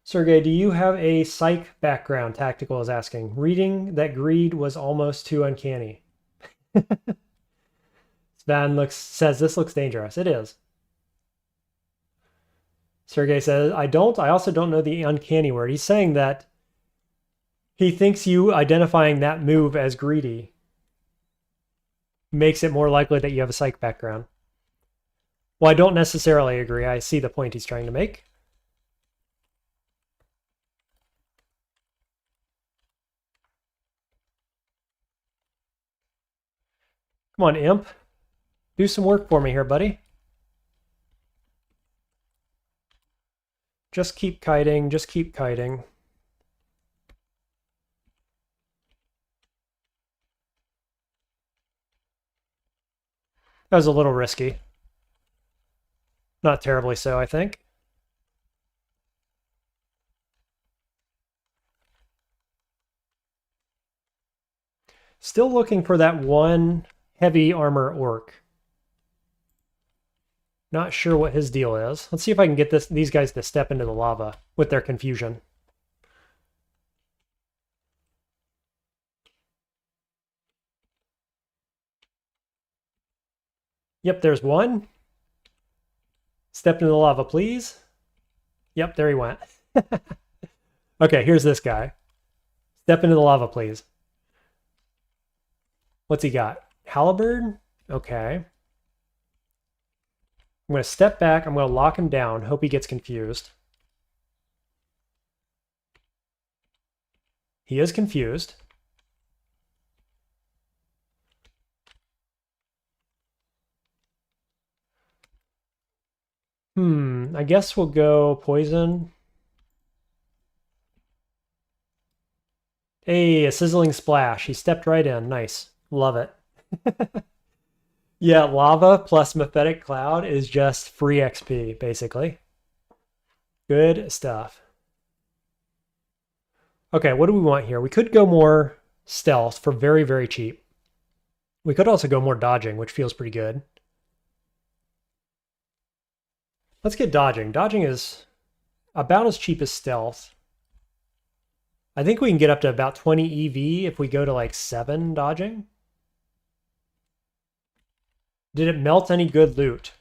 Sergey, do you have a psych background? Tactical is asking. Reading that greed was almost too uncanny. Svan says this looks dangerous. It is. Sergey says, I also don't know the uncanny word. He's saying that he thinks you identifying that move as greedy makes it more likely that you have a psych background. Well, I don't necessarily agree. I see the point he's trying to make. Come on, imp. Do some work for me here, buddy. Just keep kiting, just keep kiting. That was a little risky. Not terribly so, I think. Still looking for that one heavy armor orc. Not sure what his deal is. Let's see if I can get these guys to step into the lava with their confusion. Yep, there's one. Step into the lava, please. Yep, there he went. Okay, here's this guy. Step into the lava, please. What's he got? Halberd? Okay. I'm going to step back. I'm going to lock him down. Hope he gets confused. He is confused. I guess we'll go poison. Hey, a sizzling splash. He stepped right in. Nice. Love it. Yeah, lava plus Mephetic Cloud is just free XP, basically. Good stuff. Okay, what do we want here? We could go more stealth for very, very cheap. We could also go more dodging, which feels pretty good. Let's get dodging. Dodging is about as cheap as stealth. I think we can get up to about 20 EV if we go to like 7 dodging. Did it melt any good loot?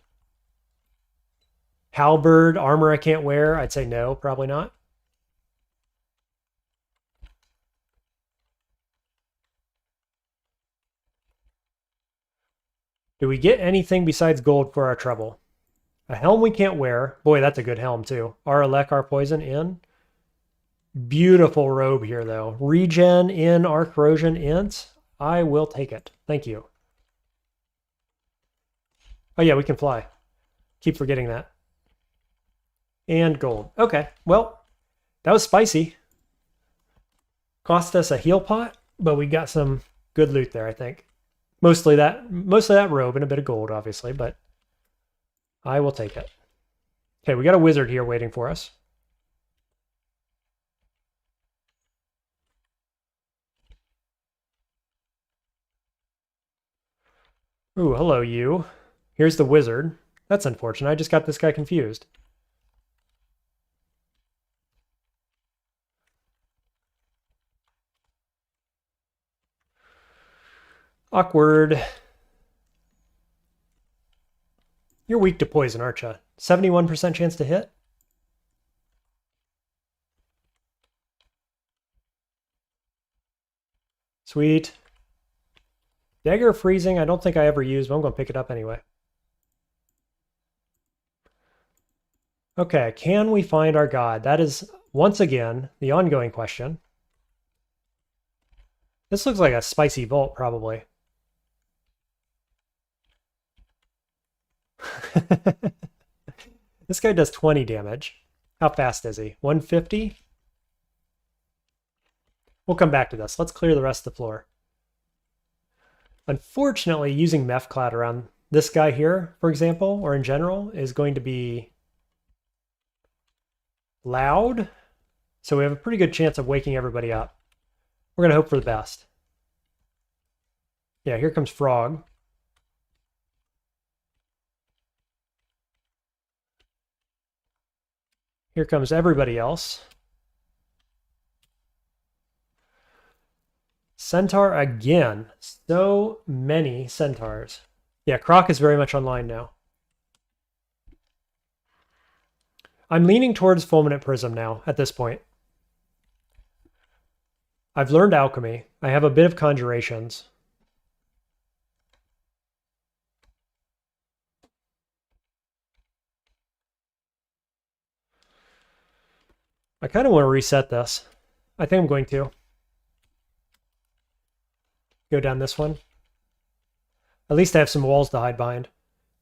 Halberd, armor I can't wear? I'd say no, probably not. Do we get anything besides gold for our trouble? A helm we can't wear. Boy, that's a good helm too. Our elect, our poison in. Beautiful robe here though. Regen in, arc corrosion int. I will take it. Thank you. Oh yeah, we can fly. Keep forgetting that. And gold. Okay, well, that was spicy. Cost us a heal pot, but we got some good loot there, I think. Mostly that robe and a bit of gold, obviously, but I will take it. Okay, we got a wizard here waiting for us. Ooh, hello, you. Here's the wizard. That's unfortunate. I just got this guy confused. Awkward. You're weak to poison, aren't you? 71% chance to hit? Sweet. Dagger freezing, I don't think I ever used, but I'm going to pick it up anyway. Okay, can we find our god? That is, once again, the ongoing question. This looks like a spicy vault, probably. This guy does 20 damage. How fast is he? 150? We'll come back to this. Let's clear the rest of the floor. Unfortunately, using Meph Cloud around this guy here, for example, or in general, is going to be loud. So we have a pretty good chance of waking everybody up. We're going to hope for the best. Yeah, here comes Frog. Here comes everybody else. Centaur again. So many centaurs. Yeah, Croc is very much online now. I'm leaning towards Fulminant Prism now at this point. I've learned Alchemy. I have a bit of Conjurations. I kind of want to reset this. I think I'm going to. Go down this one. At least I have some walls to hide behind.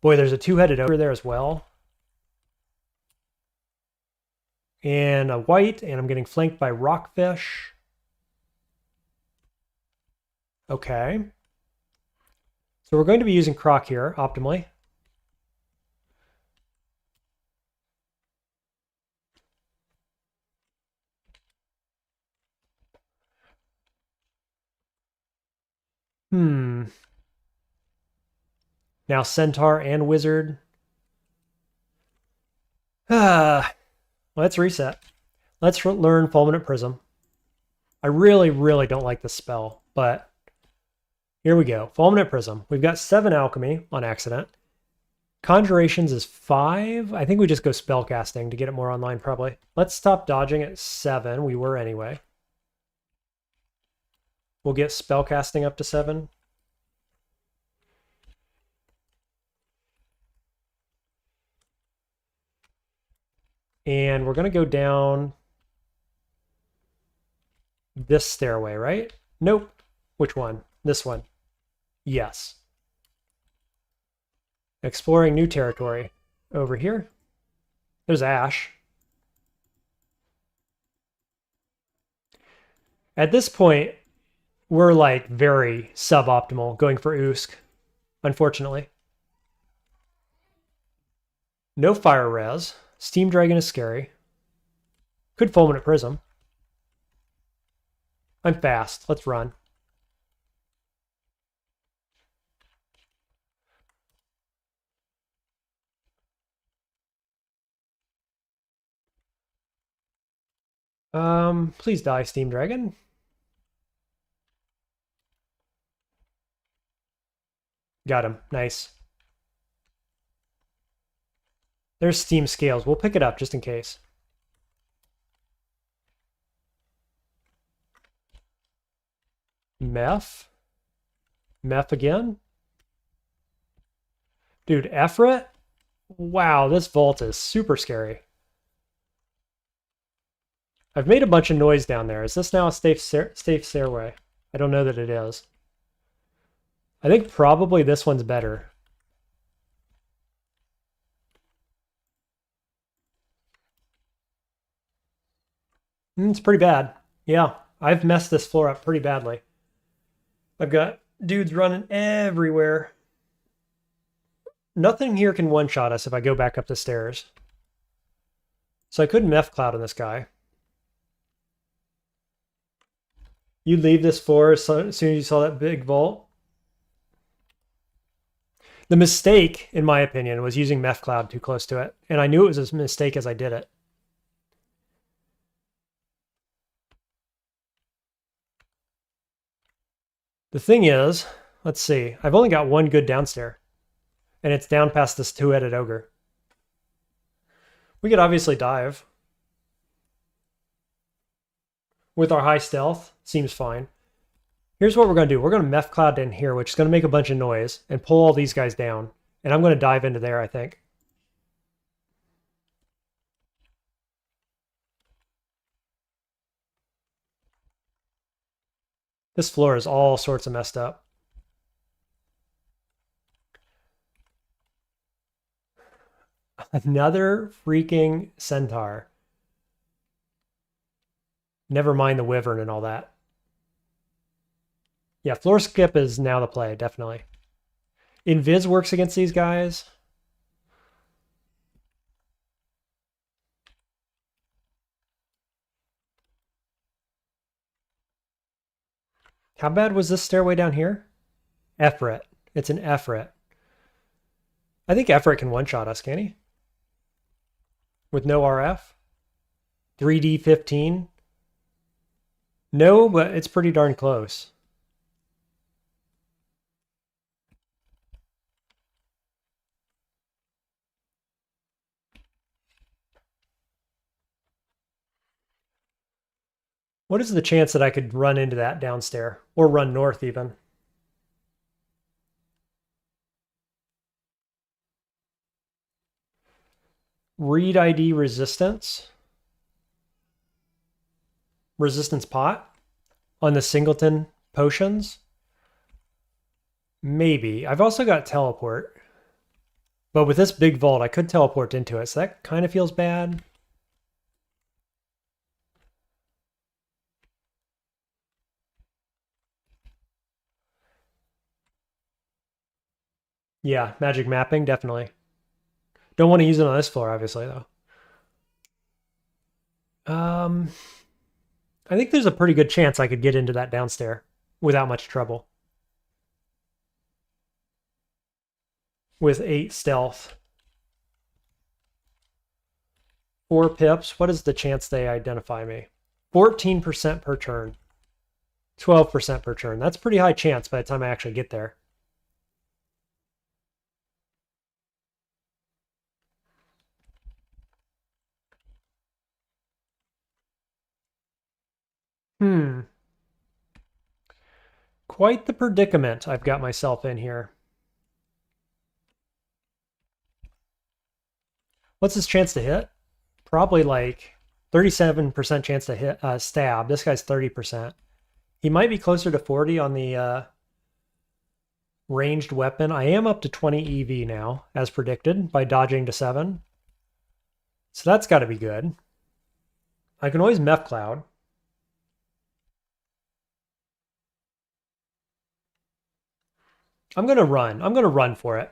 Boy, there's a two-headed ogre there as well. And a white, and I'm getting flanked by rockfish. Okay. So we're going to be using Croc here, optimally. Now Centaur and Wizard. Let's reset. Let's learn Fulminant Prism. I really, really don't like this spell, but here we go. Fulminant Prism. We've got 7 Alchemy on accident. Conjurations is 5. I think we just go Spellcasting to get it more online, probably. Let's stop dodging at 7. We were anyway. We'll get Spellcasting up to 7. And we're going to go down this stairway, right? Nope. Which one? This one. Yes. Exploring new territory. Over here. There's Ash. At this point, we're like very suboptimal going for Usk, unfortunately. No fire res. Steam Dragon is scary. Could Fulminant Prism. I'm fast. Let's run. Please die, Steam Dragon. Got him. Nice. There's Steam Scales. We'll pick it up just in case. Meph. Meph again. Dude, Efret? Wow, this vault is super scary. I've made a bunch of noise down there. Is this now a safe stairway? I don't know that it is. I think probably this one's better. It's pretty bad. Yeah, I've messed this floor up pretty badly. I've got dudes running everywhere. Nothing here can one-shot us if I go back up the stairs. So I couldn't Meph Cloud on this guy. You'd leave this floor as soon as you saw that big vault? The mistake, in my opinion, was using Meph Cloud too close to it. And I knew it was a mistake as I did it. The thing is, let's see, I've only got one good downstairs. And it's down past this two-headed ogre. We could obviously dive. With our high stealth, seems fine. Here's what we're going to do. We're going to Meph Cloud in here, which is going to make a bunch of noise, and pull all these guys down. And I'm going to dive into there, I think. This floor is all sorts of messed up. Another freaking centaur. Never mind the wyvern and all that. Yeah, floor skip is now the play, definitely. Invis works against these guys. How bad was this stairway down here? Efret. It's an Efret. I think Efret can one-shot us, can he? With no RF? 3D15? No, but it's pretty darn close. What is the chance that I could run into that downstairs? Or run north even? Read ID resistance. Resistance pot on the singleton potions. Maybe. I've also got teleport. But with this big vault, I could teleport into it, so that kind of feels bad. Yeah, magic mapping, definitely. Don't want to use it on this floor, obviously, though. I think there's a pretty good chance I could get into that downstairs without much trouble. With 8 stealth. 4 pips. What is the chance they identify me? 14% per turn. 12% per turn. That's pretty high chance by the time I actually get there. Quite the predicament I've got myself in here. What's his chance to hit? Probably like 37% chance to hit stab. This guy's 30%. He might be closer to 40 on the ranged weapon. I am up to 20 EV now, as predicted, by dodging to 7. So that's got to be good. I can always Meph Cloud. I'm going to run. I'm going to run for it.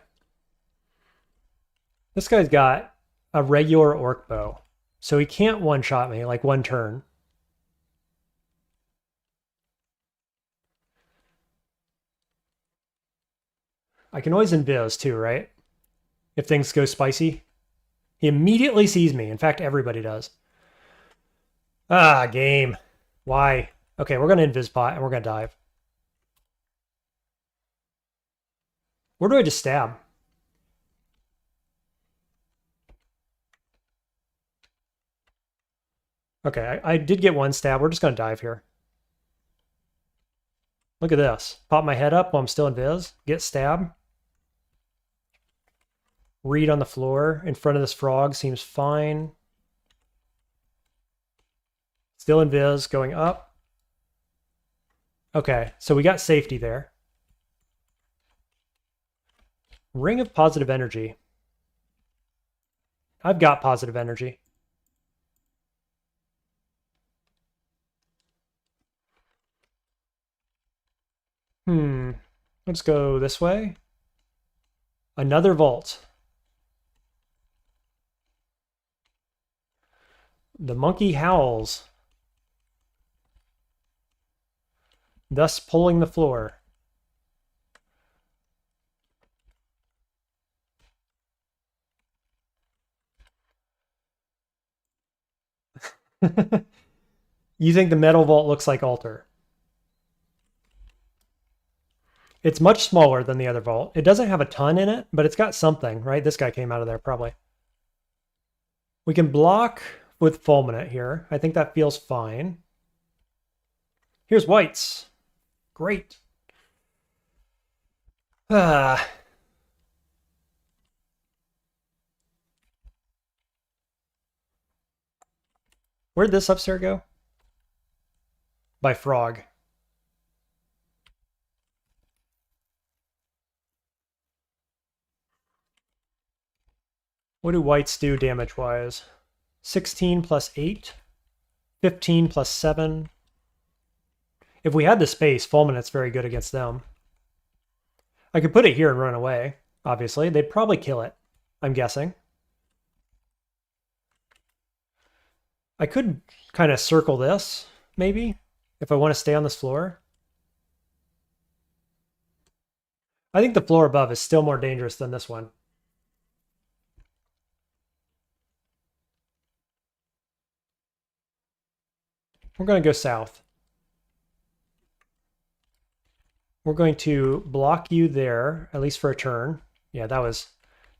This guy's got a regular orc bow, so he can't one-shot me like one turn. I can always invis too, right? If things go spicy. He immediately sees me. In fact, everybody does. Ah, game. Why? Okay, we're going to invis pot and we're going to dive. Where do I just stab? Okay, I did get one stab. We're just going to dive here. Look at this. Pop my head up while I'm still invis. Get stab. Read on the floor in front of this frog seems fine. Still invis, going up. Okay, so we got safety there. Ring of positive energy. I've got positive energy. Let's go this way. Another vault. The monkey howls, thus pulling the floor. You think the metal vault looks like altar? It's much smaller than the other vault. It doesn't have a ton in it, but it's got something, right? This guy came out of there, probably. We can block with fulminate here. I think that feels fine. Here's whites. Great. Where'd this upstairs go? By frog. What do whites do damage-wise? 16 plus 8, 15 plus 7. If we had the space, Fulminant's very good against them. I could put it here and run away, obviously. They'd probably kill it, I'm guessing. I could kind of circle this, maybe, if I want to stay on this floor. I think the floor above is still more dangerous than this one. We're going to go south. We're going to block you there, at least for a turn. Yeah, that was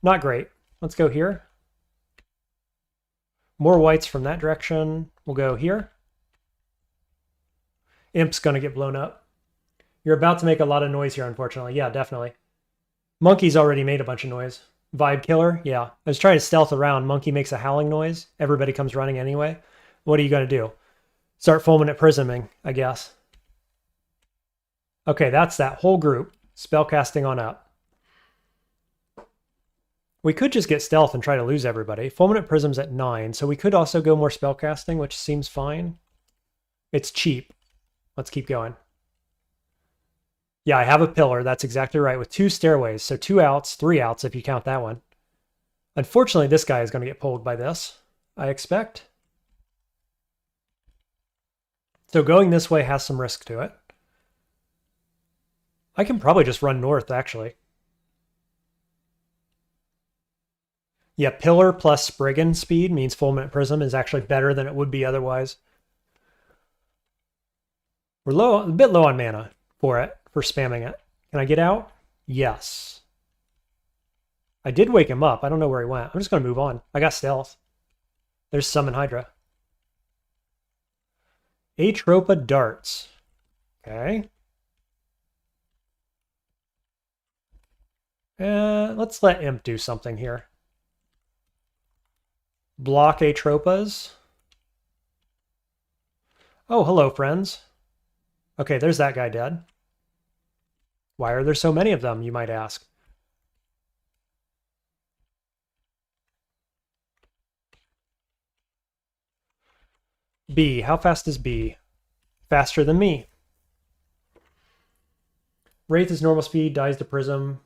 not great. Let's go here. More whites from that direction. We'll go here. Imp's going to get blown up. You're about to make a lot of noise here, unfortunately. Yeah, definitely. Monkey's already made a bunch of noise. Vibe killer, yeah. I was trying to stealth around. Monkey makes a howling noise. Everybody comes running anyway. What are you going to do? Start Fulminant Prisming, I guess. Okay, that's that whole group. Spellcasting on up. We could just get stealth and try to lose everybody. Fulminant Prism's at 9, so we could also go more spellcasting, which seems fine. It's cheap. Let's keep going. Yeah, I have a pillar. That's exactly right, with 2 stairways. So 2 outs, 3 outs if you count that one. Unfortunately, this guy is going to get pulled by this, I expect. So going this way has some risk to it. I can probably just run north, actually. Yeah, pillar plus Spriggan speed means Fulminant Prism is actually better than it would be otherwise. We're a bit low on mana for spamming it. Can I get out? Yes. I did wake him up. I don't know where he went. I'm just going to move on. I got stealth. There's Summon Hydra. Atropa darts. Okay. Let's let Imp do something here. Block Atropas. Oh, hello, friends. Okay, there's that guy dead. Why are there so many of them, you might ask? B. How fast is B? Faster than me. Wraith is normal speed, dies to Prism.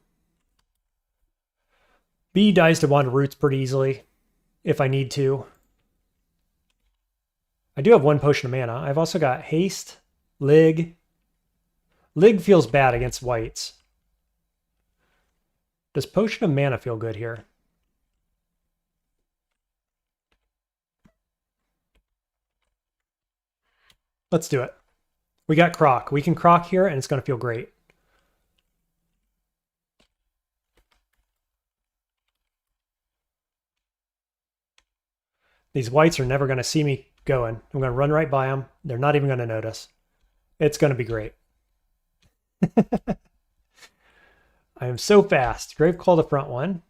B dies to Wand Roots pretty easily, if I need to. I do have 1 potion of mana. I've also got Haste, Lig. Lig feels bad against whites. Does Potion of Mana feel good here? Let's do it. We got Croc. We can Croc here, and it's going to feel great. These whites are never going to see me going. I'm going to run right by them. They're not even going to notice. It's going to be great. I am so fast. Gravecall the front one.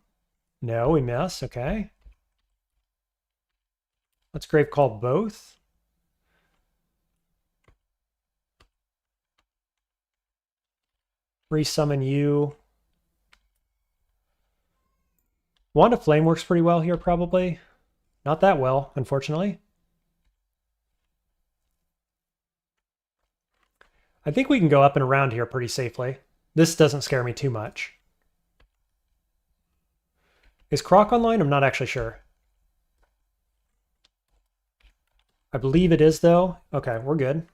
No, we miss. Okay. Let's Gravecall both. Resummon you. Wand of Flame works pretty well here, probably. Not that well, unfortunately. I think we can go up and around here pretty safely. This doesn't scare me too much. Is Croc online? I'm not actually sure. I believe it is, though. Okay, we're good.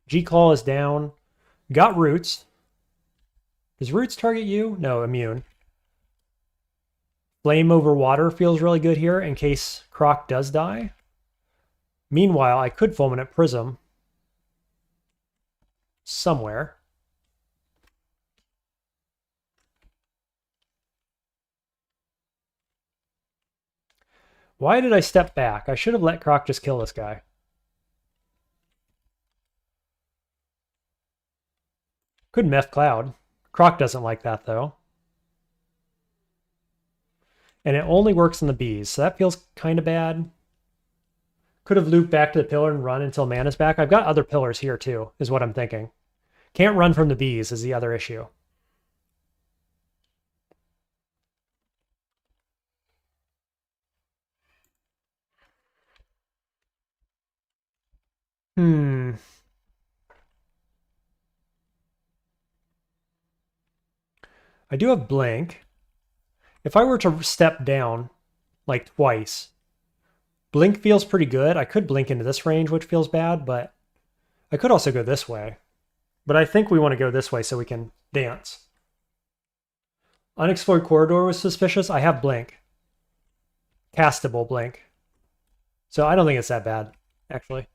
G-Claw is down. Got Roots. Does Roots target you? No, immune. Flame over Water feels really good here in case Croc does die. Meanwhile, I could Fulminant Prism somewhere. Why did I step back? I should have let Croc just kill this guy. Could Meth Cloud. Croc doesn't like that, though. And it only works on the bees, so that feels kind of bad. Could have looped back to the pillar and run until mana's back. I've got other pillars here, too, is what I'm thinking. Can't run from the bees is the other issue. Hmm. I do have blink. If I were to step down like twice, blink feels pretty good. I could blink into this range, which feels bad, but I could also go this way. But I think we want to go this way so we can dance. Unexplored corridor was suspicious. I have blink. Castable blink. So I don't think it's that bad, actually.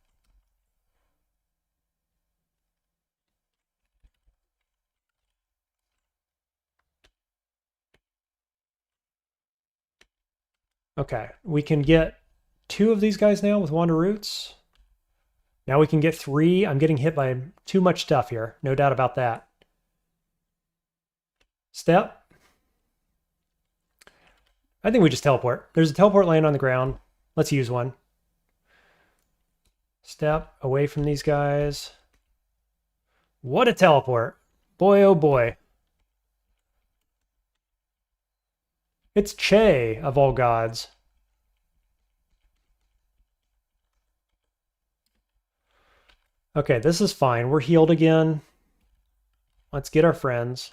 Okay, we can get 2 of these guys now with Wander Roots. Now we can get 3. I'm getting hit by too much stuff here. No doubt about that. Step. I think we just teleport. There's a teleport laying on the ground. Let's use one. Step away from these guys. What a teleport. Boy, oh boy. It's Che, of all gods. Okay, this is fine. We're healed again. Let's get our friends.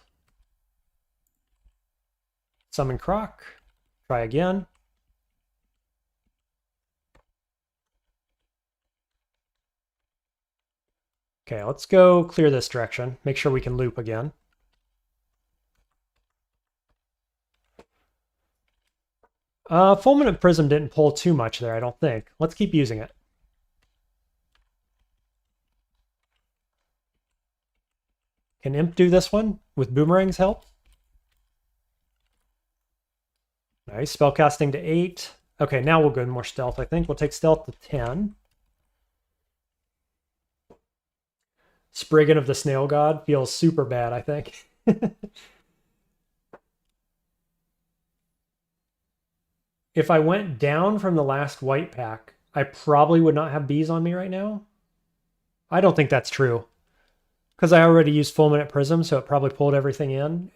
Summon Croc. Try again. Okay, let's go clear this direction. Make sure we can loop again. Fulminant Prism didn't pull too much there, I don't think. Let's keep using it. Can Imp do this one with Boomerang's help? Nice, spellcasting to 8. Okay, now we'll go more stealth, I think. We'll take stealth to 10. Spriggan of the Snail God feels super bad, I think. If I went down from the last white pack, I probably would not have bees on me right now. I don't think that's true. Because I already used Fulminant Prism, so it probably pulled everything in.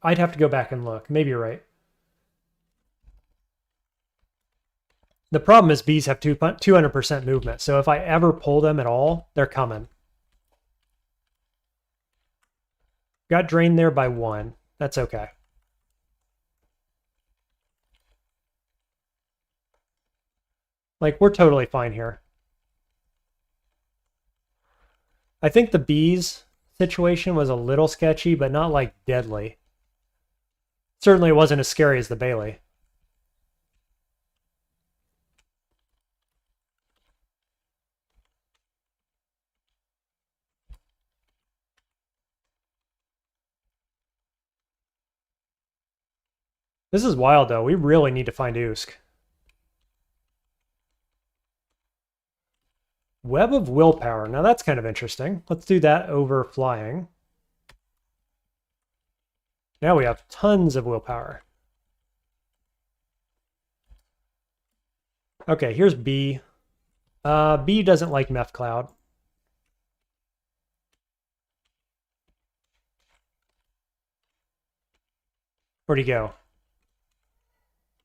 I'd have to go back and look. Maybe you're right. The problem is bees have 200% movement, so if I ever pull them at all, they're coming. Got drained there by 1. That's okay. Like, we're totally fine here. I think the bees situation was a little sketchy, but not like deadly. Certainly it wasn't as scary as the Bailey. This is wild, though. We really need to find Usk. Web of Willpower. Now that's kind of interesting. Let's do that over flying. Now we have tons of willpower. Okay, here's B. B doesn't like Meth Cloud. Where'd he go?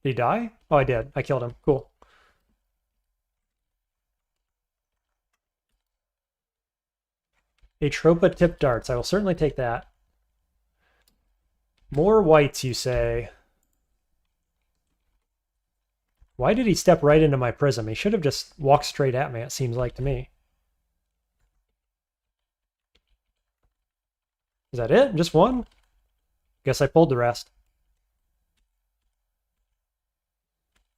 Did he die? Oh, I did. I killed him. Cool. Atropa tip darts. I will certainly take that. More whites, you say. Why did he step right into my prism? He should have just walked straight at me, it seems like to me. Is that it? Just one? Guess I pulled the rest.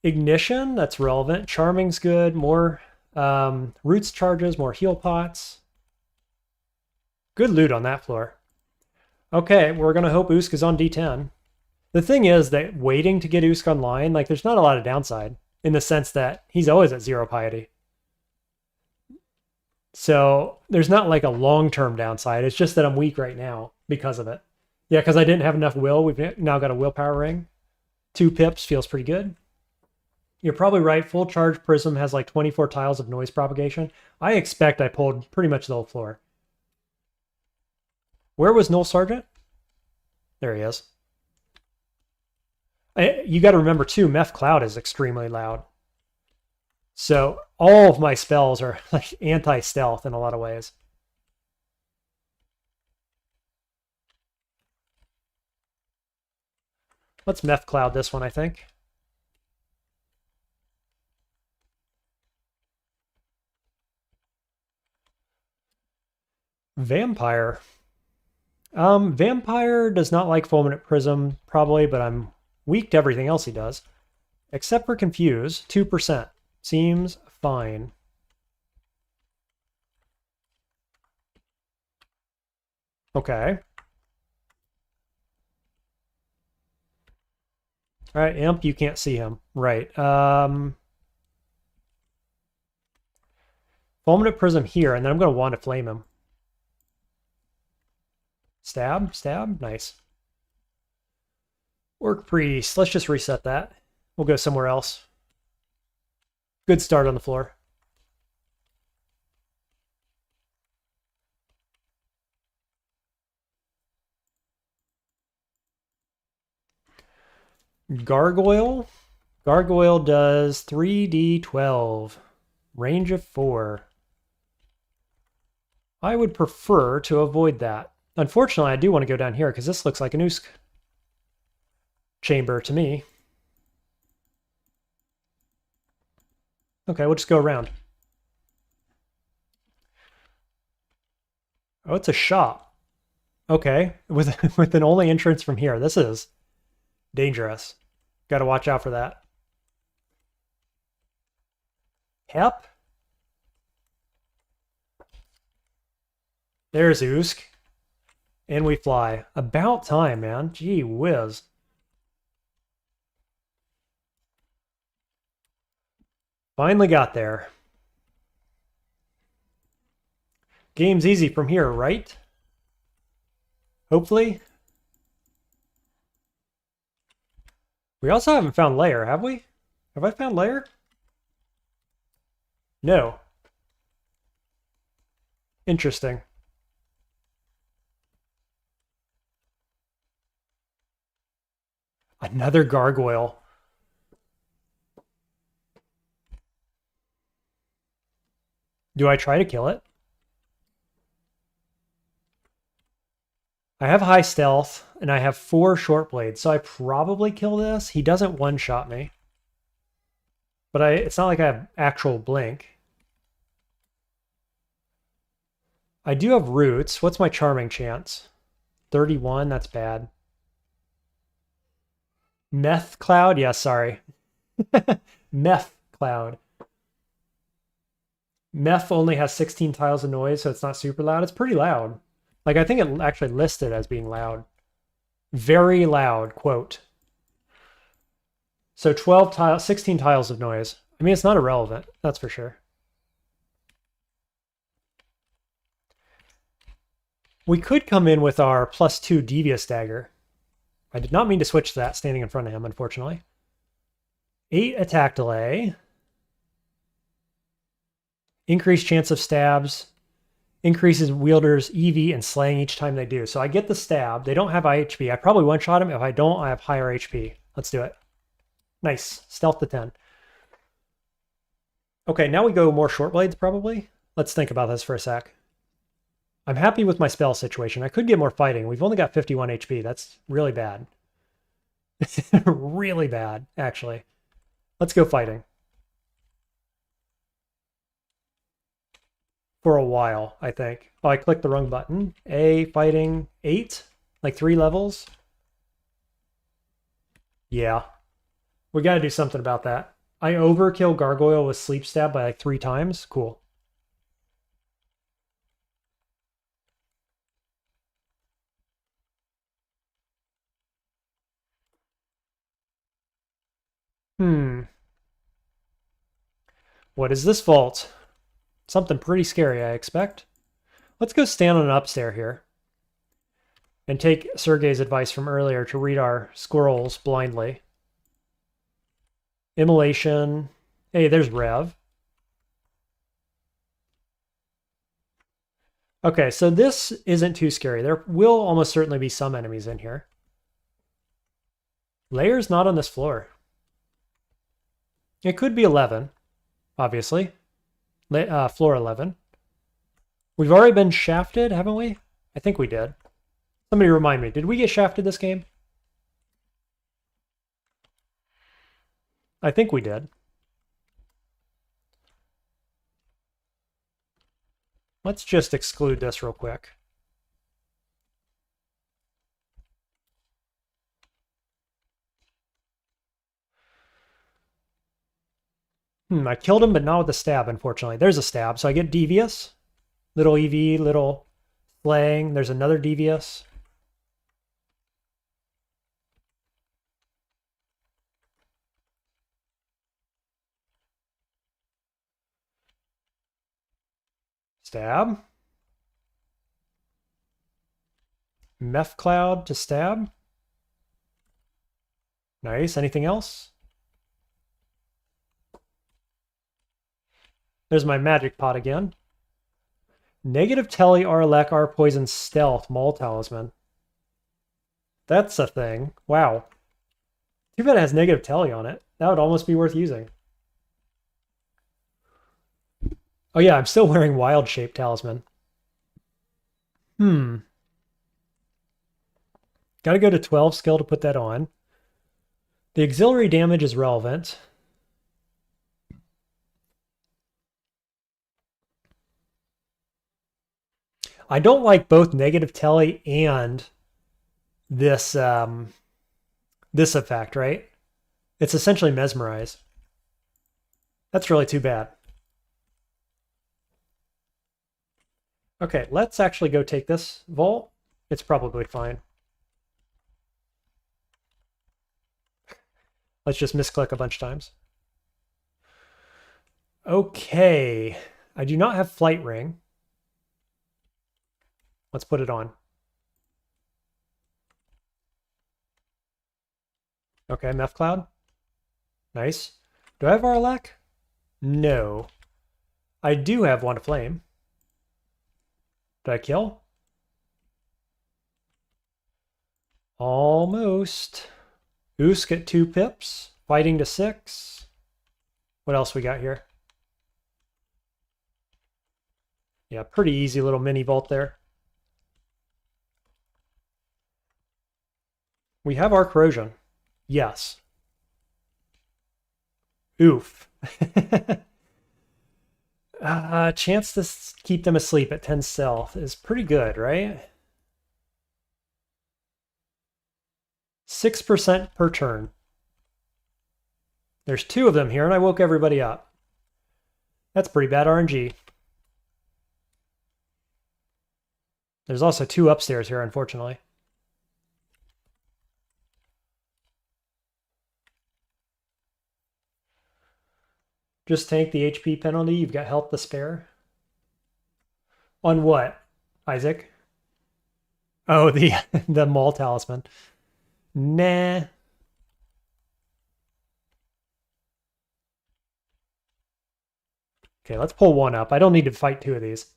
Ignition, that's relevant. Charming's good. More roots charges, more heal pots. Good loot on that floor. Okay, we're going to hope Usk is on D10. The thing is that waiting to get Usk online, like, there's not a lot of downside in the sense that he's always at 0 piety. So there's not like a long-term downside. It's just that I'm weak right now because of it. Yeah, because I didn't have enough will. We've now got a willpower ring. 2 pips feels pretty good. You're probably right. Full charge prism has like 24 tiles of noise propagation. I expect I pulled pretty much the whole floor. Where was Null Sergeant? There he is. You got to remember too, Meth Cloud is extremely loud. So all of my spells are like anti-stealth in a lot of ways. Let's meth cloud this one, I think. Vampire. Vampire does not like Fulminate Prism, probably, but I'm weak to everything else he does. Except for Confuse, 2%. Seems fine. Okay. All right, Imp, you can't see him. Right. Fulminate Prism here, and then I'm going to want to flame him. Stab, stab, nice. Orc Priest, let's just reset that. We'll go somewhere else. Good start on the floor. Gargoyle. Gargoyle does 3d12. Range of 4. I would prefer to avoid that. Unfortunately, I do want to go down here because this looks like an Usk chamber to me. Okay, we'll just go around. Oh, it's a shop. Okay, with an only entrance from here. This is dangerous. Got to watch out for that. Hep. There's Usk. And we fly. About time, man. Gee whiz. Finally got there. Game's easy from here, right? Hopefully. We also haven't found lair, have we? Have I found lair? No. Interesting. Another gargoyle. Do I try to kill it? I have high stealth, and I have 4 short blades, so I probably kill this. He doesn't one-shot me. But it's not like I have actual blink. I do have roots. What's my charming chance? 31, that's bad. Meth cloud? Yeah, sorry. Meth cloud. Meth only has 16 tiles of noise, so it's not super loud. It's pretty loud. Like, I think it actually listed as being loud. Very loud, quote. So 12 tiles, 16 tiles of noise. I mean, it's not irrelevant, that's for sure. We could come in with our +2 Devious Dagger. I did not mean to switch to that standing in front of him, unfortunately. 8 attack delay. Increased chance of stabs. Increases wielder's EV and slaying each time they do. So I get the stab. They don't have HP. I probably one-shot him. If I don't, I have higher HP. Let's do it. Nice. Stealth to 10. Okay, now we go more short blades, probably. Let's think about this for a sec. I'm happy with my spell situation. I could get more fighting. We've only got 51 HP. That's really bad. Really bad, actually. Let's go fighting. For a while, I think. Oh, I clicked the wrong button. A, fighting, 8? Like 3 levels? Yeah. We gotta do something about that. I overkill Gargoyle with Sleep Stab by like 3 times. Cool. What is this vault? Something pretty scary, I expect. Let's go stand on an upstairs here. And take Sergey's advice from earlier to read our squirrels blindly. Immolation. Hey, there's Rev. Okay, so this isn't too scary. There will almost certainly be some enemies in here. Lair's not on this floor. It could be 11. obviously. Floor 11. We've already been shafted, haven't we? I think we did. Somebody remind me, did we get shafted this game? I think we did. Let's just exclude this real quick. I killed him, but not with the stab, unfortunately. There's a stab, so I get devious. Little EV, little slaying. There's another devious. Stab. Meth cloud to stab. Nice. Anything else? There's my magic pot again. Negative Telly, Arlek, R Poison, Stealth, Mole Talisman. That's a thing. Wow. Too bad it has negative Telly on it. That would almost be worth using. Oh yeah, I'm still wearing Wild Shape Talisman. Gotta go to 12 skill to put that on. The auxiliary damage is relevant. I don't like both negative telly and this this effect, right? It's essentially mesmerize. That's really too bad. Okay, let's actually go take this vault. It's probably fine. Let's just misclick a bunch of times. Okay, I do not have Flight Ring. Let's put it on. Okay, Meth Cloud. Nice. Do I have Arlek? No. I do have Wand of Flame. Did I kill? Almost. Usk at 2 pips. Fighting to 6. What else we got here? Yeah, pretty easy little mini vault there. We have our corrosion. Yes. Oof. Chance to keep them asleep at 10 stealth is pretty good, right? 6% per turn. There's 2 of them here, and I woke everybody up. That's pretty bad RNG. There's also 2 upstairs here, unfortunately. Just tank the HP penalty. You've got health to spare. On what, Isaac? Oh, the Mole Talisman. Nah. Okay, let's pull one up. I don't need to fight 2 of these.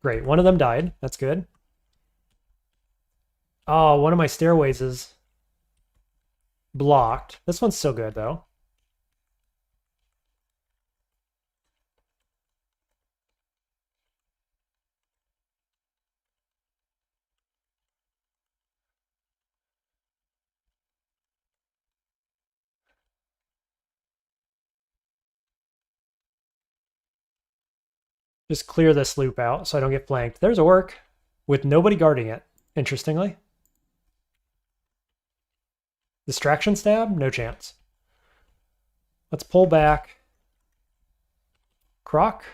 Great, one of them died. That's good. Oh, one of my stairways is blocked. This one's still good, though. Just clear this loop out so I don't get flanked. There's a work with nobody guarding it, interestingly. Distraction stab? No chance. Let's pull back. Croc.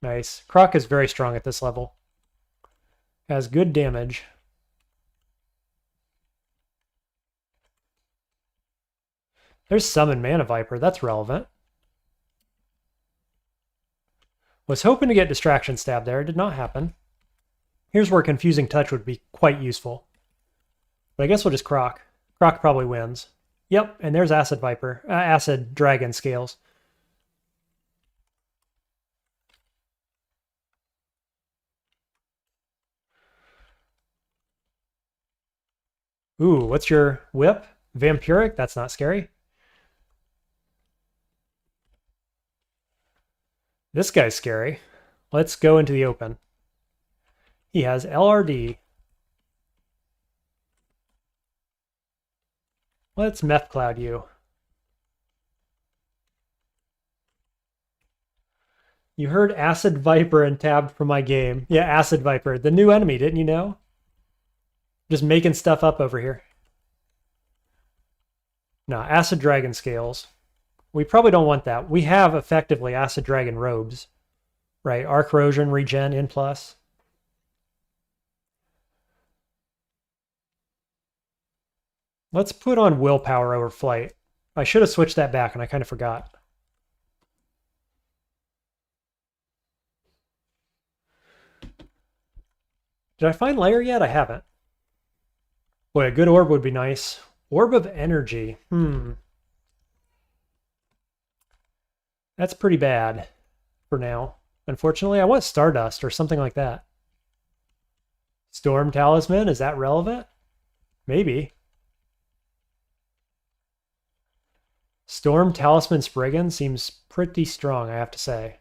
Nice. Croc is very strong at this level. Has good damage. There's Summon Mana Viper. That's relevant. Was hoping to get Distraction Stab there. Did not happen. Here's where Confusing Touch would be quite useful. But I guess we'll just Croc. Croc probably wins. Yep, and there's Acid Viper. Acid Dragon Scales. Ooh, what's your whip? Vampiric, that's not scary. This guy's scary. Let's go into the open. He has LRD. Let's Meth Cloud you. You heard Acid Viper and tabbed from my game. Yeah, Acid Viper, the new enemy, didn't you know? Just making stuff up over here. No, Acid Dragon Scales. We probably don't want that. We have effectively Acid Dragon robes. Right, Arc Corrosion, Regen, N+. Let's put on Willpower over Flight. I should have switched that back and I kind of forgot. Did I find Lair yet? I haven't. Boy, a good orb would be nice. Orb of Energy. That's pretty bad for now. Unfortunately, I want Stardust or something like that. Storm Talisman, is that relevant? Maybe. Storm Talisman Spriggan seems pretty strong, I have to say.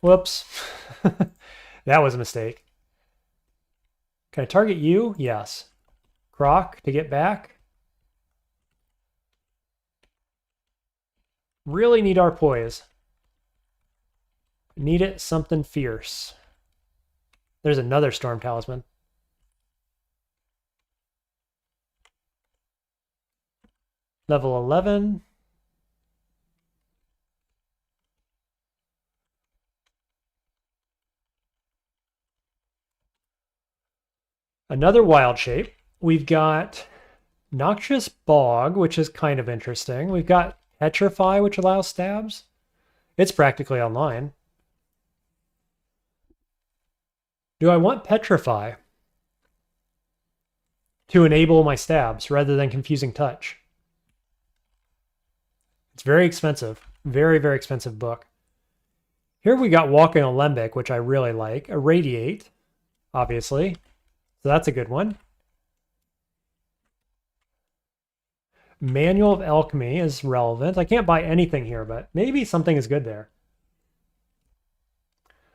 Whoops. That was a mistake. Can I target you? Yes. Croc to get back. Really need our poise. Need it something fierce. There's another Storm Talisman. Level 11. Another wild shape. We've got Noxious Bog, which is kind of interesting. We've got Petrify, which allows stabs. It's practically online. Do I want Petrify to enable my stabs rather than Confusing Touch? It's very expensive. Very, very expensive book. Here we got Walking Alembic, which I really like. Irradiate, obviously. So that's a good one. Manual of Alchemy is relevant. I can't buy anything here, but maybe something is good there.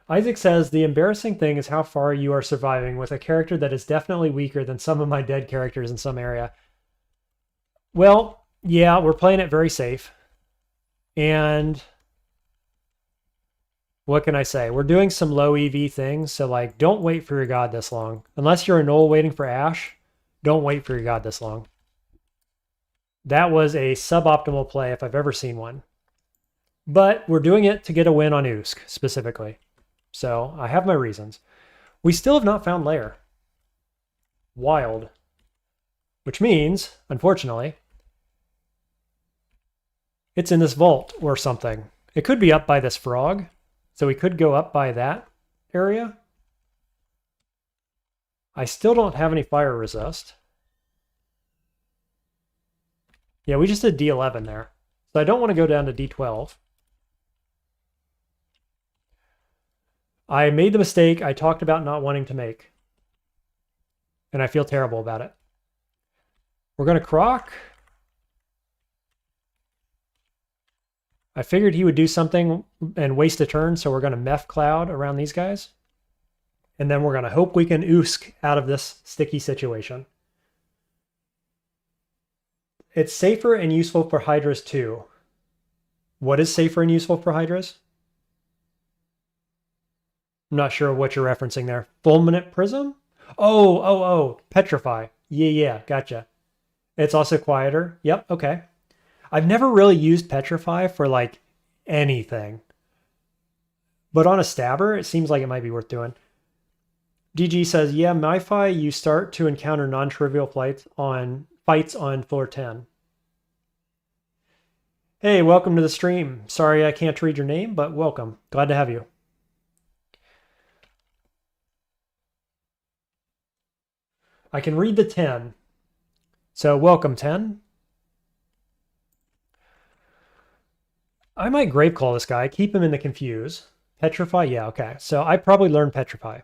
Isaac says, the embarrassing thing is how far you are surviving with a character that is definitely weaker than some of my dead characters in some area. Well, yeah, we're playing it very safe. And what can I say? We're doing some low EV things, so like, don't wait for your god this long. Unless you're a Knoll waiting for Ash, don't wait for your god this long. That was a suboptimal play if I've ever seen one. But we're doing it to get a win on Usk, specifically. So I have my reasons. We still have not found Lair. Wild. Which means, unfortunately, it's in this vault or something. It could be up by this frog. So we could go up by that area. I still don't have any fire resist. Yeah, we just did D11 there. So I don't want to go down to D12. I made the mistake I talked about not wanting to make. And I feel terrible about it. We're going to Croc. I figured he would do something and waste a turn, so we're going to Meth Cloud around these guys. And then we're going to hope we can Usk out of this sticky situation. It's safer and useful for Hydras too. What is safer and useful for Hydras? I'm not sure what you're referencing there. Fulminant Prism? Oh, Petrify. Yeah, gotcha. It's also quieter. Yep, okay. I've never really used Petrify for like anything. But on a stabber, it seems like it might be worth doing. DG says, yeah, MiFi, you start to encounter non-trivial fights on floor 10. Hey, welcome to the stream. Sorry I can't read your name, but welcome. Glad to have you. I can read the 10. So welcome, 10. I might Graveclaw this guy, keep him in the Confuse. Petrify, yeah, okay. So I probably learned Petrify.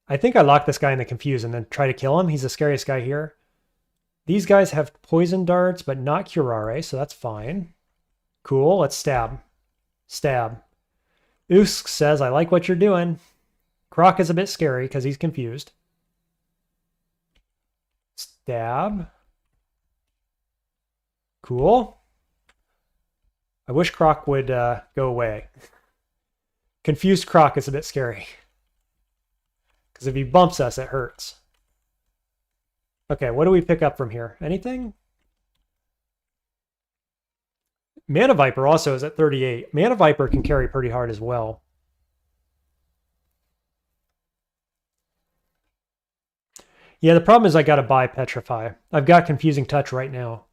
I think I locked this guy in the confuse and then try to kill him. He's the scariest guy here. These guys have poison darts, but not curare, so that's fine. Cool, let's stab. Stab. Usk says, I like what you're doing. Croc is a bit scary because he's confused. Stab. Cool. I wish Croc would go away. Confused Croc is a bit scary. Because if he bumps us, it hurts. Okay, what do we pick up from here? Anything? Mana Viper also is at 38. Mana Viper can carry pretty hard as well. Yeah, the problem is I got to buy Petrify. I've got Confusing Touch right now.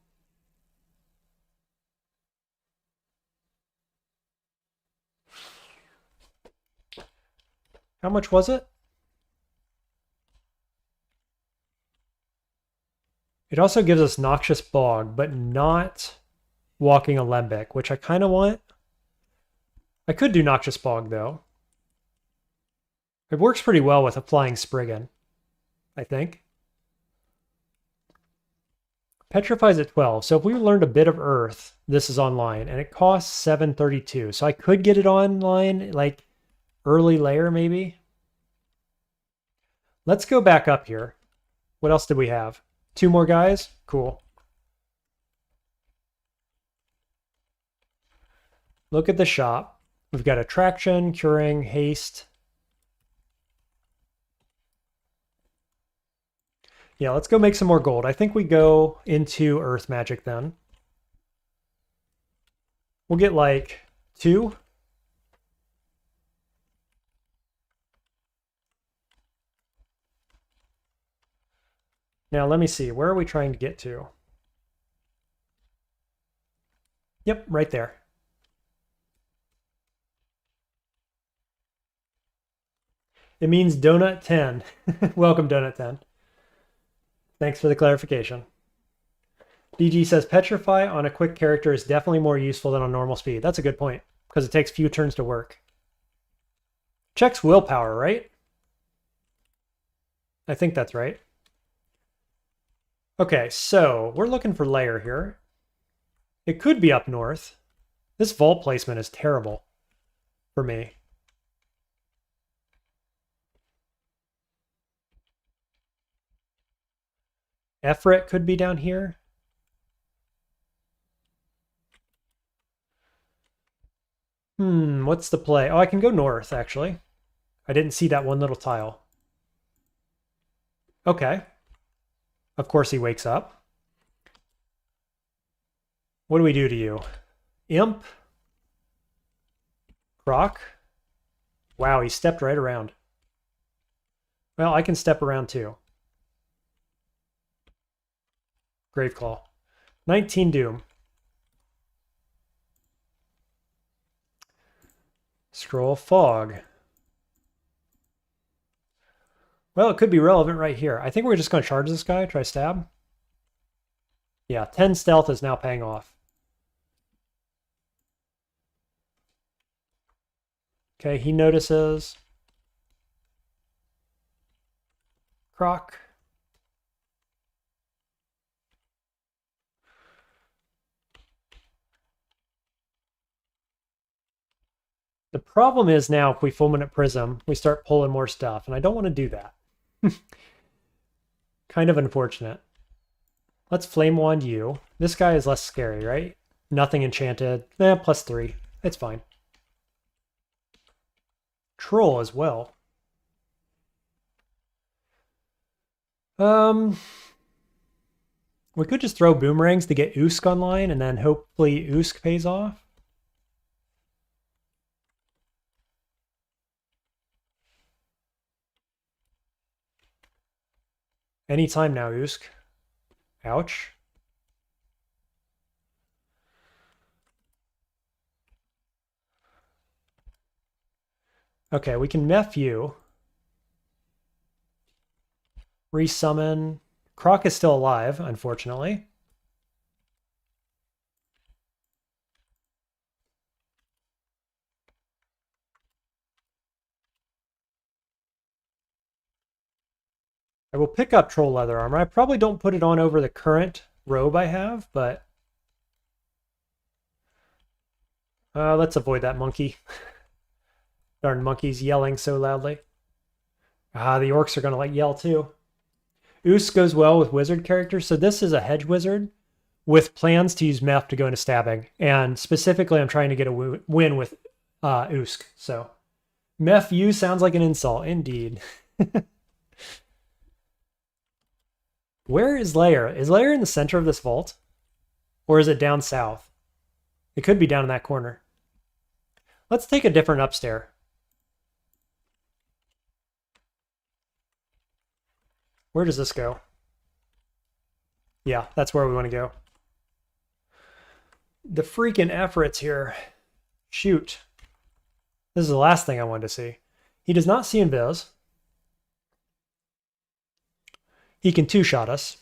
How much was it? It also gives us Noxious Bog, but not Walking Alembic, which I kind of want. I could do Noxious Bog, though. It works pretty well with applying Spriggan, I think. Petrify's at 12, so if we learned a bit of Earth, this is online, and it costs 732. So I could get it online, like early layer maybe. Let's go back up here. What else did we have? 2 more guys? Cool. Look at the shop. We've got Attraction, Curing, Haste. Yeah, let's go make some more gold. I think we go into Earth Magic then. We'll get like 2. Now let me see. Where are we trying to get to? Yep, right there. It means Donut 10. Welcome, Donut 10. Thanks for the clarification. DG says Petrify on a quick character is definitely more useful than on normal speed. That's a good point, because it takes few turns to work. Checks willpower, right? I think that's right. Okay, so we're looking for layer here. It could be up north. This vault placement is terrible for me. Efret could be down here. What's the play? Oh, I can go north, actually. I didn't see that one little tile. Okay. Of course he wakes up. What do we do to you? Imp? Croc? Wow, he stepped right around. Well, I can step around too. Graveclaw. 19 Doom. Scroll Fog. Well, it could be relevant right here. I think we're just going to charge this guy, try stab. Yeah, 10 stealth is now paying off. Okay, he notices. Croc. The problem is now if we Fulminate Prism, we start pulling more stuff, and I don't want to do that. Kind of unfortunate. Let's Flame Wand you. This guy is less scary, right? Nothing enchanted. +3. It's fine. Troll as well. We could just throw boomerangs to get Usk online, and then hopefully Usk pays off. Anytime now, Usk. Ouch. Okay, we can Meph you. Resummon. Croc is still alive, unfortunately. I will pick up troll leather armor. I probably don't put it on over the current robe I have, but let's avoid that monkey. Darn monkey's yelling so loudly. The orcs are going to like yell too. Usk goes well with wizard characters. So this is a hedge wizard with plans to use meth to go into stabbing. And specifically, I'm trying to get a win with Usk. So meth you sounds like an insult. Indeed. Where is Lair? Is Lair in the center of this vault? Or is it down south? It could be down in that corner. Let's take a different upstair. Where does this go? Yeah, that's where we want to go. The freaking efforts here. Shoot. This is the last thing I wanted to see. He does not see invis. He can two-shot us.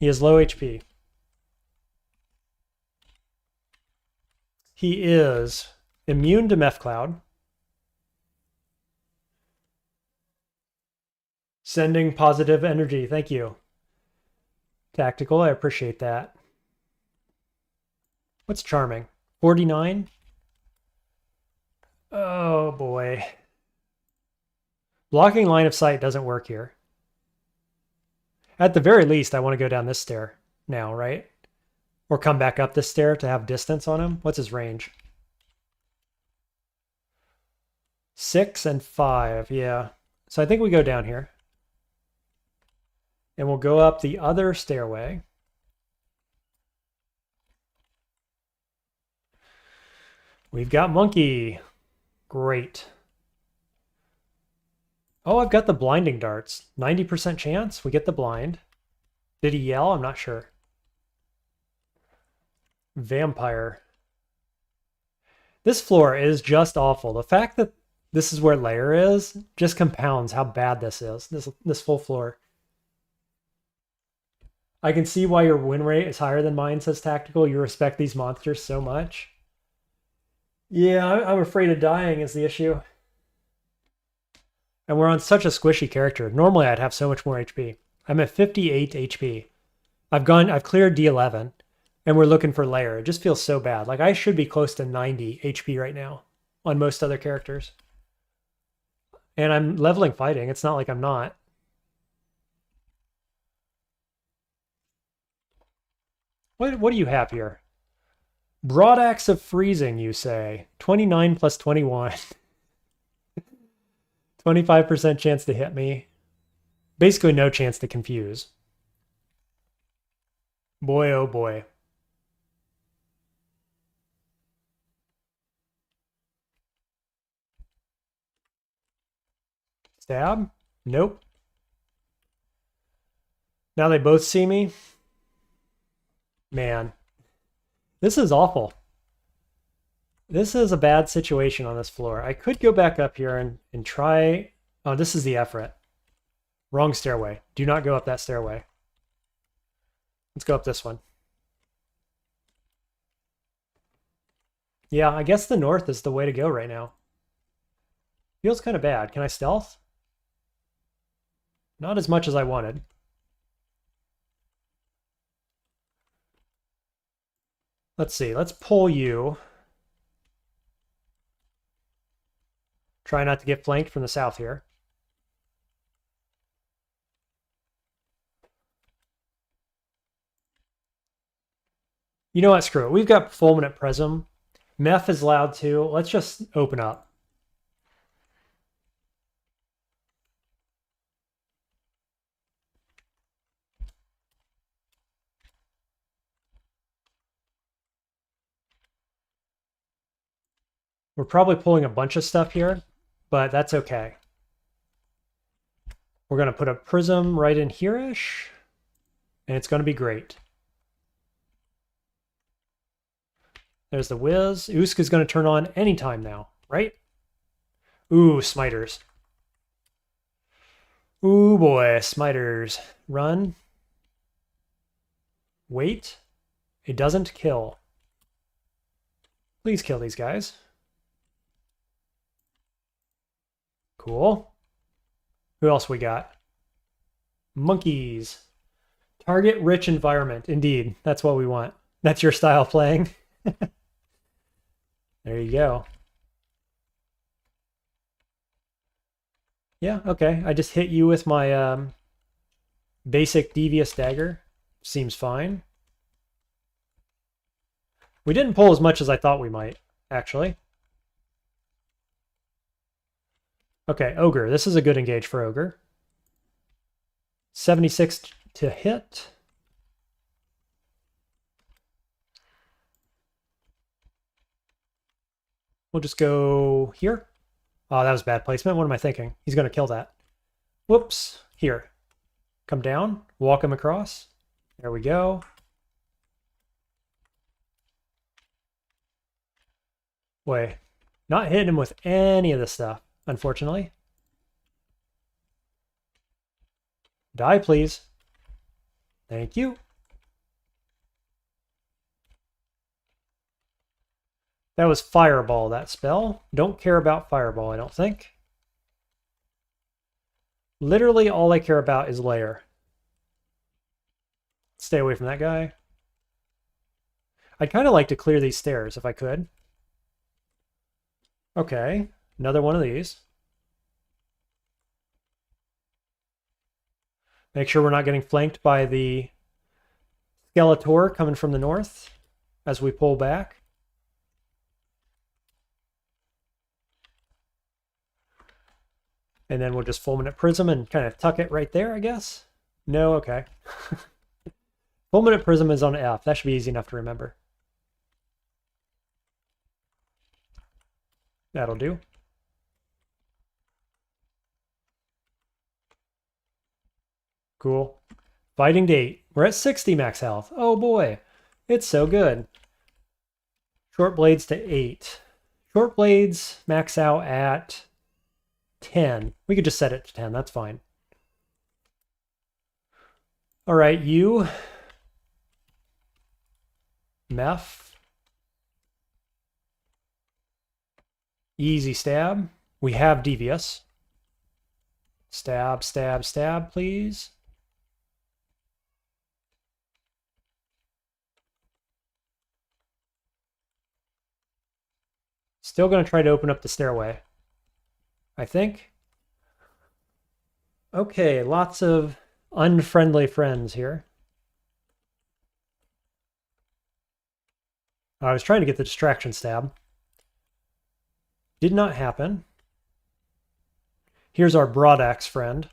He has low HP. He is immune to Meth Cloud. Sending positive energy. Thank you. Tactical, I appreciate that. What's charming? 49? Oh boy. Blocking line of sight doesn't work here. At the very least, I want to go down this stair now, right? Or come back up this stair to have distance on him. What's his range? 6 and 5, yeah. So I think we go down here. And we'll go up the other stairway. We've got monkey. Great. Oh, I've got the blinding darts. 90% chance we get the blind. Did he yell? I'm not sure. Vampire. This floor is just awful. The fact that this is where Lair is just compounds how bad this is. This full floor. I can see why your win rate is higher than mine, says Tactical. You respect these monsters so much. Yeah, I'm afraid of dying is the issue. And we're on such a squishy character. Normally I'd have so much more HP. I'm at 58 HP. I've cleared D11, and we're looking for Lair. It just feels so bad. Like I should be close to 90 HP right now on most other characters. And I'm leveling fighting. It's not like I'm not. What do you have here? Broad axe of freezing, you say. 29 plus 21. 25% chance to hit me. Basically no chance to confuse. Boy, oh boy. Stab? Nope. Now they both see me. Man, this is awful. This is a bad situation on this floor. I could go back up here and try... Oh, this is the Efret. Wrong stairway. Do not go up that stairway. Let's go up this one. Yeah, I guess the north is the way to go right now. Feels kind of bad. Can I stealth? Not as much as I wanted. Let's see. Let's pull you. Try not to get flanked from the south here. You know what? Screw it. We've got Fulminant Prism. Meth is loud too. Let's just open up. We're probably pulling a bunch of stuff here, but that's okay. We're going to put a prism right in here-ish, and it's going to be great. There's the whiz. Usk is going to turn on anytime now, right? Ooh, smiters. Ooh, boy, smiters. Run. Wait. It doesn't kill. Please kill these guys. Cool. Who else we got? Monkeys. Target rich environment. Indeed, that's what we want. That's your style playing. There you go. Yeah, okay. I just hit you with my basic devious dagger. Seems fine. We didn't pull as much as I thought we might, actually. Okay, Ogre. This is a good engage for Ogre. 76 to hit. We'll just go here. Oh, that was bad placement. What am I thinking? He's going to kill that. Whoops. Here. Come down. Walk him across. There we go. Wait. Not hitting him with any of this stuff, unfortunately. Die, please. Thank you. That was Fireball, that spell. Don't care about Fireball, I don't think. Literally all I care about is Lair. Stay away from that guy. I'd kind of like to clear these stairs if I could. Okay, another one of these. Make sure we're not getting flanked by the Skeletor coming from the north as we pull back. And then we'll just Fulminate Prism and kind of tuck it right there, I guess. No, okay. Fulminate Prism is on F. That should be easy enough to remember. That'll do. Cool. Fighting Date. We're at 60 max health. Oh boy. It's so good. Short Blades to 8. Short Blades max out at 10. We could just set it to 10. That's fine. All right, you. Meph. Easy stab. We have Devious. Stab, stab, stab, please. Still going to try to open up the stairway, I think. Okay, lots of unfriendly friends here. I was trying to get the distraction stab. Did not happen. Here's our broad axe friend.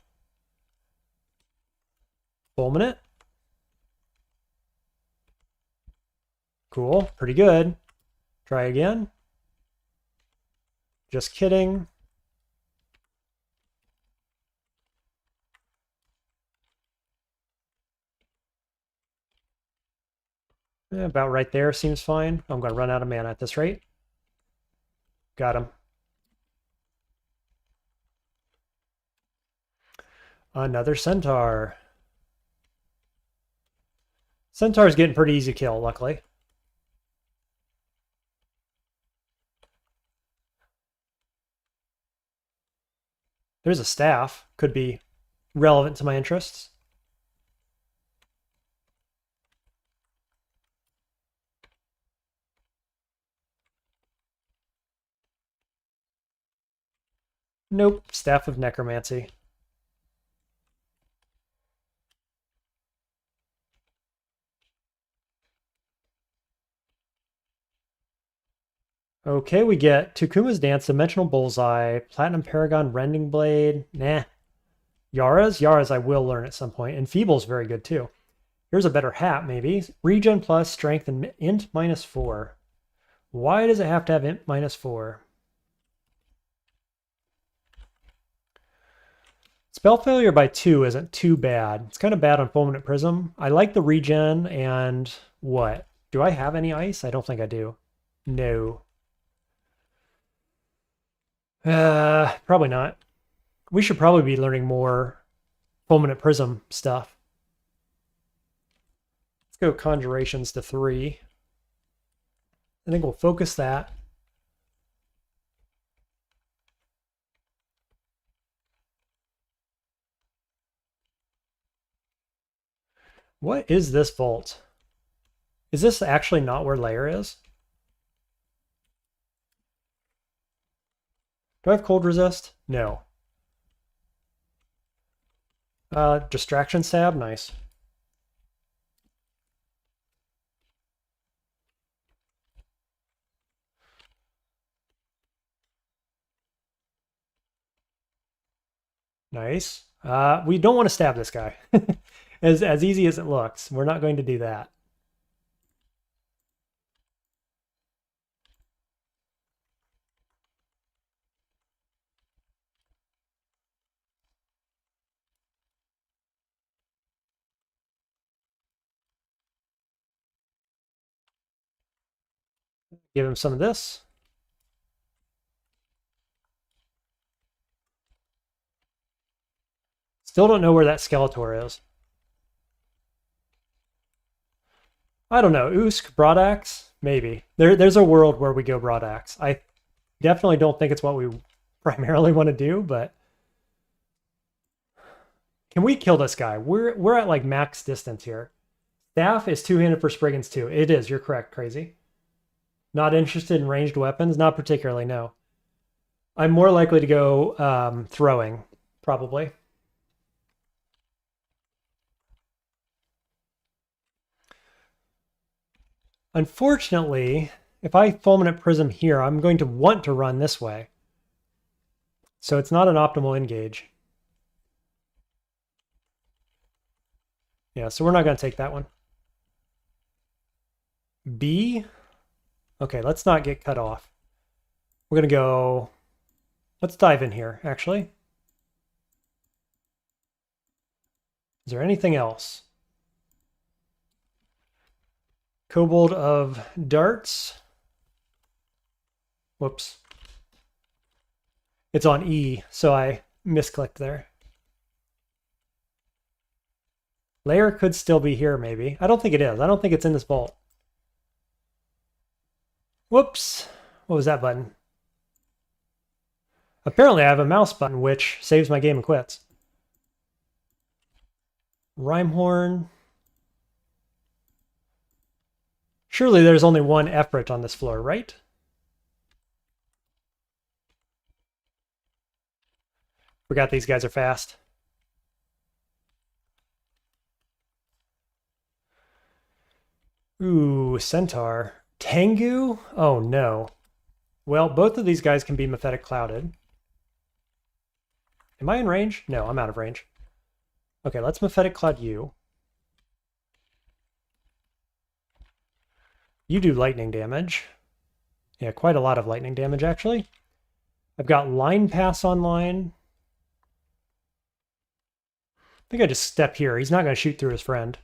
Fulminate. Cool, pretty good. Try again. Just kidding. About right there seems fine. I'm going to run out of mana at this rate. Got him. Another Centaur. Centaur's getting pretty easy kill, luckily. There's a staff. Could be relevant to my interests. Nope. Staff of Necromancy. Okay, we get Tukuma's Dance, Dimensional Bullseye, Platinum Paragon, Rending Blade. Nah. Yara's I will learn at some point. And Feeble's very good too. Here's a better hat, maybe. Regen plus, Strength, and Int -4. Why does it have to have Int -4? Spell failure by 2 isn't too bad. It's kind of bad on Fulminate Prism. I like the regen and what? Do I have any ice? I don't think I do. No. Probably not. We should probably be learning more Fulminate Prism stuff. Let's go Conjurations to 3. I think we'll focus that. What is this vault? Is this actually not where layer is? Do I have cold resist? No. Distraction stab, nice. Nice. We don't want to stab this guy. As easy as it looks, we're not going to do that. Give him some of this. Still don't know where that Skeletor is. I don't know. Usk, Broadaxe? Maybe. There's a world where we go Broadaxe. I definitely don't think it's what we primarily want to do, but... Can we kill this guy? We're at like max distance here. Staff is two-handed for Spriggans too. It is, you're correct, Crazy. Not interested in ranged weapons? Not particularly, no. I'm more likely to go throwing, probably. Unfortunately, if I Fulminate Prism here, I'm going to want to run this way. So it's not an optimal engage. Yeah, so we're not going to take that one. B? Okay, let's not get cut off. We're going to go... Let's dive in here, actually. Is there anything else? Kobold of Darts. Whoops. It's on E, so I misclicked there. Layer could still be here, maybe. I don't think it is. I don't think it's in this vault. Whoops. What was that button? Apparently I have a mouse button, which saves my game and quits. Rhymehorn. Surely there's only one Efrit on this floor, right? Forgot these guys are fast. Ooh, Centaur. Tengu? Oh no. Well, both of these guys can be Mephetic Clouded. Am I in range? No, I'm out of range. Okay, let's Mephetic Cloud you. You do lightning damage. Yeah, quite a lot of lightning damage, actually. I've got Line Pass online. I think I just step here. He's not going to shoot through his friend.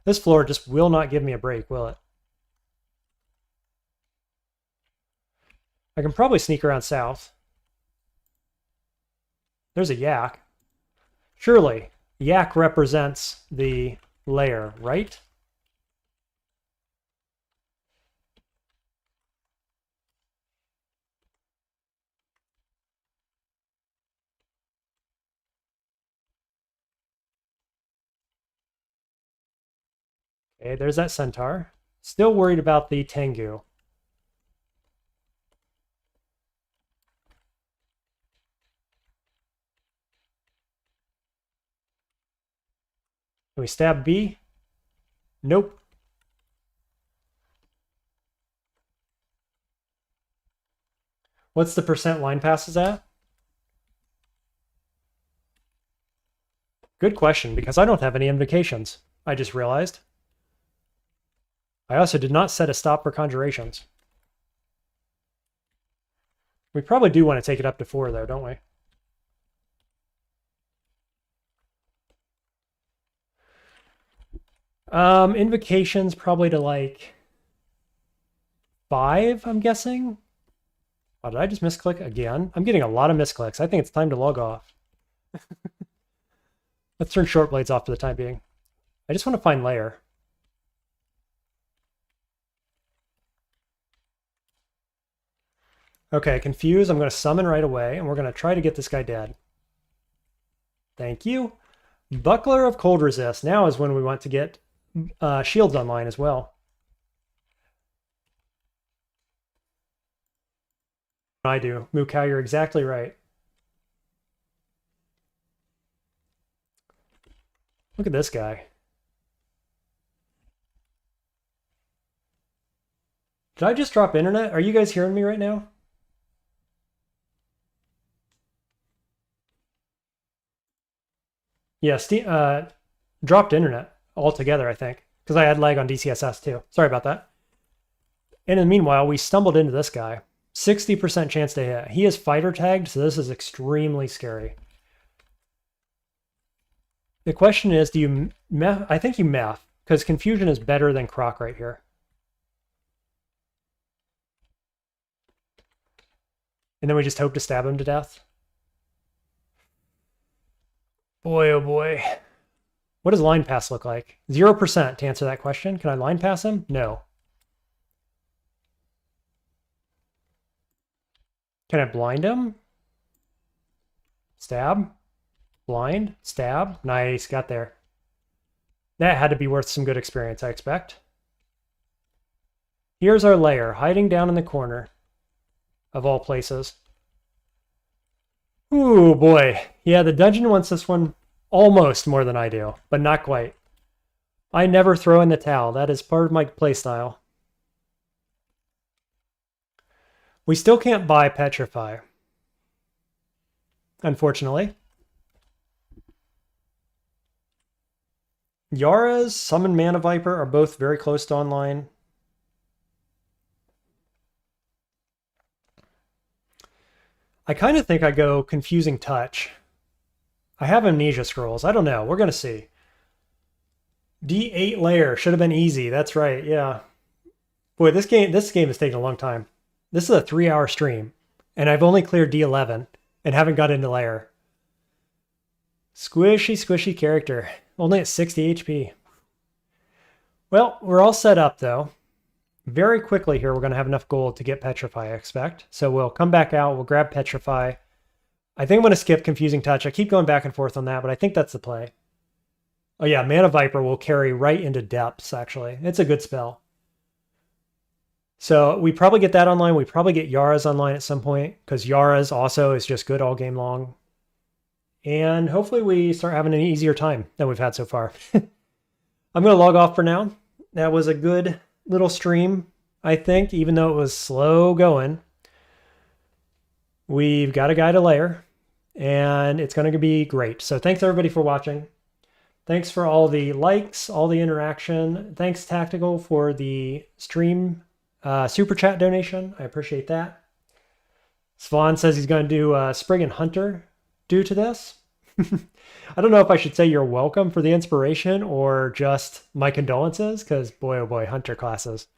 This floor just will not give me a break, will it? I can probably sneak around south. There's a yak. Surely, yak represents the layer, right? Okay, there's that centaur. Still worried about the Tengu. Can we stab B? Nope. What's the percent line passes at? Good question, because I don't have any invocations. I just realized. I also did not set a stop for conjurations. We probably do want to take it up to 4, though, don't we? Invocations probably to like 5, I'm guessing. Oh, did I just misclick again? I'm getting a lot of misclicks. I think it's time to log off. Let's turn short blades off for the time being. I just want to find layer. Okay, confused. I'm going to summon right away, and we're going to try to get this guy dead. Thank you. Buckler of Cold Resist. Now is when we want to get shields online as well. I do. Uskayaw, you're exactly right. Look at this guy. Did I just drop internet? Are you guys hearing me right now? Yeah, dropped internet altogether, I think, because I had lag on DCSS too. Sorry about that. And in the meanwhile, we stumbled into this guy. 60% chance to hit. He is fighter tagged, so this is extremely scary. The question is, do you meth? I think you meth, because confusion is better than croc right here. And then we just hope to stab him to death. Boy, oh boy. What does line pass look like? 0% to answer that question. Can I line pass him? No. Can I blind him? Stab? Blind? Stab? Nice, got there. That had to be worth some good experience, I expect. Here's our lair, hiding down in the corner. Of all places. Ooh, boy. Yeah, the dungeon wants this one almost more than I do, but not quite. I never throw in the towel. That is part of my playstyle. We still can't buy Petrify. Unfortunately. Yara's Summon Mana Viper are both very close to online. I kind of think I go Confusing Touch. I have Amnesia Scrolls. I don't know. We're going to see. D8 layer. Should have been easy. That's right. Yeah. Boy, this game is taking a long time. This is a 3-hour stream. And I've only cleared D11 and haven't got into layer. Squishy character. Only at 60 HP. Well, we're all set up though. Very quickly here, we're going to have enough gold to get Petrify, I expect. So we'll come back out, we'll grab Petrify. I think I'm going to skip Confusing Touch. I keep going back and forth on that, but I think that's the play. Oh yeah, Mana Viper will carry right into Depths, actually. It's a good spell. So we probably get that online. We probably get Yara's online at some point, because Yara's also is just good all game long. And hopefully we start having an easier time than we've had so far. I'm going to log off for now. That was a good little stream, I think, even though it was slow going. We've got a guy to layer, and it's going to be great. So thanks everybody for watching. Thanks for all the likes, all the interaction. Thanks Tactical for the stream super chat donation. I appreciate that. Svan says he's going to do Spriggan Hunter due to this. I don't know if I should say you're welcome for the inspiration or just my condolences, because boy, oh boy, Hunter classes.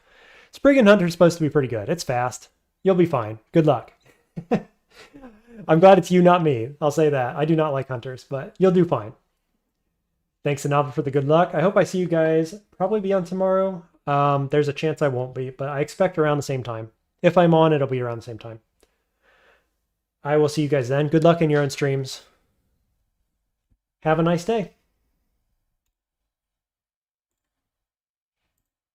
Spriggan Hunter is supposed to be pretty good. It's fast. You'll be fine. Good luck. I'm glad it's you, not me. I'll say that. I do not like Hunters, but you'll do fine. Thanks, Anava, for the good luck. I hope I see you guys probably be on tomorrow. There's a chance I won't be, but I expect around the same time. If I'm on, it'll be around the same time. I will see you guys then. Good luck in your own streams. Have a nice day.